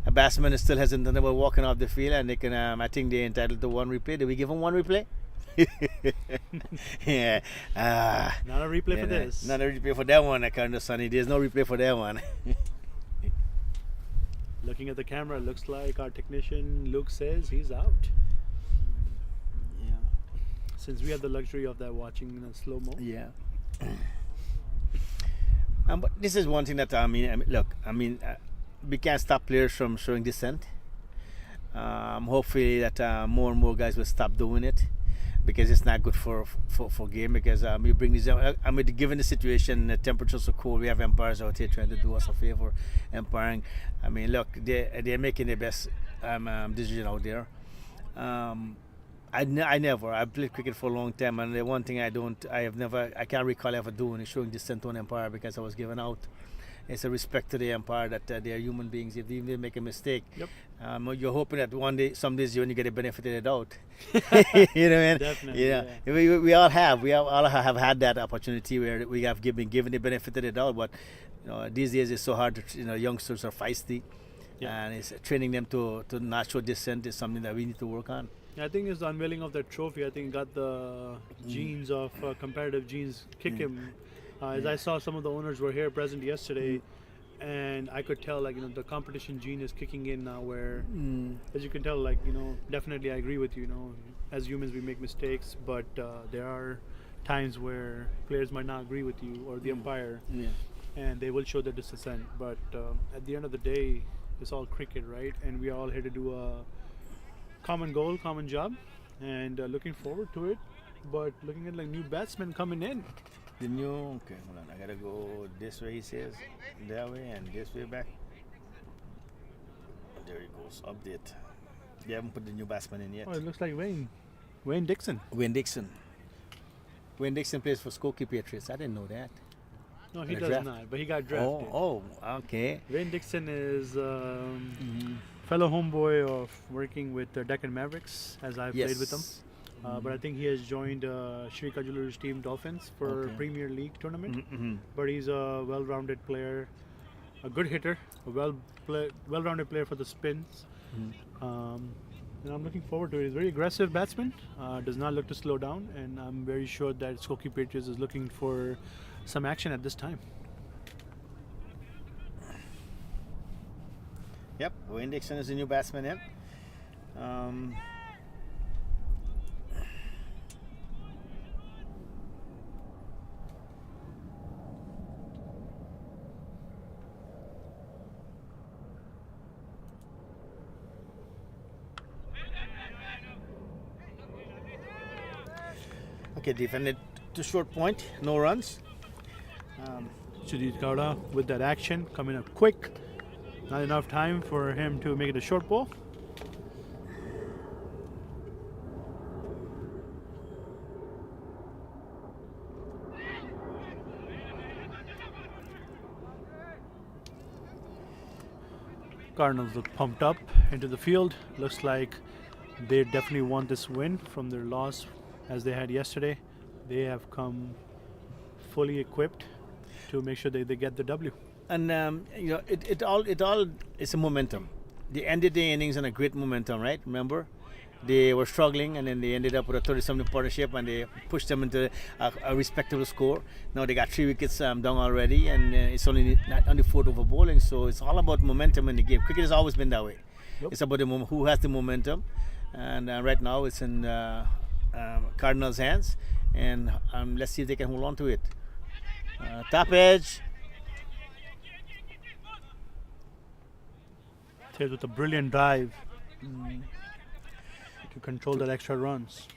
S1: A batsman is still hesitant about walking off the field, and they can. I think they're entitled to 1 replay. Did we give them 1 replay? Yeah.
S3: Not a replay for this.
S1: Not a replay for that one, according to Sonny. There's no replay for that one.
S3: Looking at the camera, looks like our technician Luke says he's out.
S1: Yeah.
S3: Since we have the luxury of that watching in a slow mo.
S1: Yeah. But this is one thing that we can't stop players from showing dissent. Hopefully that more and more guys will stop doing it, because it's not good for game. Because you bring these. Given the situation, the temperatures are cold. We have umpires out here trying to do us a favor, umpiring. Look, they're making their best decision out there. I've played cricket for a long time, and the one thing I can't recall ever doing is showing dissent to an umpire because I was given out. it's a respect to the umpire that they are human beings. If they make a mistake,
S3: Yep.
S1: you're hoping that one day, some days, when you get the benefit of the doubt. You know what I mean?
S3: Definitely,
S1: Yeah.
S3: yeah.
S1: We all have. We all have had that opportunity where we have given the benefit of the doubt. But these days it's so hard to. Youngsters are feisty,
S3: Yeah.
S1: and it's training them to not show dissent is something that we need to work on.
S3: I think it's the unveiling of that trophy. I think got the genes of competitive genes kick him. As I saw, some of the owners were here present yesterday, and I could tell the competition gene is kicking in now. Where, as you can tell, definitely I agree with you. As humans we make mistakes, but there are times where players might not agree with you or the umpire,
S1: Yeah.
S3: and they will show their dissent. But at the end of the day, it's all cricket, right? And we are all here to do a common goal, common job, and looking forward to it. But looking at new batsmen coming in.
S1: The new, okay, hold on. I gotta go this way, he says, that way, and this way back. There he goes. Update. They haven't put the new batsman in yet.
S3: Oh, it looks like Wayne Dixon.
S1: Wayne Dixon. Wayne Dixon plays for Skokie Patriots. I didn't know that.
S3: No, he
S1: The
S3: does
S1: draft.
S3: not, but he got drafted.
S1: Oh, okay.
S3: Wayne Dixon is fellow homeboy of working with the Deccan Mavericks, as I've played with them. But I think he has joined Shri Kajulu's team Dolphins for
S1: Okay.
S3: Premier League tournament.
S1: Mm-hmm.
S3: But he's a well-rounded player, a good hitter, a well-rounded player for the spins. And I'm looking forward to it. He's a very aggressive batsman, does not look to slow down, and I'm very sure that Skokie Patriots is looking for some action at this time.
S1: Yep, Wayne Dixon is the new batsman in. Okay, defended to short point, no runs.
S3: Sudhir Gowda with that action, coming up quick. Not enough time for him to make it a short ball. Cardinals look pumped up into the field. Looks like they definitely want this win from their loss as they had yesterday. They have come fully equipped to make sure they get the W.
S1: And it all is a momentum. They ended the innings on a great momentum, right? Remember, they were struggling, and then they ended up with a 30-something partnership, and they pushed them into a respectable score. Now they got 3 wickets down already, and it's only not on the 4th over bowling. So it's all about momentum in the game. Cricket has always been that way.
S3: Yep.
S1: It's about who has the momentum, and right now it's in Cardinals' hands, and let's see if they can hold on to it. Top edge.
S3: Tails with a brilliant dive to control that extra runs.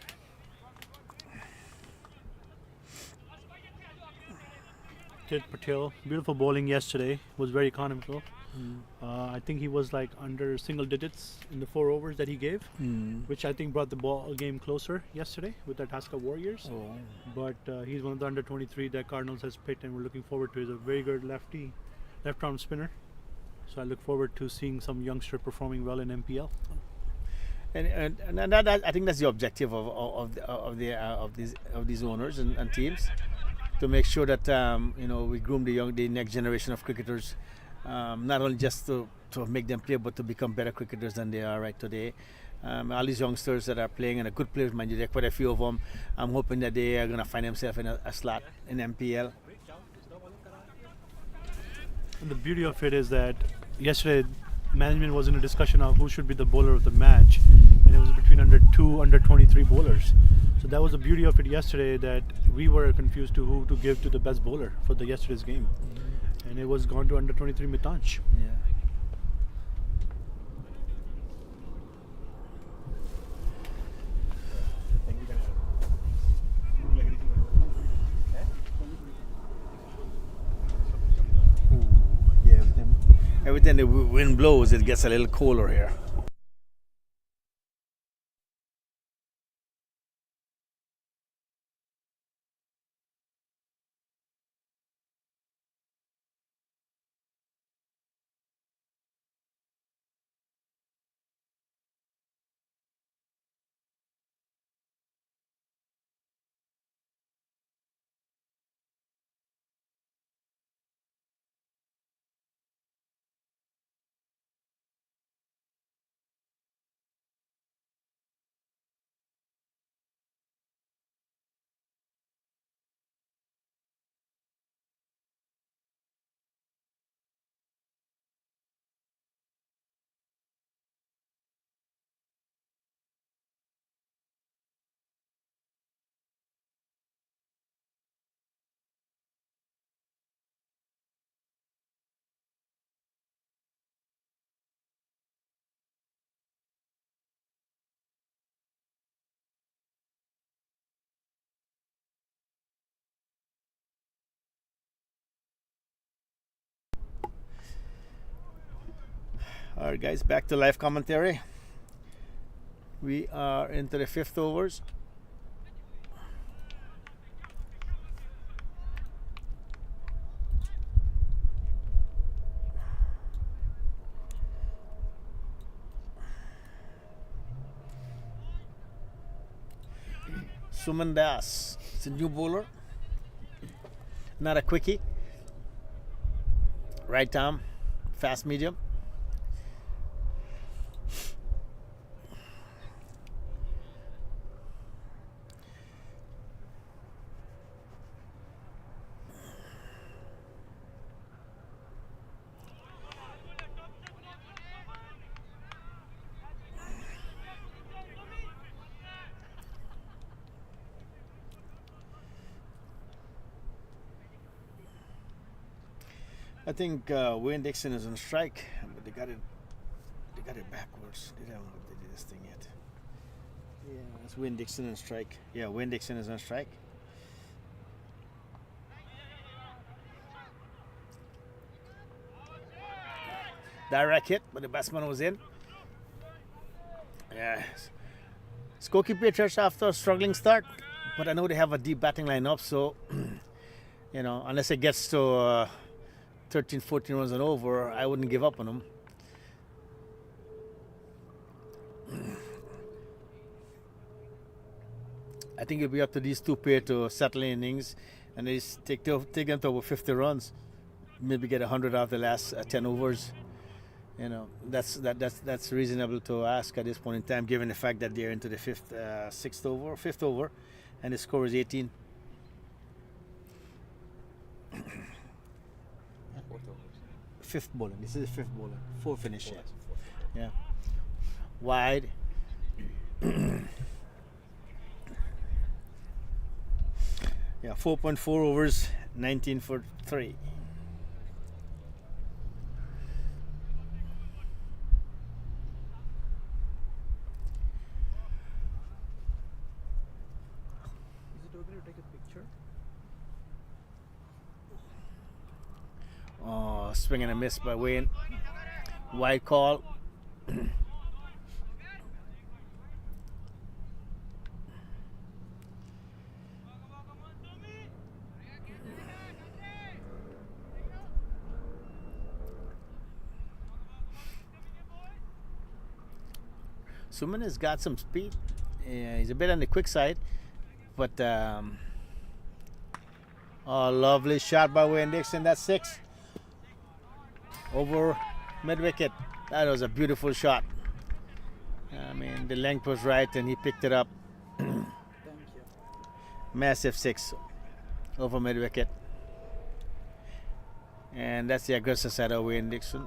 S3: Ted Patel, beautiful bowling yesterday, was very economical. I think he was under single digits in the 4 overs that he gave, which I think brought the ball game closer yesterday with the Tasca Warriors.
S1: Oh.
S3: But he's one of the under 23 that Cardinals has picked, and we're looking forward to. He's a very good left-arm spinner. So I look forward to seeing some youngster performing well in MPL.
S1: And that, I think that's the objective of these owners and teams, to make sure that we groom the next generation of cricketers, not only just to make them play, but to become better cricketers than they are right today. All these youngsters that are playing, and a good players, mind you, there are quite a few of them. I'm hoping that they are going to find themselves in a slot in MPL.
S3: And the beauty of it is that yesterday management was in a discussion of who should be the bowler of the match, and it was between under 23 bowlers. So that was the beauty of it yesterday, that we were confused to who to give to the best bowler for the yesterday's game, and it was gone to under 23 Mitansh.
S1: Yeah. Every time the wind blows, it gets a little colder here. All right, guys, back to live commentary. We are into the fifth overs. Suman Das, it's a new bowler, not a quickie. Right arm, fast medium. I think Wayne Dixon is on strike, but they got it backwards. They don't know what they did this thing yet. Yeah, it's Wayne Dixon on strike. Yeah, Wayne Dixon is on strike. Direct hit, but the batsman was in. Yeah. Skokie Patriots after a struggling start, but I know they have a deep batting lineup, so you know, unless it gets to 13, 14 runs and over, I wouldn't give up on them. I think it'll be up to these two pairs to settle innings, and they take them to over 50 runs, maybe get 100 out of the last 10 overs. You know, that's reasonable to ask at this point in time, given the fact that they're into the fifth over, and the score is 18. Fifth bowler. This is the fifth bowler. Four finish. Yeah. Wide. Yeah, 4.4 overs, 19 for 3.
S4: Is it okay to take a picture?
S1: Oh, swing and a miss by Wayne. Wide call. Suman has got some speed. Yeah, he's a bit on the quick side, but oh, lovely shot by Wayne Dixon. That's 6 over mid wicket. That was a beautiful shot. I mean, the length was right, and he picked it up.
S4: Thank you.
S1: Massive 6 over mid wicket, and that's the aggressive side of Wayne Dixon.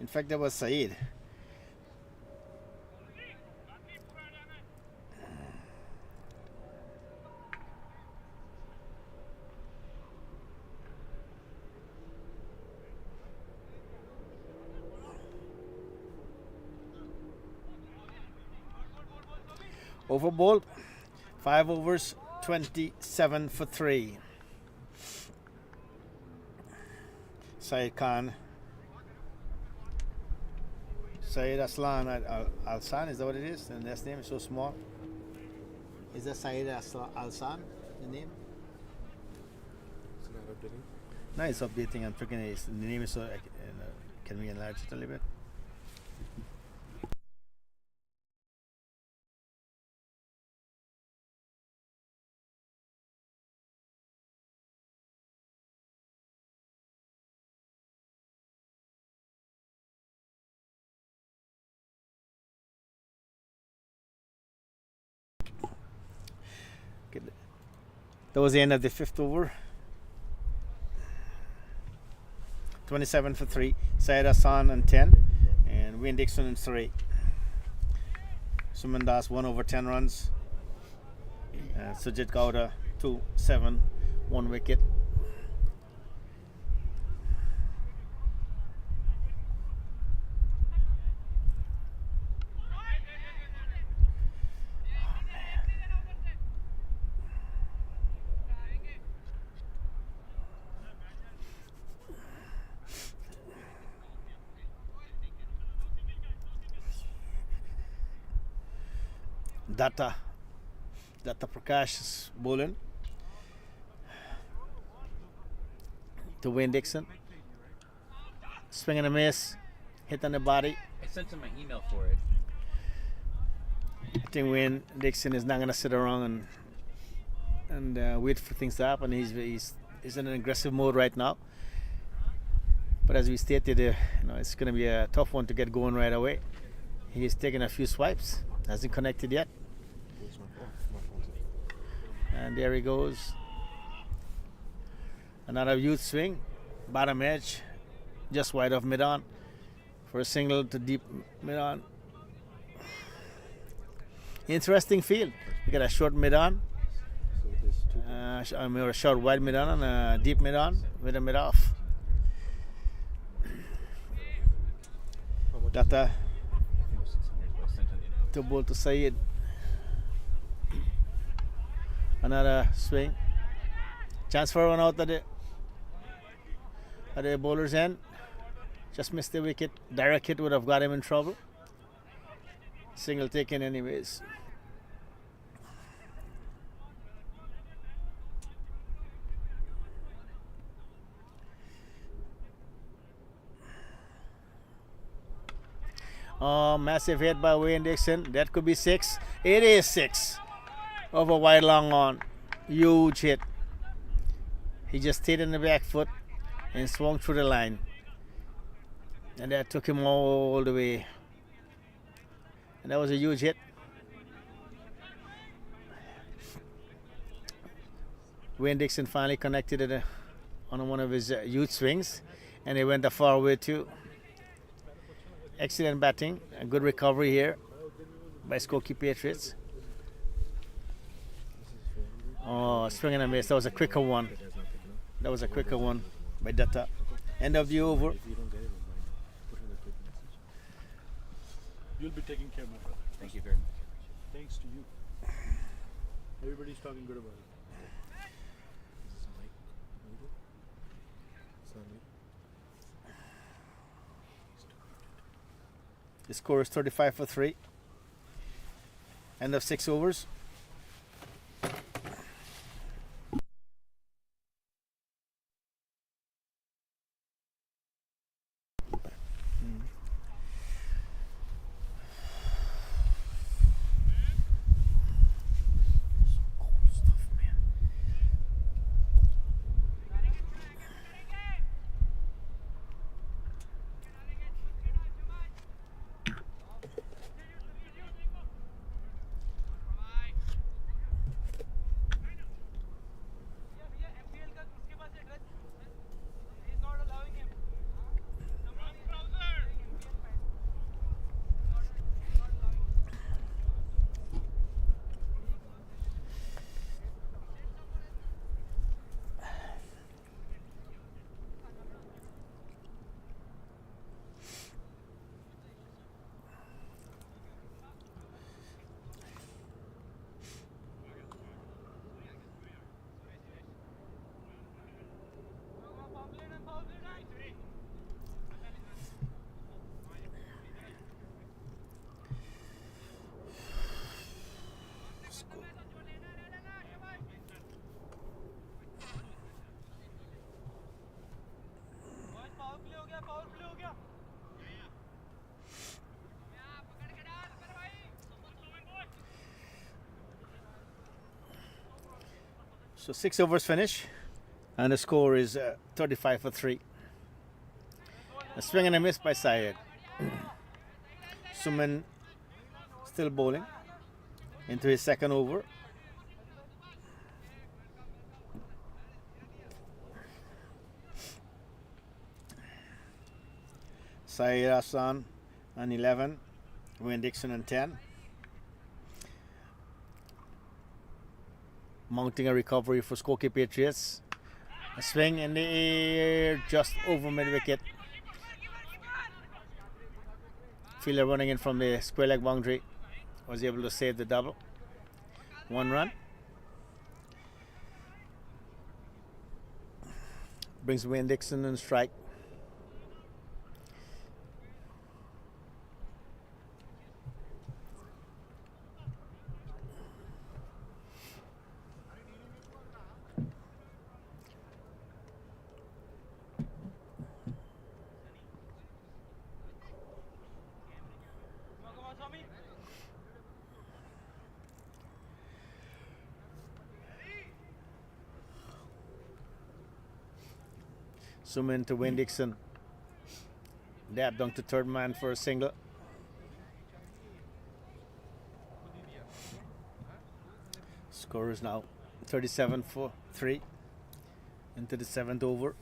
S1: In fact, that was Saeed. Over ball, 5 overs, 27 for 3. Syed Khan. Syed Aslan Alsan, is that what it is? And last name is so small. Is that Syed Alsan, the name?
S2: It's not updating.
S1: No, it's updating. I'm thinking the name is so. Can we enlarge it a little bit? That was the end of the 5th over. 27 for 3. Syed Hassan on 10. And Wayne Dixon on 3. Suman Das 1 over 10 runs. Sujit Gowda 2-7, 1 wicket. Data Prakash is bowling to Wayne Dixon. Swing and a miss, hit on the body.
S8: I sent him my email for it.
S1: I think Wayne Dixon is not going to sit around and wait for things to happen. He's in an aggressive mode right now. But as we stated, it's going to be a tough one to get going right away. He's taken a few swipes, hasn't connected yet.
S2: Where's my phone? My phone's in.
S1: And there he goes. Another youth swing, bottom edge, just wide of mid-on for a single to deep mid-on. Interesting field. We got a short mid-on,
S2: So there's two.
S1: or a short wide mid-on and a deep mid-on with a mid-off.
S2: How much is
S1: Data
S8: I think it was 600, but I sent an invoice.
S1: to bowl to Sayed. Another swing. Chance for one out at the bowler's end. Just missed the wicket. Direct hit would have got him in trouble. Single taken anyways. Oh, massive hit by Wayne Dixon. That could be 6. It is 6. Over wide long on. Huge hit. He just stayed in the back foot and swung through the line. And that took him all the way. And that was a huge hit. Wayne Dixon finally connected it on one of his youth swings. And he went a far way too. Excellent batting. A good recovery here by Skokie Patriots. Oh, swing and a miss. That was a quicker one. That was a quicker one by Data. End of the over.
S2: If you don't get it, put in a quick message.
S3: You'll be taken care of, my brother.
S8: Thank you very much.
S3: Thanks to you. Everybody's talking good about it.
S2: Is this mic muted? It's not muted.
S1: The score is 35 for 3. End of 6 overs. So 6 overs finish, and the score is 35 for 3. A swing and a miss by Syed. Suman still bowling into his second over. Syed Hassan on 11, Wayne Dixon on 10. Mounting a recovery for Skokie Patriots. A swing in the air just over mid wicket. Fielder running in from the square leg boundary was able to save the double. 1 run. Brings Wayne Dixon in strike. Zoom into Wayne Dixon. Dab down to third man for a single. Score is now 37-3 into the 7th over.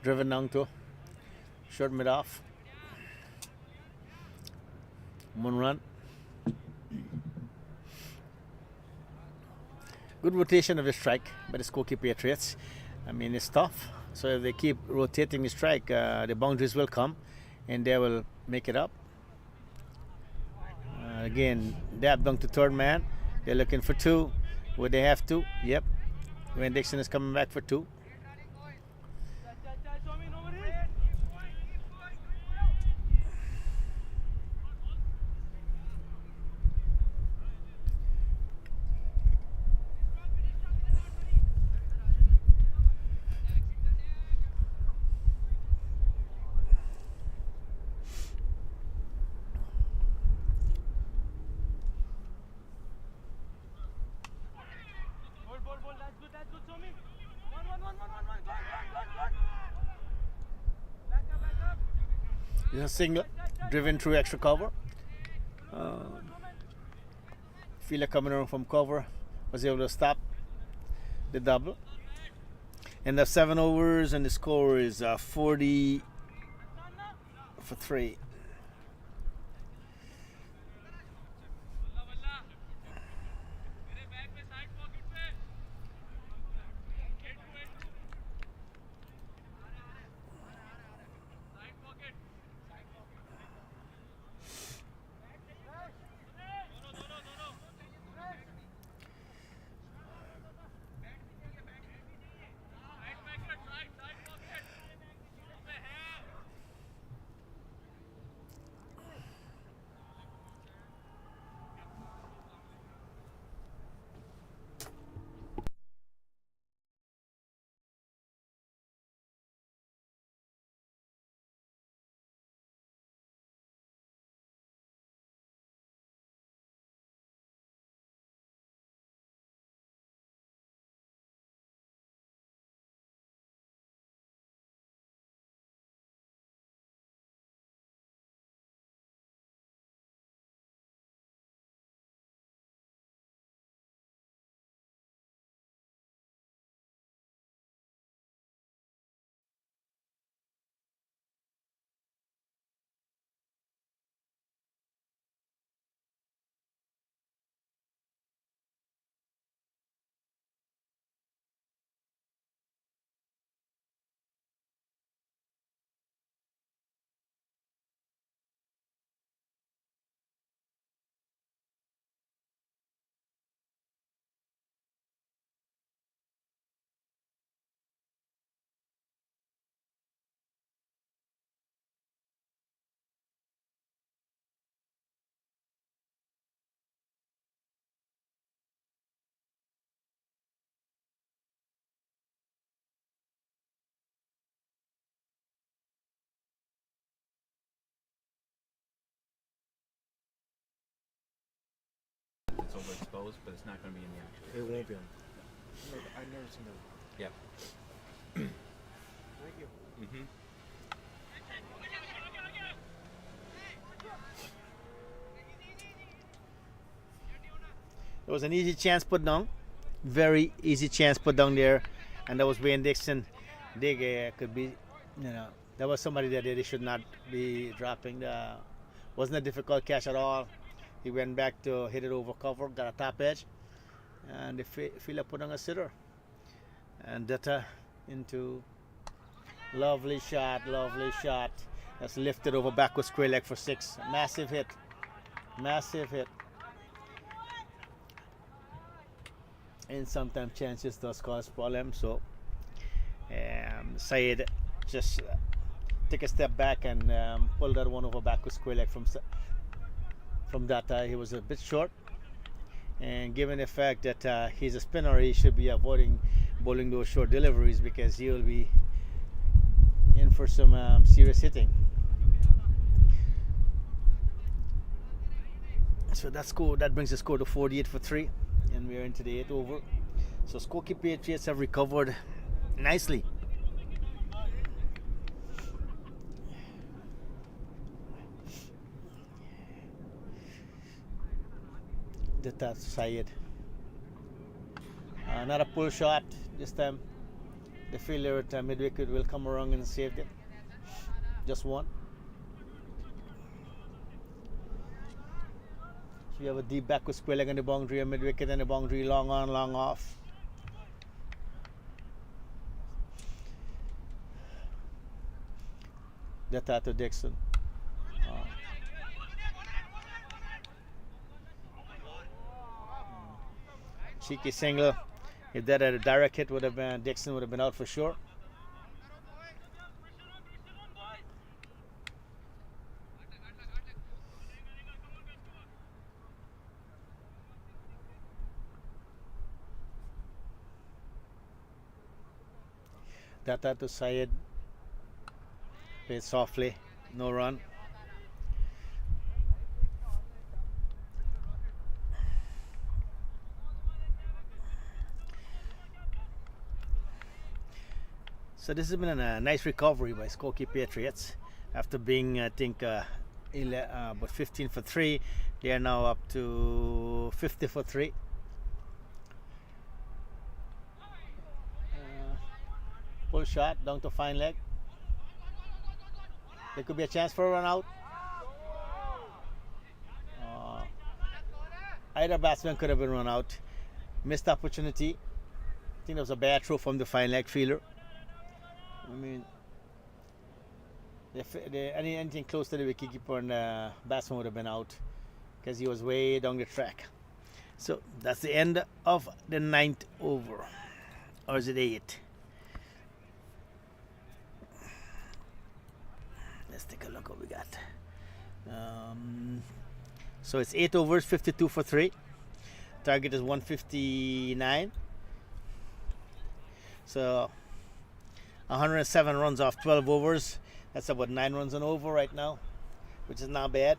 S1: Driven down to short mid off. 1 run. Good rotation of the strike by the Skokie Patriots. I mean, it's tough. So if they keep rotating the strike, the boundaries will come and they will make it up. Again, dab down to third man. They're looking for 2. Would they have 2? Yep. Wayne Dixon is coming back for 2. This is a single driven through extra cover. Fielder coming around from cover was able to stop the double. End of 7 overs and the score is 40-3.
S8: It's overexposed, but it's not going to be in the actual.
S2: It won't be on.
S7: I've never seen that.
S8: Yep.
S7: Thank you.
S8: Mm-hmm.
S1: It was an easy chance put down. Very easy chance put down there. And that was Wayne Dixon. They could be, that was somebody that they should not be dropping. Wasn't a difficult catch at all. He went back to hit it over cover, got a top edge. And the fielder put on a sitter. And Dutta into lovely shot. That's lifted over backwards square leg for 6. Massive hit. And sometimes chances does cause problem. So Syed just take a step back and pull that one over backwards square leg from that. He was a bit short. And given the fact that he's a spinner, he should be avoiding bowling those short deliveries because he will be in for some serious hitting. So that brings the score to 48 for 3, and we're into the 8th over. So Skokie Patriots have recovered nicely. That's Syed. Another pull shot. This time the fielder at mid wicket will come around and save it. Just one. So we have a deep backward square leg on the boundary, a mid wicket and the boundary, long on, long off. That to Dixon. Cheeky single. If that had a direct hit, would have been Dixon would have been out for sure. That to Syed. Played softly, no run. So this has been a nice recovery by Skokie Patriots after being, I think, about 15 for 3. They are now up to 50 for 3. Pull shot down to fine leg. There could be a chance for a run out. Either batsman could have been run out. Missed opportunity. I think that was a bad throw from the fine leg fielder. I mean, anything close to the wicketkeeper and the batsman would have been out because he was way down the track. So that's the end of the 9th over. Or is it 8? Let's take a look what we got. So it's 8 overs, 52 for 3. Target is 159. So 107 runs off 12 overs. That's about 9 runs an over right now, which is not bad.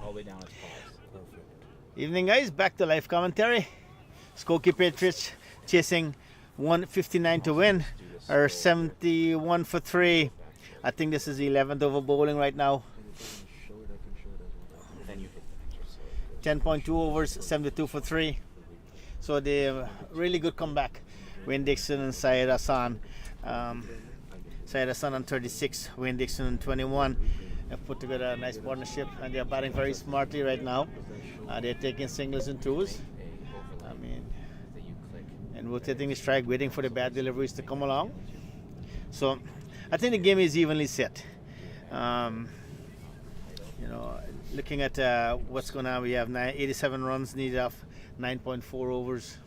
S8: all the way down its paws.
S2: Perfect.
S1: Evening, guys. Back to live commentary. Skokie Patriots chasing 159 to win, or 71 for 3. I think this is the 11th over bowling right now.
S2: And if I want to show it, I can show it as well.
S8: Then you hit the picture.
S1: 10.2 overs, 72 for 3. So they really good comeback. Wayne Dixon and Syed Hassan. Syed Hassan on 36, Wayne Dixon on 21. Have put together a nice partnership, and they're batting very smartly right now. They're taking singles and twos. I mean,
S8: That you click.
S1: and rotating the strike, waiting for the bad deliveries to come along. So I think the game is evenly set. You know, looking at what's going on, we have 87 runs needed off 9.4 overs.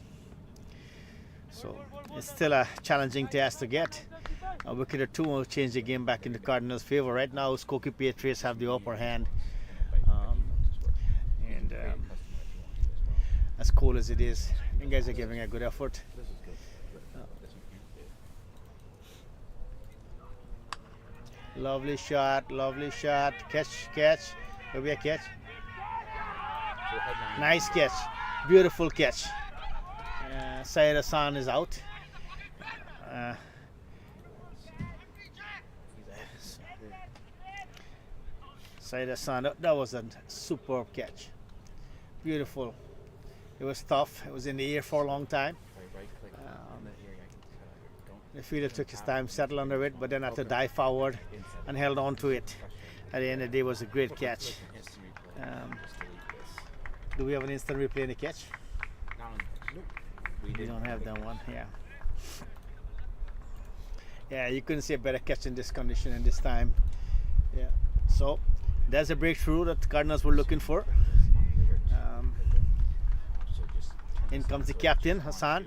S1: So it's still a challenging task to get. A wicket or two will change the game back in the Cardinals' favor. Right now, Skokie Patriots have the upper hand. And as cool as it is, you guys are giving a good effort. Lovely shot, catch. Maybe a catch. Nice catch, beautiful catch. Syed Hassan is out. Syed Hassan, that was a superb catch. Beautiful. It was tough. It was in the air for a long time.
S8: Right click on the here. I can cut out. Don't
S1: The fielder took his time, settled under it, but then had to dive forward and held on to it. At the end of the day, it was a great catch.
S8: instant replay.
S1: Um,
S8: Just delete this.
S1: Do we have an instant replay in the catch?
S8: Not on the Nope. We
S1: We
S8: didn't
S1: don't have that one. Yeah. Yeah, you couldn't see a better catch in this condition and this time. Yeah. So that's a breakthrough that the Cardinals were looking for.
S8: So just
S1: In comes the captain, Hassan.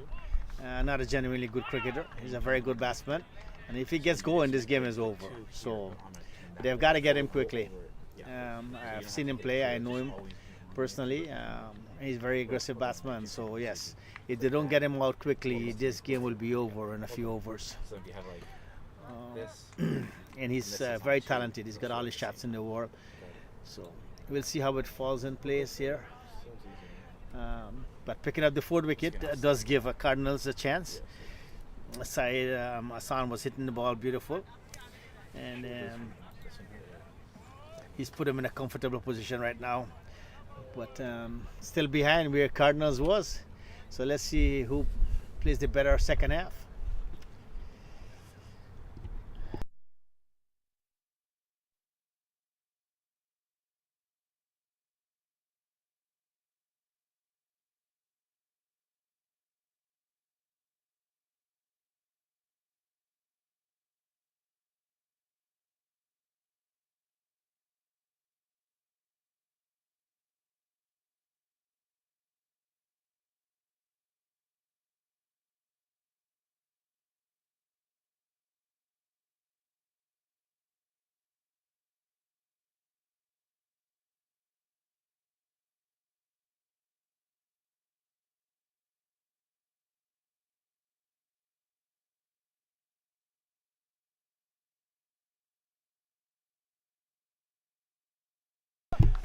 S1: Not a genuinely good cricketer. He's a very good batsman. And if he gets going, this game is over. So they've got to get him quickly. I've seen him play. I know him personally. He's a very aggressive batsman. So yes, if they don't get him out quickly, this game will be over in a few overs.
S8: so if you have like this.
S1: And he's very talented. He's got all the shots in the world. So we'll see how it falls in place here. But picking up the fourth wicket does give Cardinals a chance. Syed Hassan was hitting the ball beautiful, and he's put him in a comfortable position right now. But still behind where Cardinals was. So let's see who plays the better second half.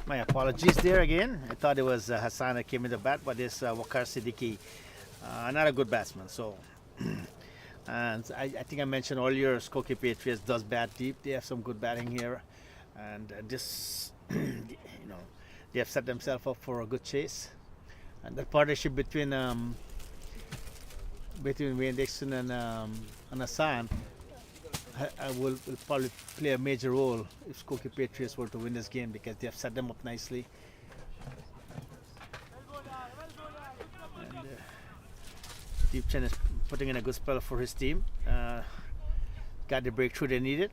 S1: My apologies there again. I thought it was Hassan that came in the bat, but it's Waqar Siddiqui, not a good batsman. So, and I think I mentioned earlier, Skokie Patriots does bat deep. They have some good batting here, and this, they have set themselves up for a good chase. And the partnership between Wayne Dixon and Hassan will probably play a major role if Skokie Patriots were to win this game, because they have set them up nicely. And Deepchand is putting in a good spell for his team. Got the breakthrough they needed.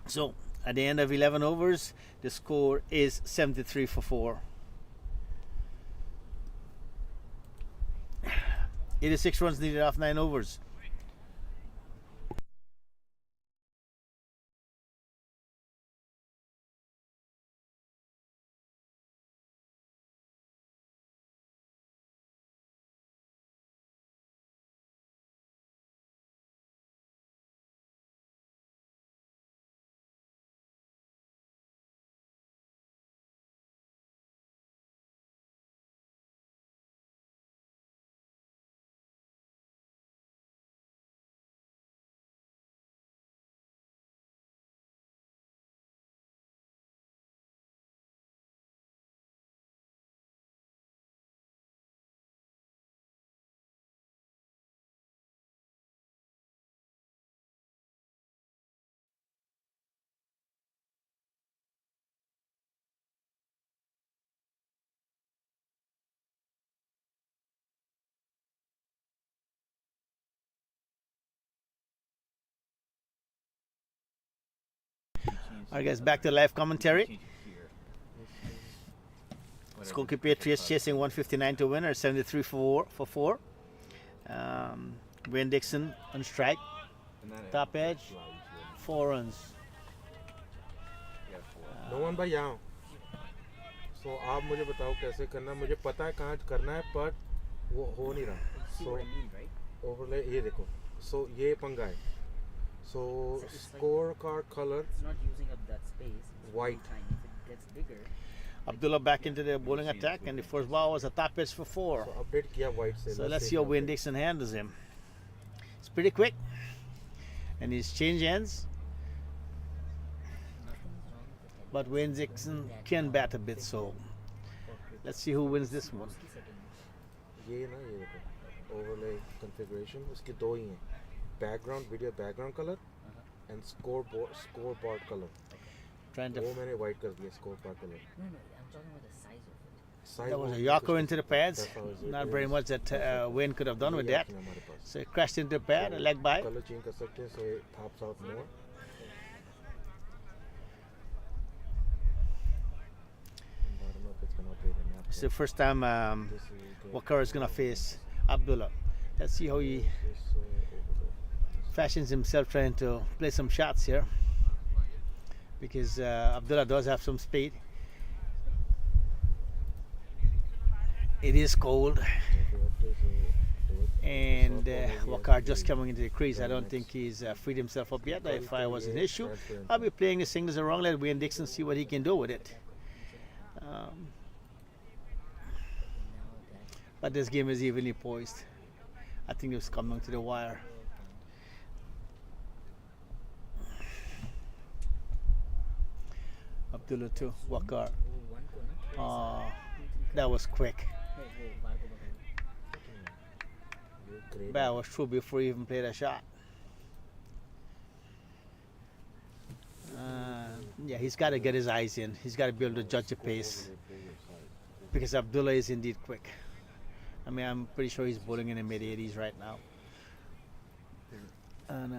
S1: So at the end of 11 overs, the score is 73 for 4. 86 runs needed off 9 overs. All right, guys, back to live commentary.
S7: Change it here. Whatever.
S1: Skokie Patriots chasing 159 to win, or 73 for 4. Wayne Dixon on strike.
S7: And then
S1: Top edge.
S7: allows you to
S1: 4 runs.
S7: get four.
S2: No one by यहाँ so आप मुझे बताओ कैसे करना है मुझे पता है कहाँ करना है पर वो हो नहीं रहा
S9: See
S2: so
S9: what I mean, right?
S2: overlay ये देखो so ये पंगा है so
S9: it's like-
S2: scorecard color
S9: It's not using up that space. It's
S2: White.
S9: really tiny. If it gets bigger,
S1: Abdullah back into the bowling attack, and the first ball was a top edge for 4.
S2: so update किया white से
S1: So let's see how Wayne Dixon handles him. It's pretty quick, and he's change ends,
S9: nothing's wrong with the head.
S1: but Wayne Dixon can bat a bit. So let's see who wins this one.
S9: Mostly second.
S2: ये ना ये देखो overlay configuration उसके दो ही हैं background video background color and scoreboard color
S1: Trying to.
S2: वो मैंने white कर दिया scoreboard color
S9: No, no, I'm talking about the size of it.
S2: size
S1: That was
S2: वो
S1: a
S2: भी
S1: Yorker
S2: कुछ-
S1: into the pads.
S2: that's how is it.
S1: Not
S2: It
S1: very
S2: was-
S1: much that Wayne could have done with
S2: ये
S1: that.
S2: option है हमारे पास
S1: So it crashed into the pad, a leg by.
S2: color change कर सकते हैं so it pops out more And I don't know if it's gonna update or not.
S1: It's the first time
S2: This is good.
S1: Walker is going to face Abdullah. Let's see how he
S2: This, overlay.
S1: fashions himself trying to play some shots here, because Abdullah does have some speed. It is cold,
S2: If you update, so do it.
S1: and
S2: Soft overlay,
S1: Walker
S2: yes,
S1: just
S2: we-
S1: coming into the crease. I don't
S2: next.
S1: think he's freed himself up yet. If I was an
S2: Yeah,
S1: issue,
S2: transparent.
S1: I'll be playing the singles around. Let Wayne Dixon see what he can do with it.
S9: Now that
S1: But this game is evenly poised. I think it's coming to the wire. Abdullah too. Walker.
S9: oh, one corner.
S1: That was quick.
S9: Hey, wo, बाहर को बताओ.
S2: ये great.
S1: That was true before he even played a shot. Yeah, he's got to get his eyes in. He's got to be able to judge the pace, because Abdullah is indeed quick. I mean, I'm pretty sure he's bowling in the mid 80s right now. And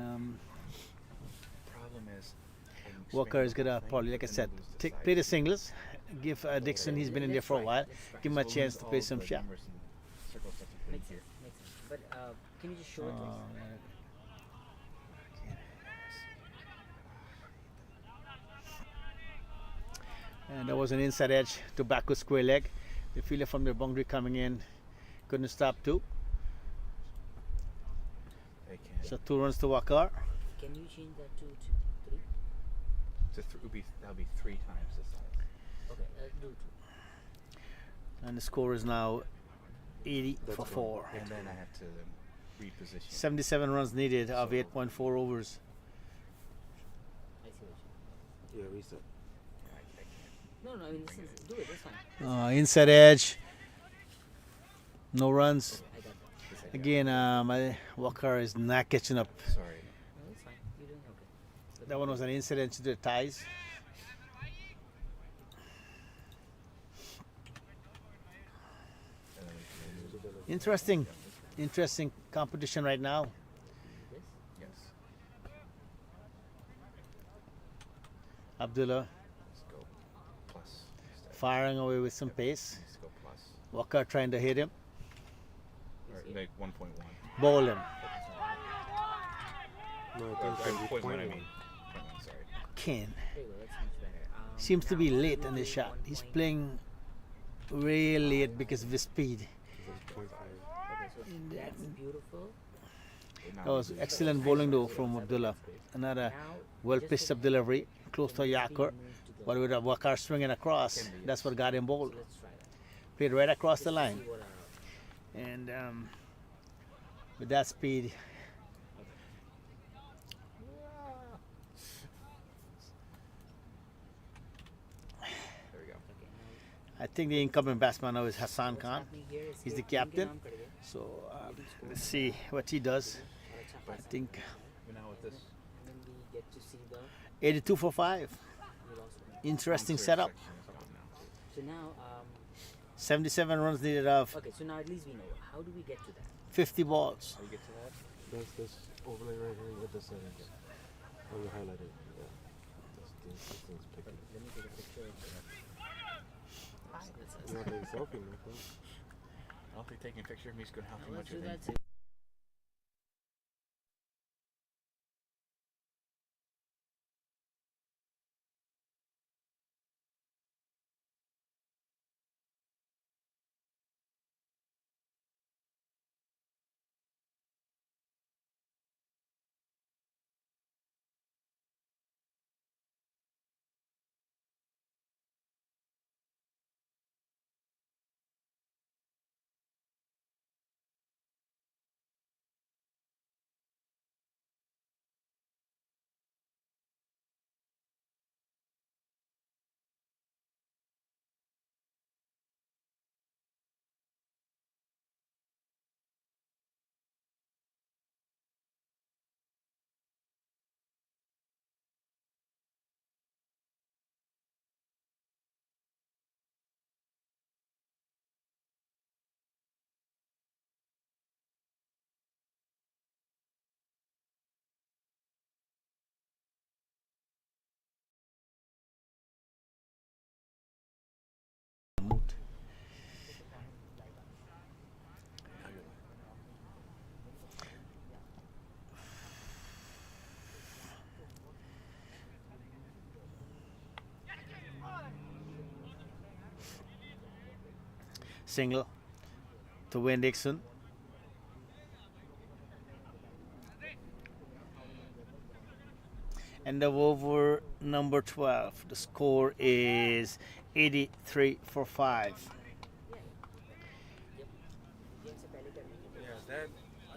S7: Problem is,
S1: Walker is gonna probably, like I said, play the singles. Give Dixon, he's been in there for a while. Give him a chance to play some shot.
S9: Makes sense. Makes sense. But can you just show it to us?
S1: And there was an inside edge to backward square leg. The fielder from the boundary coming in couldn't stop two.
S7: They can.
S1: So 2 runs to Walker.
S9: Can you change that to 3?
S7: That'll be 3 times the size.
S9: Okay, do 2.
S1: And the score is now 80
S2: That's
S1: for
S2: fine.
S1: 4.
S7: And then I have to reposition.
S1: 77 runs needed of 8.4 overs.
S9: I see what you
S2: Yeah, reset.
S9: No, I mean, do it, that's fine.
S1: Inside edge. No runs.
S9: I got that.
S1: Again, Walker is not catching up.
S7: Sorry.
S9: No, that's fine. You're doing okay. But
S1: That one was an incident to the ties.
S7: And then we can do
S1: Interesting competition right now.
S9: this?
S7: yes.
S1: Abdullah
S7: Let's go plus. Instead.
S1: firing away with some pace.
S7: Let's go plus.
S1: Walker trying to hit him.
S7: Or like 1.1.
S1: Bowl him.
S2: No, I
S7: Or,
S2: think it's
S7: point 1, I
S2: 0.1.
S7: mean. Point 1, sorry.
S1: Ken
S9: There you go, that's much better.
S1: seems to
S9: now
S1: be
S9: how
S1: late
S9: do
S1: on
S9: we
S1: the
S9: do
S1: shot. He's
S9: 1
S1: playing real late because of his speed.
S2: It's 0.5.
S9: Okay, so that's beautiful.
S1: That was excellent bowling though from Abdullah. Another
S9: Now,
S1: well
S9: just
S1: pitched
S9: for
S1: up
S9: the-
S1: delivery, close to
S9: when the
S1: Yakur.
S9: speed moves to the-
S1: But with a Walker swinging across, that's what got him
S9: So
S1: bowled.
S9: let's try that.
S1: Played right across
S9: Just
S1: the
S9: to
S1: line.
S9: see what our-
S1: And with that speed,
S7: There we go.
S9: Okay,
S1: I
S9: now
S1: think the incoming batsman now is Hassan
S9: what's
S1: Khan.
S9: happening here is
S1: He's
S9: कि
S1: the
S9: team के
S1: captain.
S9: नाम cut गए
S1: So let's see what he does.
S9: और अच्छा
S1: I
S9: खासा
S1: think
S7: But now with this.
S9: and then we get to see the
S1: 82 for 5.
S9: we lost one.
S1: Interesting
S7: Insert
S1: setup.
S7: section is on now.
S9: So now
S1: 77 runs needed of
S9: okay, so now at least we know how do we get to that?
S1: 50 balls.
S7: How do you get to that?
S2: That's this overlay right here with the settings. Oh, you highlighted. Yeah. This thing's picking.
S9: Let me take a picture of it.
S2: You want to take a selfie, man? Come on.
S8: I don't think taking a picture of me is going to help you
S9: Let's
S8: much.
S9: do
S8: I
S9: that.
S8: think.
S1: Mood. Single to Wayne Dixon. End of over number 12. The score is 83 for 5.
S9: Game से पहले करनी है
S2: Yeah, that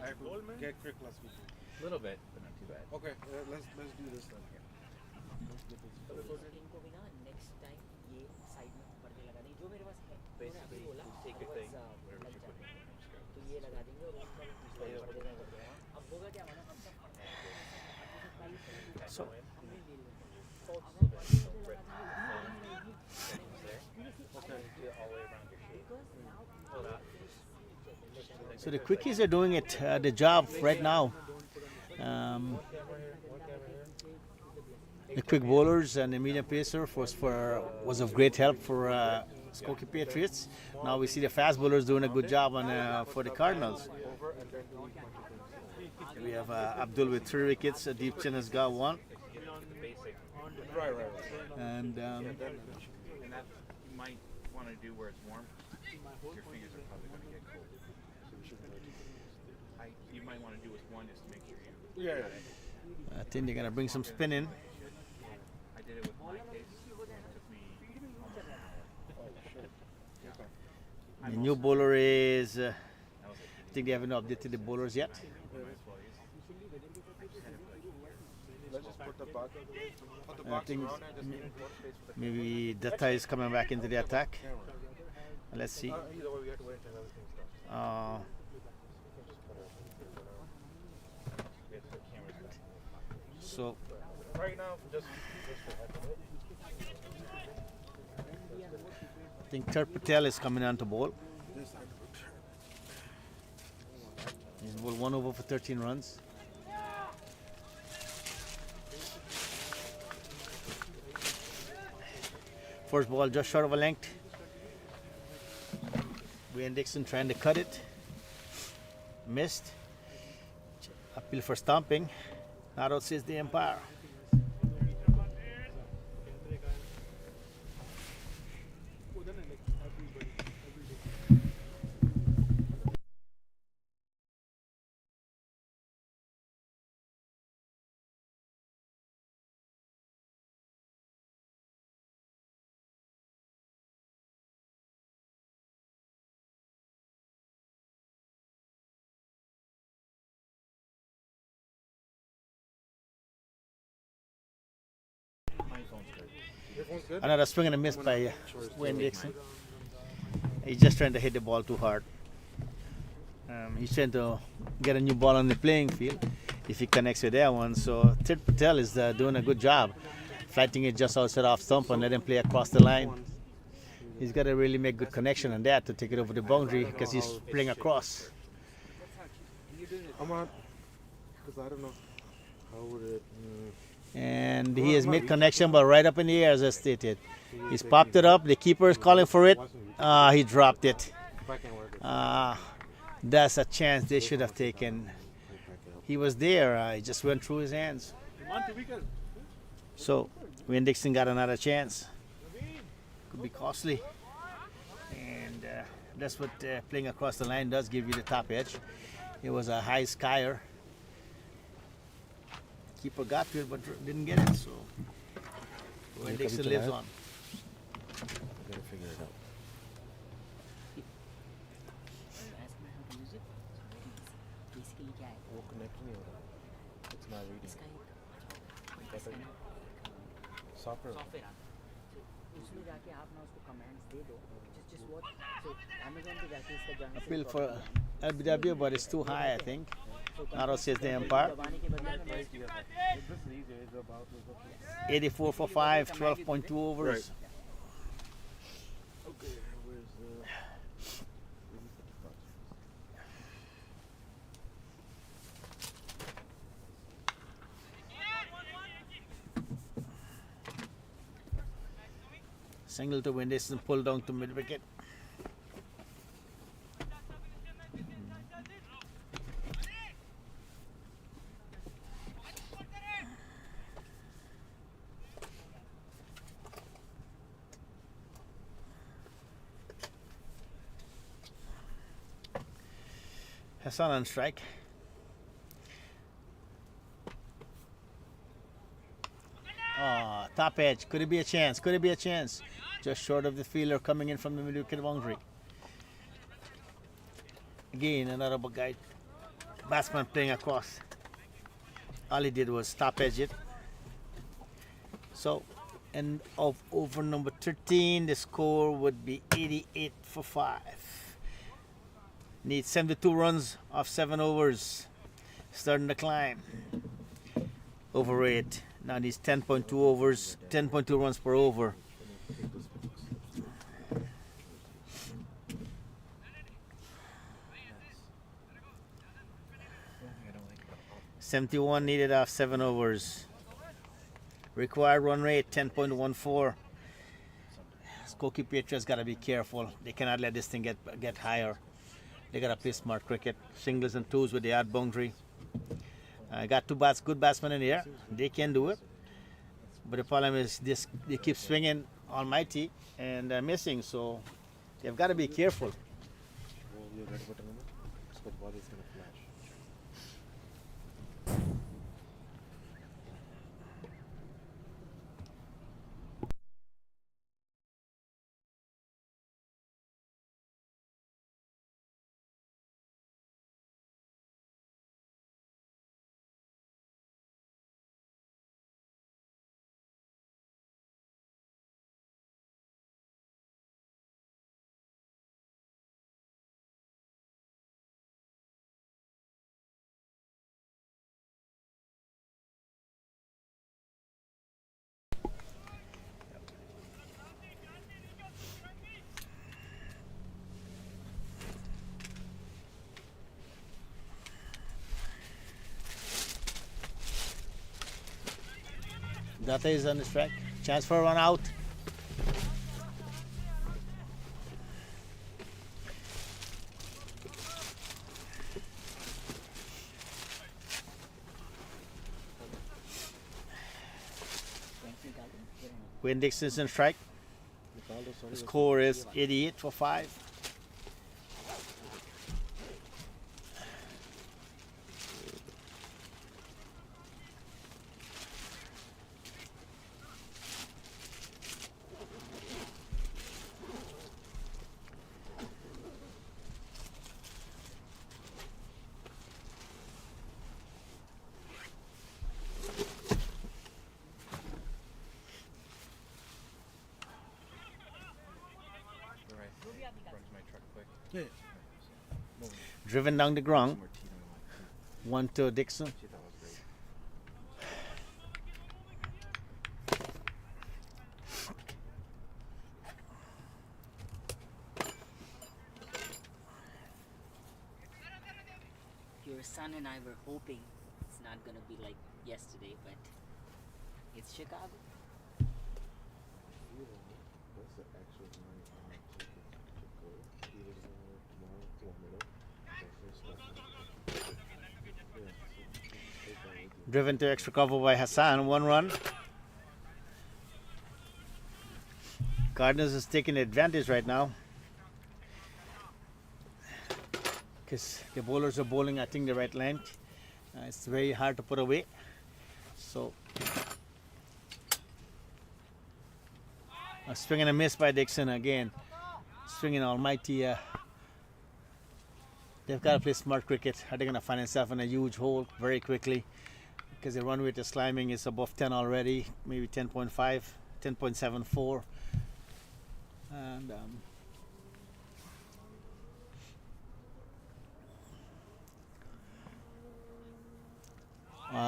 S2: I could get quick last week.
S8: A little bit, but not too bad.
S2: Okay, let's do this then. Let's get this.
S9: इनको भी ना next time ये side में पर्दे लगा देंगे जो मेरे पास है मैंने अभी
S8: Basically,
S9: बोला
S8: you take a thing, whatever
S9: लग
S8: you put
S9: जाता
S8: in
S9: है
S8: there, just go.
S9: तो ये लगा देंगे और उनका भी दूसरा पर्दे का कर देगा अब होगा क्या माना हम सब पर्दे
S1: So
S9: हमने ले लिया
S8: All the way around your shape. Pull it out.
S1: So the quickies are doing it the job right now. The quick bowlers and the medium pacer was of great help for Skokie Patriots. Now we see the fast bowlers doing a good job for the Cardinals. We have Abdul with 3 wickets. Deep Chin has got 1.
S2: Right.
S1: And
S8: And that you might want to do where it's warm. Your fingers are probably going to get cold. You might want to do with one just to make sure you.
S2: Yeah.
S1: I think they're going to bring some spin in.
S8: I did it with my case. It took me almost an hour.
S1: The new bowler is,
S8: That was
S1: I think they haven't updated the bowlers yet.
S2: Let's just put the box
S1: I think
S2: around it. Just leave more space for the
S1: maybe Datta is coming back into the attack.
S2: camera.
S1: Let's see.
S2: Either way, we have to wait until everything stops.
S1: Uh, so
S2: Right now, just
S1: I think Third Patel is coming on to bowl.
S2: this side.
S1: He's bowled 1 over for 13 runs. First ball just short of a length. Wayne Dixon trying to cut it. Missed. Appeal for stomping. Not out says the umpire.
S8: My phone's good.
S2: Your phone's good?
S1: Another swing and a miss by Wayne Dixon. He's just trying to hit the ball too hard. He's trying to get a new ball on the playing field if he connects with that one. So Third Patel is doing a good job, flighting it just outside off stump and let him play across the line. He's got to really make good connection on that to take it over the boundary because he's playing across.
S2: I'm on. Because I don't know. How would it.
S1: And he has made connection, but right up in the air, as I stated. He's popped it up. The keeper is calling for it. He dropped it. That's a chance they should have taken. He was there. It just went through his hands. So, Wayne Dixon got another chance. Could be costly. And that's what playing across the line does, give you the top edge. It was a high skier. Keeper got to it, but didn't get it. So, Wayne Dixon lives on.
S2: I gotta figure it out.
S9: ask me how to use it. Basically क्या है?
S2: वो connect नहीं हो रहा. It's not reading.
S9: इसका
S2: Better.
S9: ना
S2: Software.
S9: Software आता है. उसमें जाके आप ना उसको कमांड्स दे दो. Just what? So Amazon पे जाके इसका जाना.
S1: Appeal for LBW, but it's too high, I think. Naro says the umpire.
S9: दबाने के बदले में
S2: This league is about
S1: 84 for 5, 12.2 overs.
S2: okay. Where's the?
S1: Single to Wayne Dixon, pull down to mid wicket. Hassan on strike. Top edge. Could it be a chance? Could it be a chance? Just short of the fielder coming in from the middle wicket boundary. Again, another guy, batsman playing across. All he did was top edge it. So, end of over number 13, the score would be 88 for 5. Needs 72 runs off 7 overs. Starting to climb. Over 8. Now needs 10.2 overs, 10.2 runs per over. 71 needed off 7 overs. Required run rate 10.14. Skokie Patriots got to be careful. They cannot let this thing get higher. They got to play smart cricket. Singles and twos with the odd boundary. I got two good batsmen in here. They can do it. But the problem is they keep swinging almighty and missing. So they've got to be careful.
S2: Well, you red button on it. So the ball is gonna flash.
S1: Data is on the track. Chance for a run out. Wayne Dixon's in strike. The score is 88 for 5. Driven down the ground. One to Dixon.
S9: Your son and I were hoping it's not gonna be like yesterday, but It's Chicago.
S2: You know, that's the actual line ticket to go. It is tomorrow, Florida. That's the stuff. Yeah, so take that with you.
S1: Driven to extra cover by Hassan, 1 run. Cardinals is taking advantage right now because the bowlers are bowling, I think, the right length. It's very hard to put away. So a swing and a miss by Dixon again. Swinging almighty. They've got to play smart cricket. Are they going to find themselves in a huge hole very quickly? Because the run rate is climbing. It's above 10 already, maybe 10.5, 10.74. And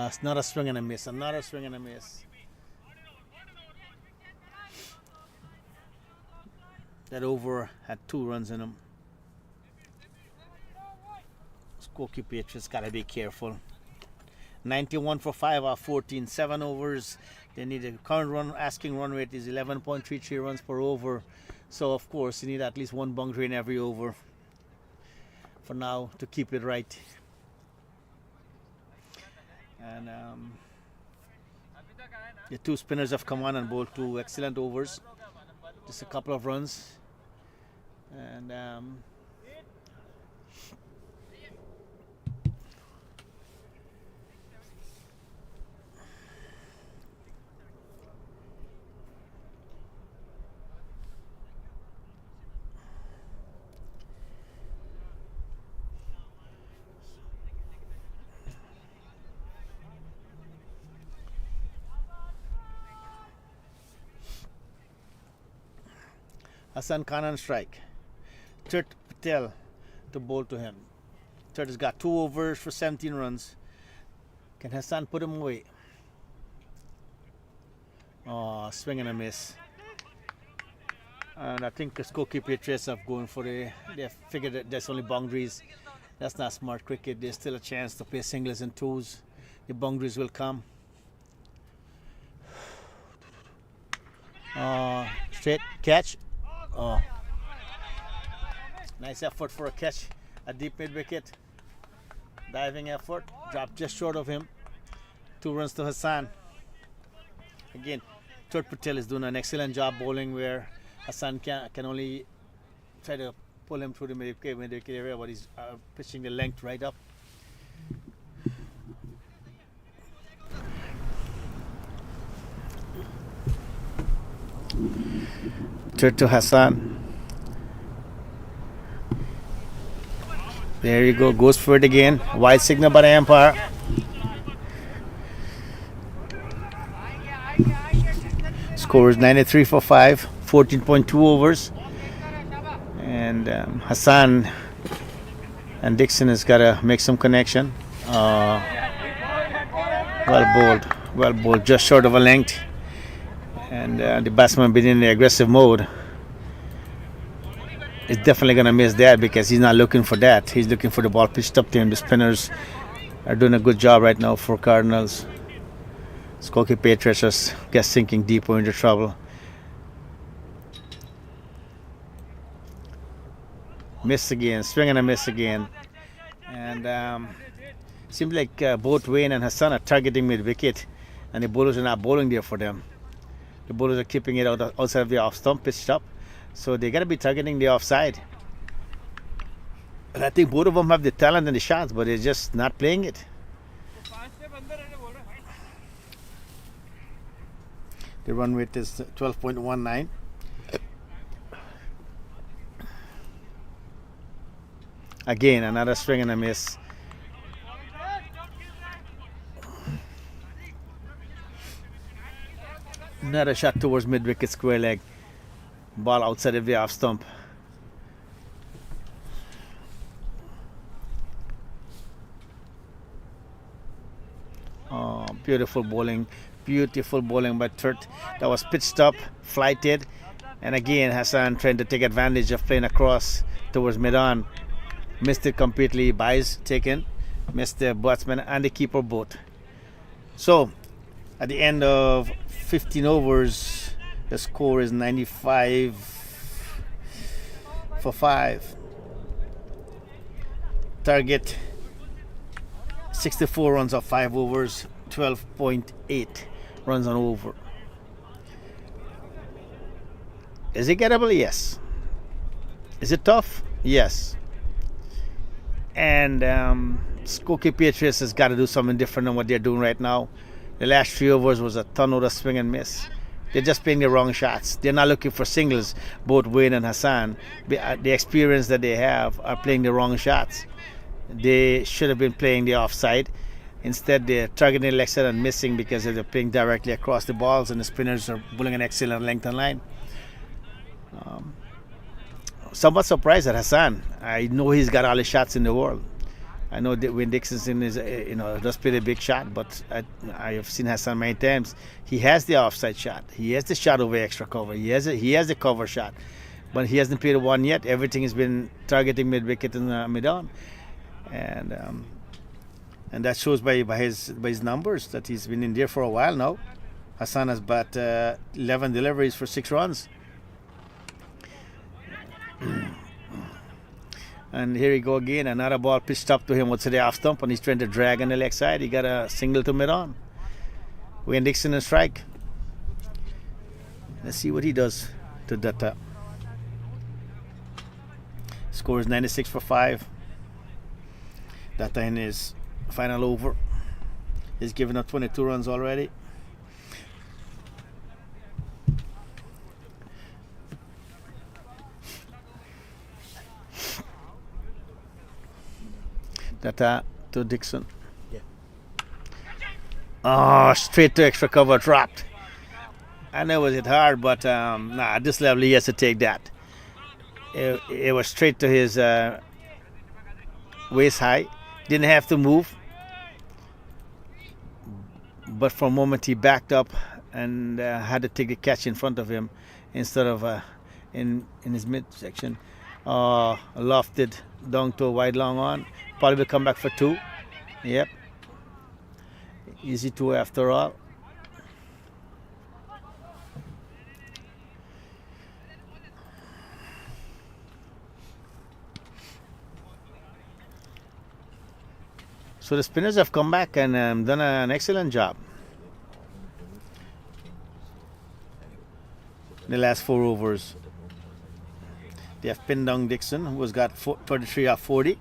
S1: it's not a swing and a miss. Another swing and a miss. That over had 2 runs in them. Skokie Patriots gotta be careful. 91 for 5 off 14, 7 overs. They need a current asking run rate is 11.33 runs per over. So of course you need at least 1 boundary in every over for now to keep it right. And the 2 spinners have come on and bowled 2 excellent overs. Just a couple of runs. And Hassan Khan on strike. Turt Patel to bowl to him. Turt has got 2 overs for 17 runs. Can Hassan put him away? Oh, swing and a miss. And I think the Skokie Patriots have going for they have figured that there's only boundaries. That's not smart cricket. There's still a chance to play singles and twos. The boundaries will come. Straight catch. Oh, nice effort for a catch, a deep mid wicket. Diving effort, dropped just short of him. 2 runs to Hassan. Again, Turt Patel is doing an excellent job bowling where Hassan can only try to pull him through the mid wicket area, but he's pitching the length right up. Turt to Hassan. There you go, goes for it again. Wide signal by the umpire. Score is 93 for 5, 14.2 overs. And Hassan and Dixon has got to make some connection. Well bowled, just short of a length. And the batsman being in the aggressive mode is definitely going to miss that because he's not looking for that. He's looking for the ball pitched up to him. The spinners are doing a good job right now for Cardinals. Skokie Patriots just get sinking deeper into trouble. Miss again, swing and a miss again. And seems like both Wayne and Hassan are targeting mid-wicket and the bowlers are not bowling there for them. The bowlers are keeping it outside of the off stump, pitched up. So they got to be targeting the offside. And I think both of them have the talent and the shots, but they're just not playing it. The run rate is 12.19. Again, another swing and a miss. Another shot towards mid-wicket square leg. Ball outside of the off stump. Oh, beautiful bowling by Turt. That was pitched up, flighted, and again Hassan trying to take advantage of playing across towards mid-on. Missed it completely. Byes taken, missed the batsman and the keeper both. So At the end of 15 overs, the score is 95 for 5. Target 64 runs off 5 overs, 12.8 runs on over. Is it gettable? Yes. Is it tough? Yes. And Skokie Patriots has got to do something different than what they're doing right now. The last 3 overs was a ton of swing and miss. They're just playing the wrong shots. They're not looking for singles, both Wayne and Hassan. The experience that they have are playing the wrong shots. They should have been playing the offside. Instead, they're targeting the leg side and missing because they're playing directly across the balls, and the spinners are pulling an excellent length and line. Somewhat surprised at Hassan. I know he's got all the shots in the world. I know that when Dixon is, does play a big shot, but I have seen Hassan many times. He has the offside shot. He has the shot over extra cover. He has the cover shot, but he hasn't played one yet. Everything has been targeting mid wicket and mid-on, and that shows by his numbers that he's been in there for a while now. Hassan has bat 11 deliveries for 6 runs. And here we go again. Another ball pitched up to him. What's the off stump? And he's trying to drag on the leg side. He got a single to mid on. Wayne Dixon and strike. Let's see what he does to Datta. Score is 96 for 5. Datta in his final over. He's given up 22 runs already. Datta to Dixon.
S2: Yeah.
S1: Oh, straight to extra cover, dropped. I know it was hard, but at this level he has to take that. It was straight to his waist high. Didn't have to move, but for a moment he backed up and had to take the catch in front of him instead of in his midsection. Lofted down to a wide long on. Probably will come back for 2. Yep. Easy 2 after all. So the spinners have come back and done an excellent job. The last 4 overs. They have pinned down Dixon, who has got 33 off 40.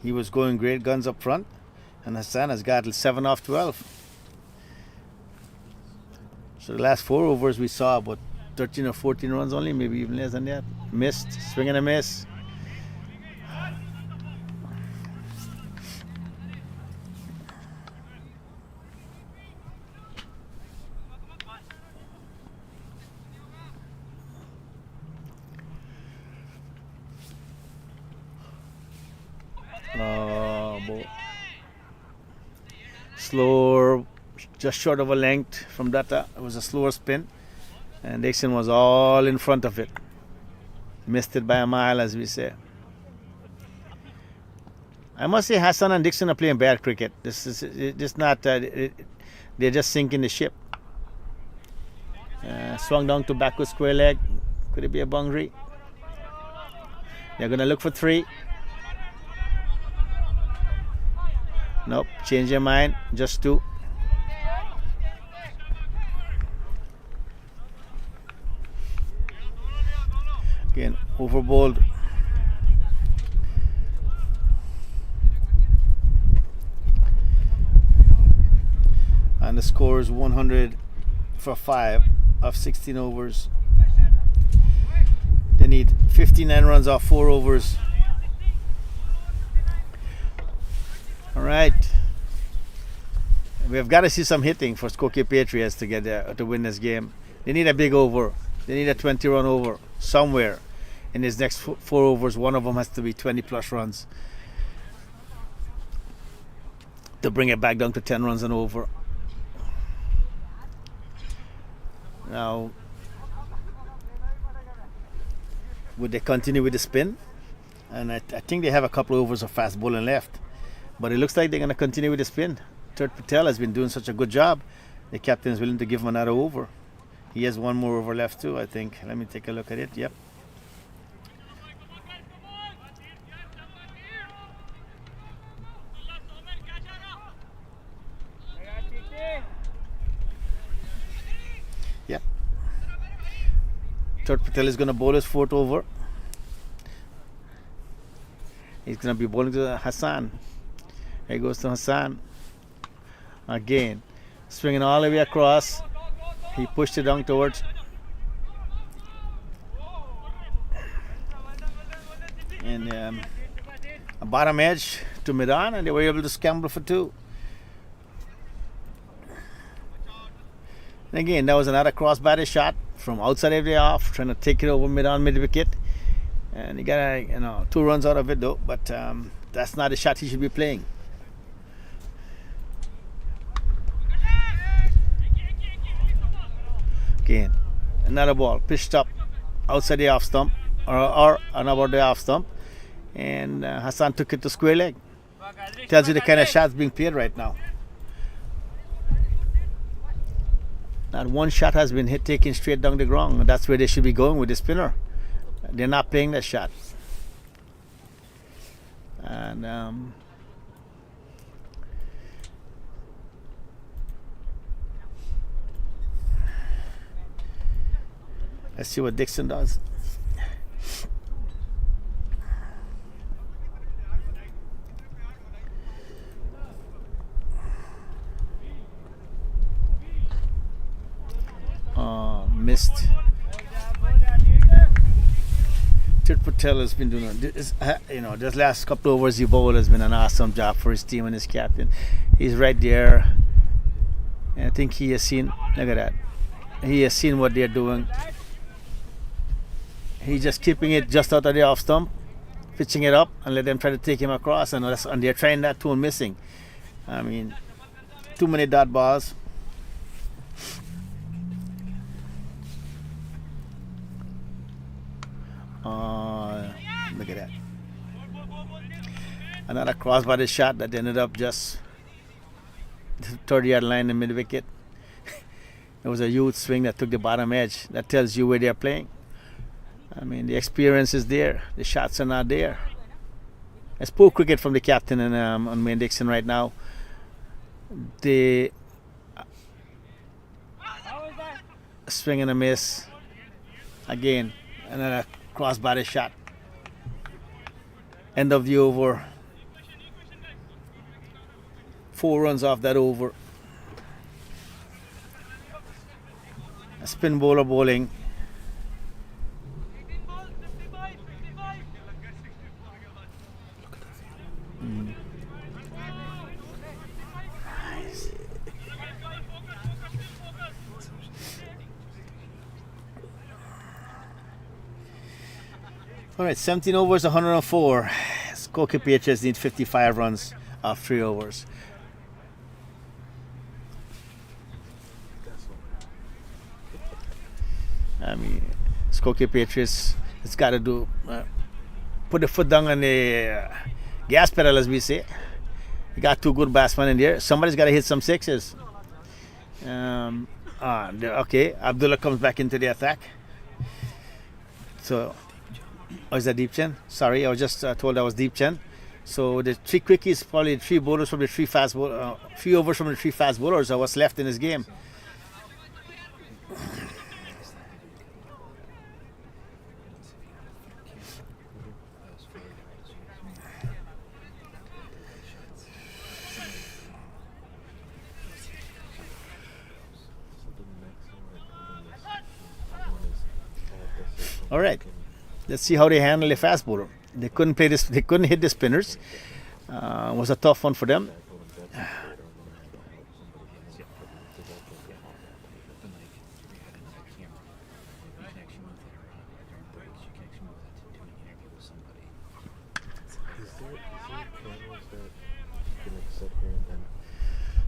S1: He was going great, guns up front. And Hassan has got 7 off 12. So the last 4 overs we saw about 13 or 14 runs only, maybe even less than that. Missed, swing and a miss. Slower, just short of a length from Datta. It was a slower spin, and Dixon was all in front of it. Missed it by a mile, as we say. I must say, Hassan and Dixon are playing bad cricket. This is just not. They're just sinking the ship. Swung down to backward square leg. Could it be a boundary? They're gonna look for 3. Nope, change your mind, just 2. Again, overbowled. And the score is 100 for 5 of 16 overs. They need 59 runs off 4 overs. All right, we've got to see some hitting for Skokie Patriots to get to win this game. They need a big over. They need a 20-run over somewhere in his next 4 overs. One of them has to be 20-plus runs to bring it back down to 10 runs and over. Now, would they continue with the spin? And I think they have a couple of overs of fast bowling left. But it looks like they're going to continue with the spin. Tirth Patel has been doing such a good job. the captain is willing to give him another over. He has one more over left too, I think. Let me take a look at it. Yep. Yep. Third Patel is going to bowl his fourth over. He's going to be bowling to Hassan. Here goes to Hassan. Again, swinging all the way across. He pushed it down towards. And a bottom edge to mid-on, and they were able to scramble for two. And again, that was another cross-batted shot from outside of the off, trying to take it over mid-on, mid-wicket. And he got 2 runs out of it though, but that's not the shot he should be playing. Again, another ball pitched up outside the off stump or about the off stump, and Hassan took it to square leg. Tells you the kind of shots being played right now. Not one shot has been taken straight down the ground. That's where they should be going with the spinner. They're not playing that shot. And let's see what Dixon does. Missed. Tit Patel has been doing this. This last couple of overs he bowled has been an awesome job for his team and his captain. He's right there, and I think he has seen. Look at that. He has seen what they're doing. He's just keeping it just out of the off stump, pitching it up, and let them try to take him across. And they're trying that too and missing. I mean, too many dot balls. Look at that. Another cross-body shot that ended up just the 30-yard line in mid-wicket. It was a huge swing that took the bottom edge. That tells you where they're playing. I mean, the experience is there. The shots are not there. It's poor cricket from the captain and Wayne Dixon right now. The swing and a miss. Again, another cross-body shot. End of the over. 4 runs off that over. A spin bowler bowling. All right, 17 overs, 104. Skokie Patriots need 55 runs off 3 overs. I mean, Skokie Patriots has got to do put the foot down on the gas pedal, as we say. You got 2 good batsmen in there. Somebody's got to hit some sixes. Okay, Abdullah comes back into the attack. So. Oh, is that Deep Chen? Sorry, I was just told that was Deep Chen. So the 3 quickies, probably 3 bowlers from the 3 fast 3 overs from the 3 fast bowlers are what's left in this game. All right. Let's see how they handle the fast bowler. They couldn't play this. They couldn't hit the spinners. It was a tough one for them.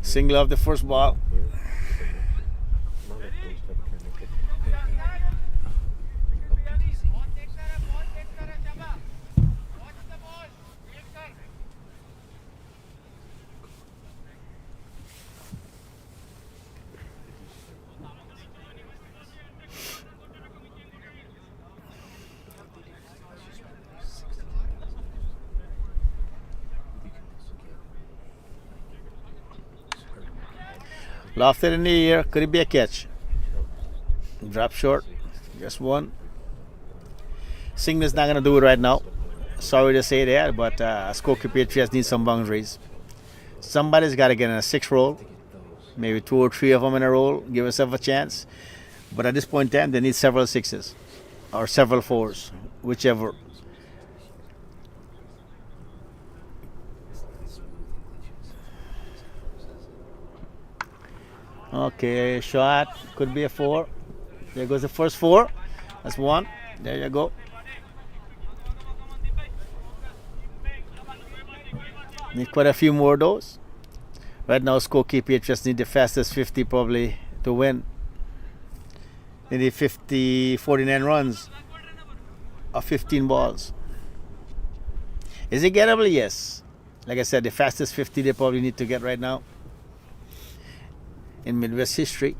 S1: Single off the first ball. Lofted in the air. Could it be a catch? Drop short. Just one. Single's not going to do it right now. Sorry to say that, but Skokie Patriots need some boundaries. Somebody's got to get in a 6 roll. Maybe 2 or 3 of them in a roll. Give yourself a chance. But at this point in time, they need several 6s. Or several 4s. Whichever. Okay, shot. Could be a 4. There goes the first 4. That's 1. There you go. Need quite a few more of those. Right now, Skokie Patriots need the fastest 50 probably to win. They need 49 runs of 15 balls. Is it gettable? Yes. Like I said, the fastest 50 they probably need to get right now in Midwest history.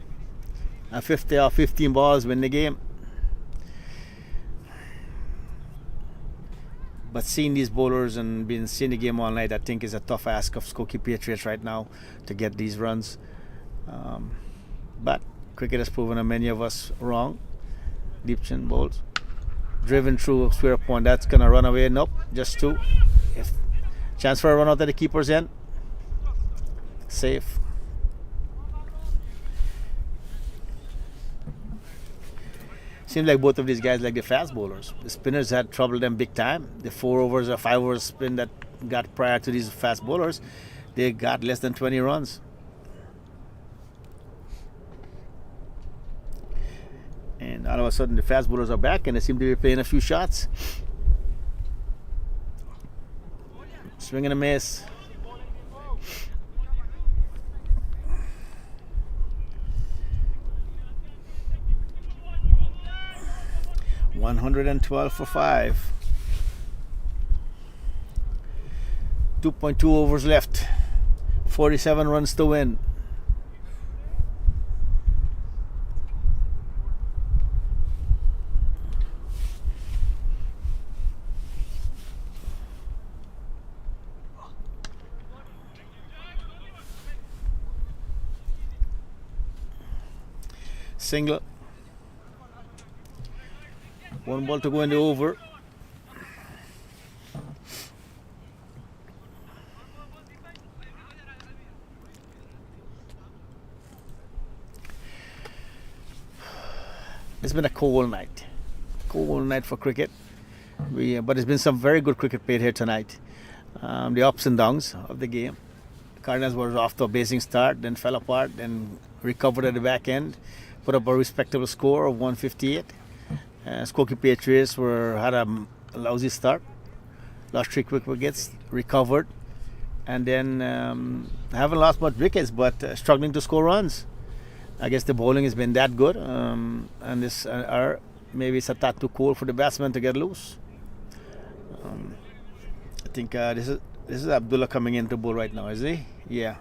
S1: And 50 or 15 balls win the game. But seeing these bowlers and seeing the game all night, I think is a tough ask of Skokie Patriots right now to get these runs. But cricket has proven many of us wrong. Deep chin bowls. Driven through square point. That's going to run away. Nope. Just 2. If chance for a run out at the keeper's end. Safe. Seems like both of these guys like the fast bowlers. The spinners had troubled them big time. The 4 overs or 5 overs spin that got prior to these fast bowlers, they got less than 20 runs. And all of a sudden the fast bowlers are back and they seem to be playing a few shots. Swing and a miss. $112 for 5. 2.2 overs left. 47 runs to win. Single. 1 ball to go in the over. It's been a cold night. Cold night for cricket. But it's been some very good cricket played here tonight. The ups and downs of the game. Cardinals were off to a blazing start, then fell apart, then recovered at the back end. Put up a respectable score of 158. Skokie Patriots had a lousy start, lost 3 quick wickets, recovered, and then haven't lost much wickets, but struggling to score runs. I guess the bowling has been that good, and this maybe it's a tad too cold for the batsman to get loose. I think this is Abdullah coming in to bowl right now, is he? Yeah.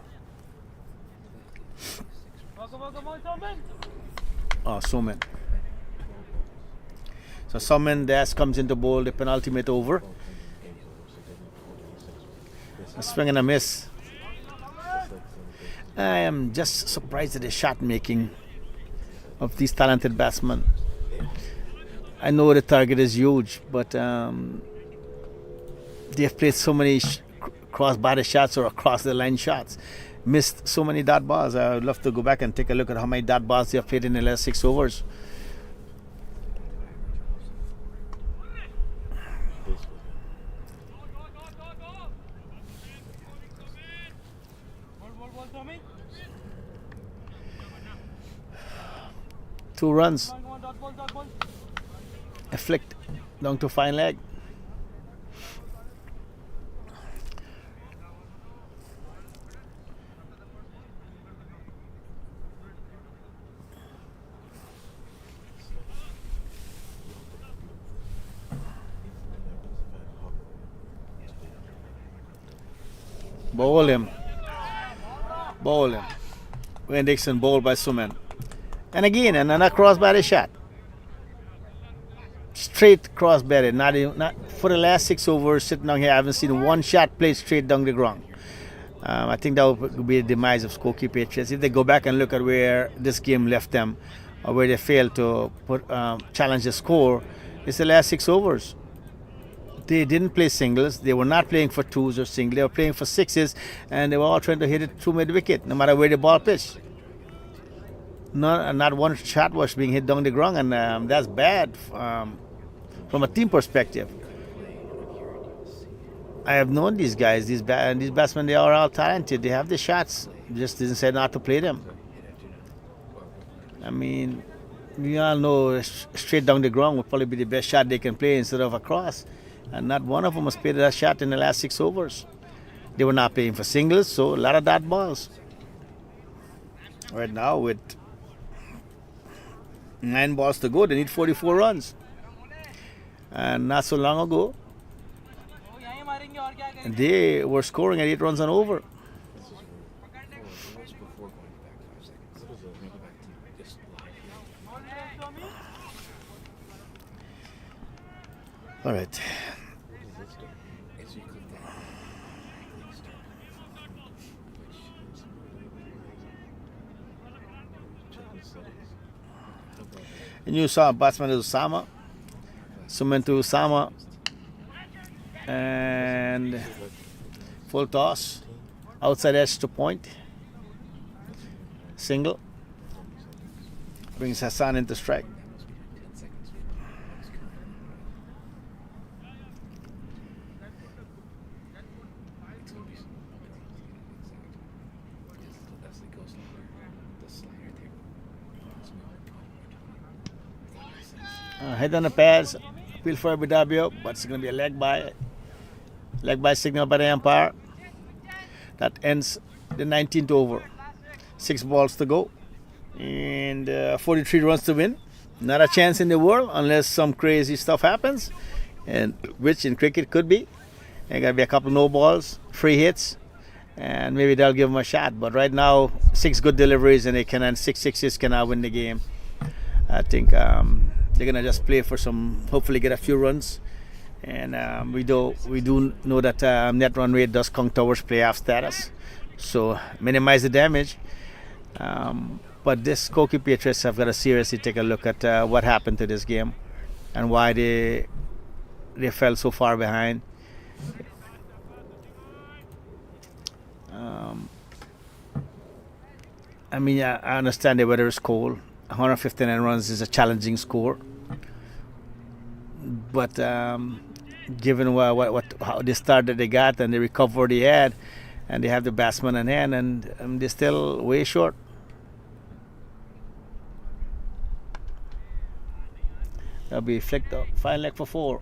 S1: Oh, Soman. So Soman Das comes into bowl, the penultimate over. A swing and a miss. I am just surprised at the shot making of these talented batsmen. I know the target is huge, but they have played so many cross-body shots or across the line shots. Missed so many dot balls. I would love to go back and take a look at how many dot balls they have played in the last 6 overs. Two runs. A flick down to fine leg. Bowl him. Bowl him. Wayne Dixon bowled by Suman. And again, another cross-body shot. Straight cross-body. Not for the last 6 overs sitting down here, I haven't seen one shot played straight down the ground. I think that would be the demise of Skokie Patriots if they go back and look at where this game left them, or where they failed to challenge the score. It's the last 6 overs. They didn't play singles. They were not playing for twos or singles. They were playing for sixes, and they were all trying to hit it through mid wicket, no matter where the ball pitched. Not one shot was being hit down the ground, and that's bad from a team perspective. I have known these guys, these batsmen. They are all talented. They have the shots. Just didn't say not to play them. I mean, we all know straight down the ground would probably be the best shot they can play instead of across. And not one of them has played that shot in the last 6 overs. They were not playing for singles, so a lot of dot balls. Right now, with 9 balls to go, they need 44 runs. And not so long ago, they were scoring at 8 runs and over. All right. And you saw batsman is Usama. Sumentu Usama. And full toss. Outside edge to point. Single. Brings Hassan into strike. Head on the pads, appeal for Abu Dhabi, but it's going to be a leg by signal by the umpire. That ends the 19th over. 6 balls to go, and 43 runs to win. Not a chance in the world unless some crazy stuff happens, and which in cricket could be. There got to be a couple no balls, free hits, and maybe they'll give them a shot. But right now, 6 good deliveries and 6 sixes cannot win the game. I think they're gonna just play for some, hopefully get a few runs, and we do know that net run rate does count towards playoff status, so minimize the damage. But this Skokie Patriots have got to seriously take a look at what happened to this game and why they fell so far behind. I mean, I understand the weather is cold. 159 runs is a challenging score, but given how the start that they got and the recovery they had, and they have the batsman in hand, and they're still way short. That'll be flicked up. Fine leg for 4.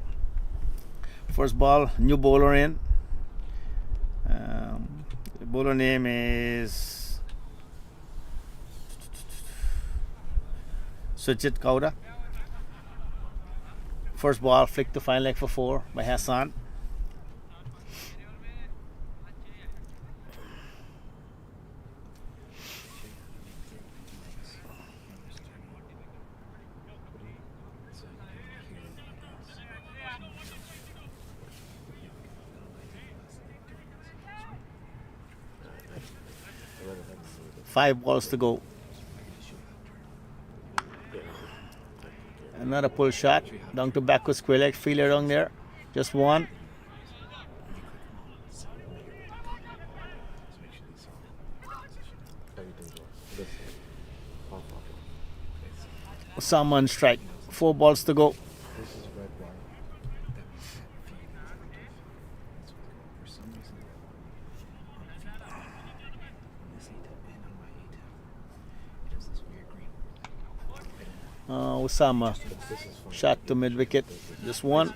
S1: First ball, new bowler in. The bowler name is Sujit Kauda. First ball, flick to fine leg for 4 by Hassan. Five balls to go. Another pull shot down to backward square leg, fielder down there. Just one. Someone strike. 4 balls to go. Osama shot to mid wicket, just one.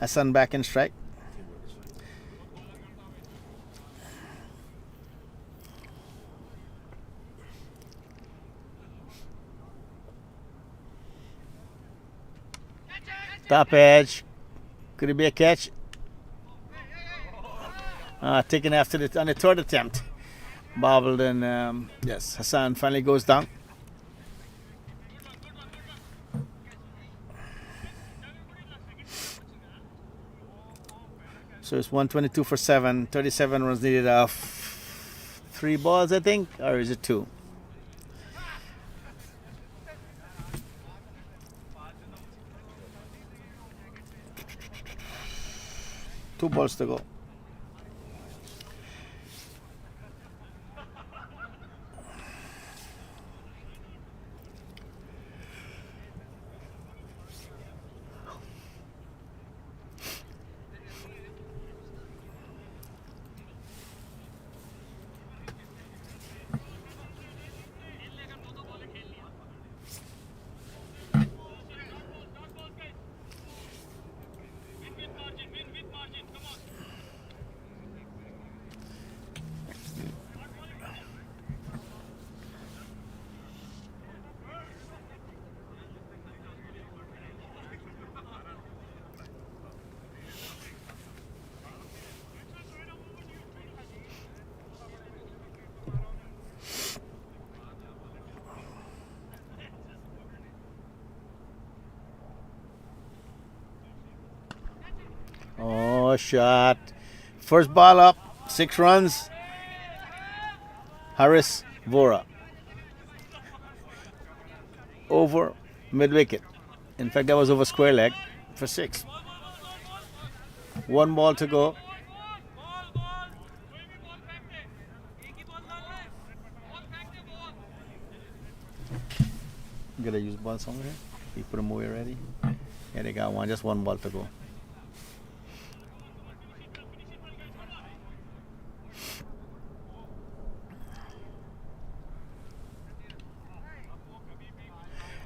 S1: Hassan back in strike. Top edge, could it be a catch? Taken after on the 3rd attempt. Bobbled, and yes, Hassan finally goes down. So it's 122 for 7, 37 runs needed off 3 balls, I think, or is it 2? Two balls to go. Oh, shot. First ball up, 6 runs. Harris Vora. Over mid wicket. In fact, that was over square leg for 6. 1 ball to go. You gotta use ball somewhere. You put them away already. Yeah, they got one. Just 1 ball to go.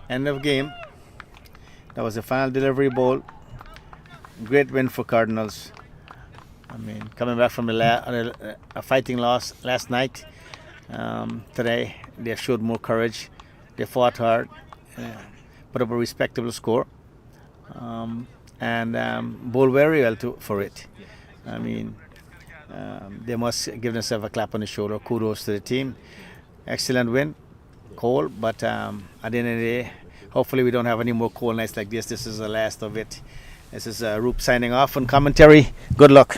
S1: End of game. That was the final delivery ball. Great win for Cardinals. I mean, coming back from a fighting loss last night, today they showed more courage. They fought hard, put up a respectable score, and bowled very well for it. I mean, they must give themselves a clap on the shoulder. Kudos to the team. Excellent win. Cold, but at the end of the day, hopefully we don't have any more cold nights like this. This is the last of it. This is Roop signing off on commentary. Good luck.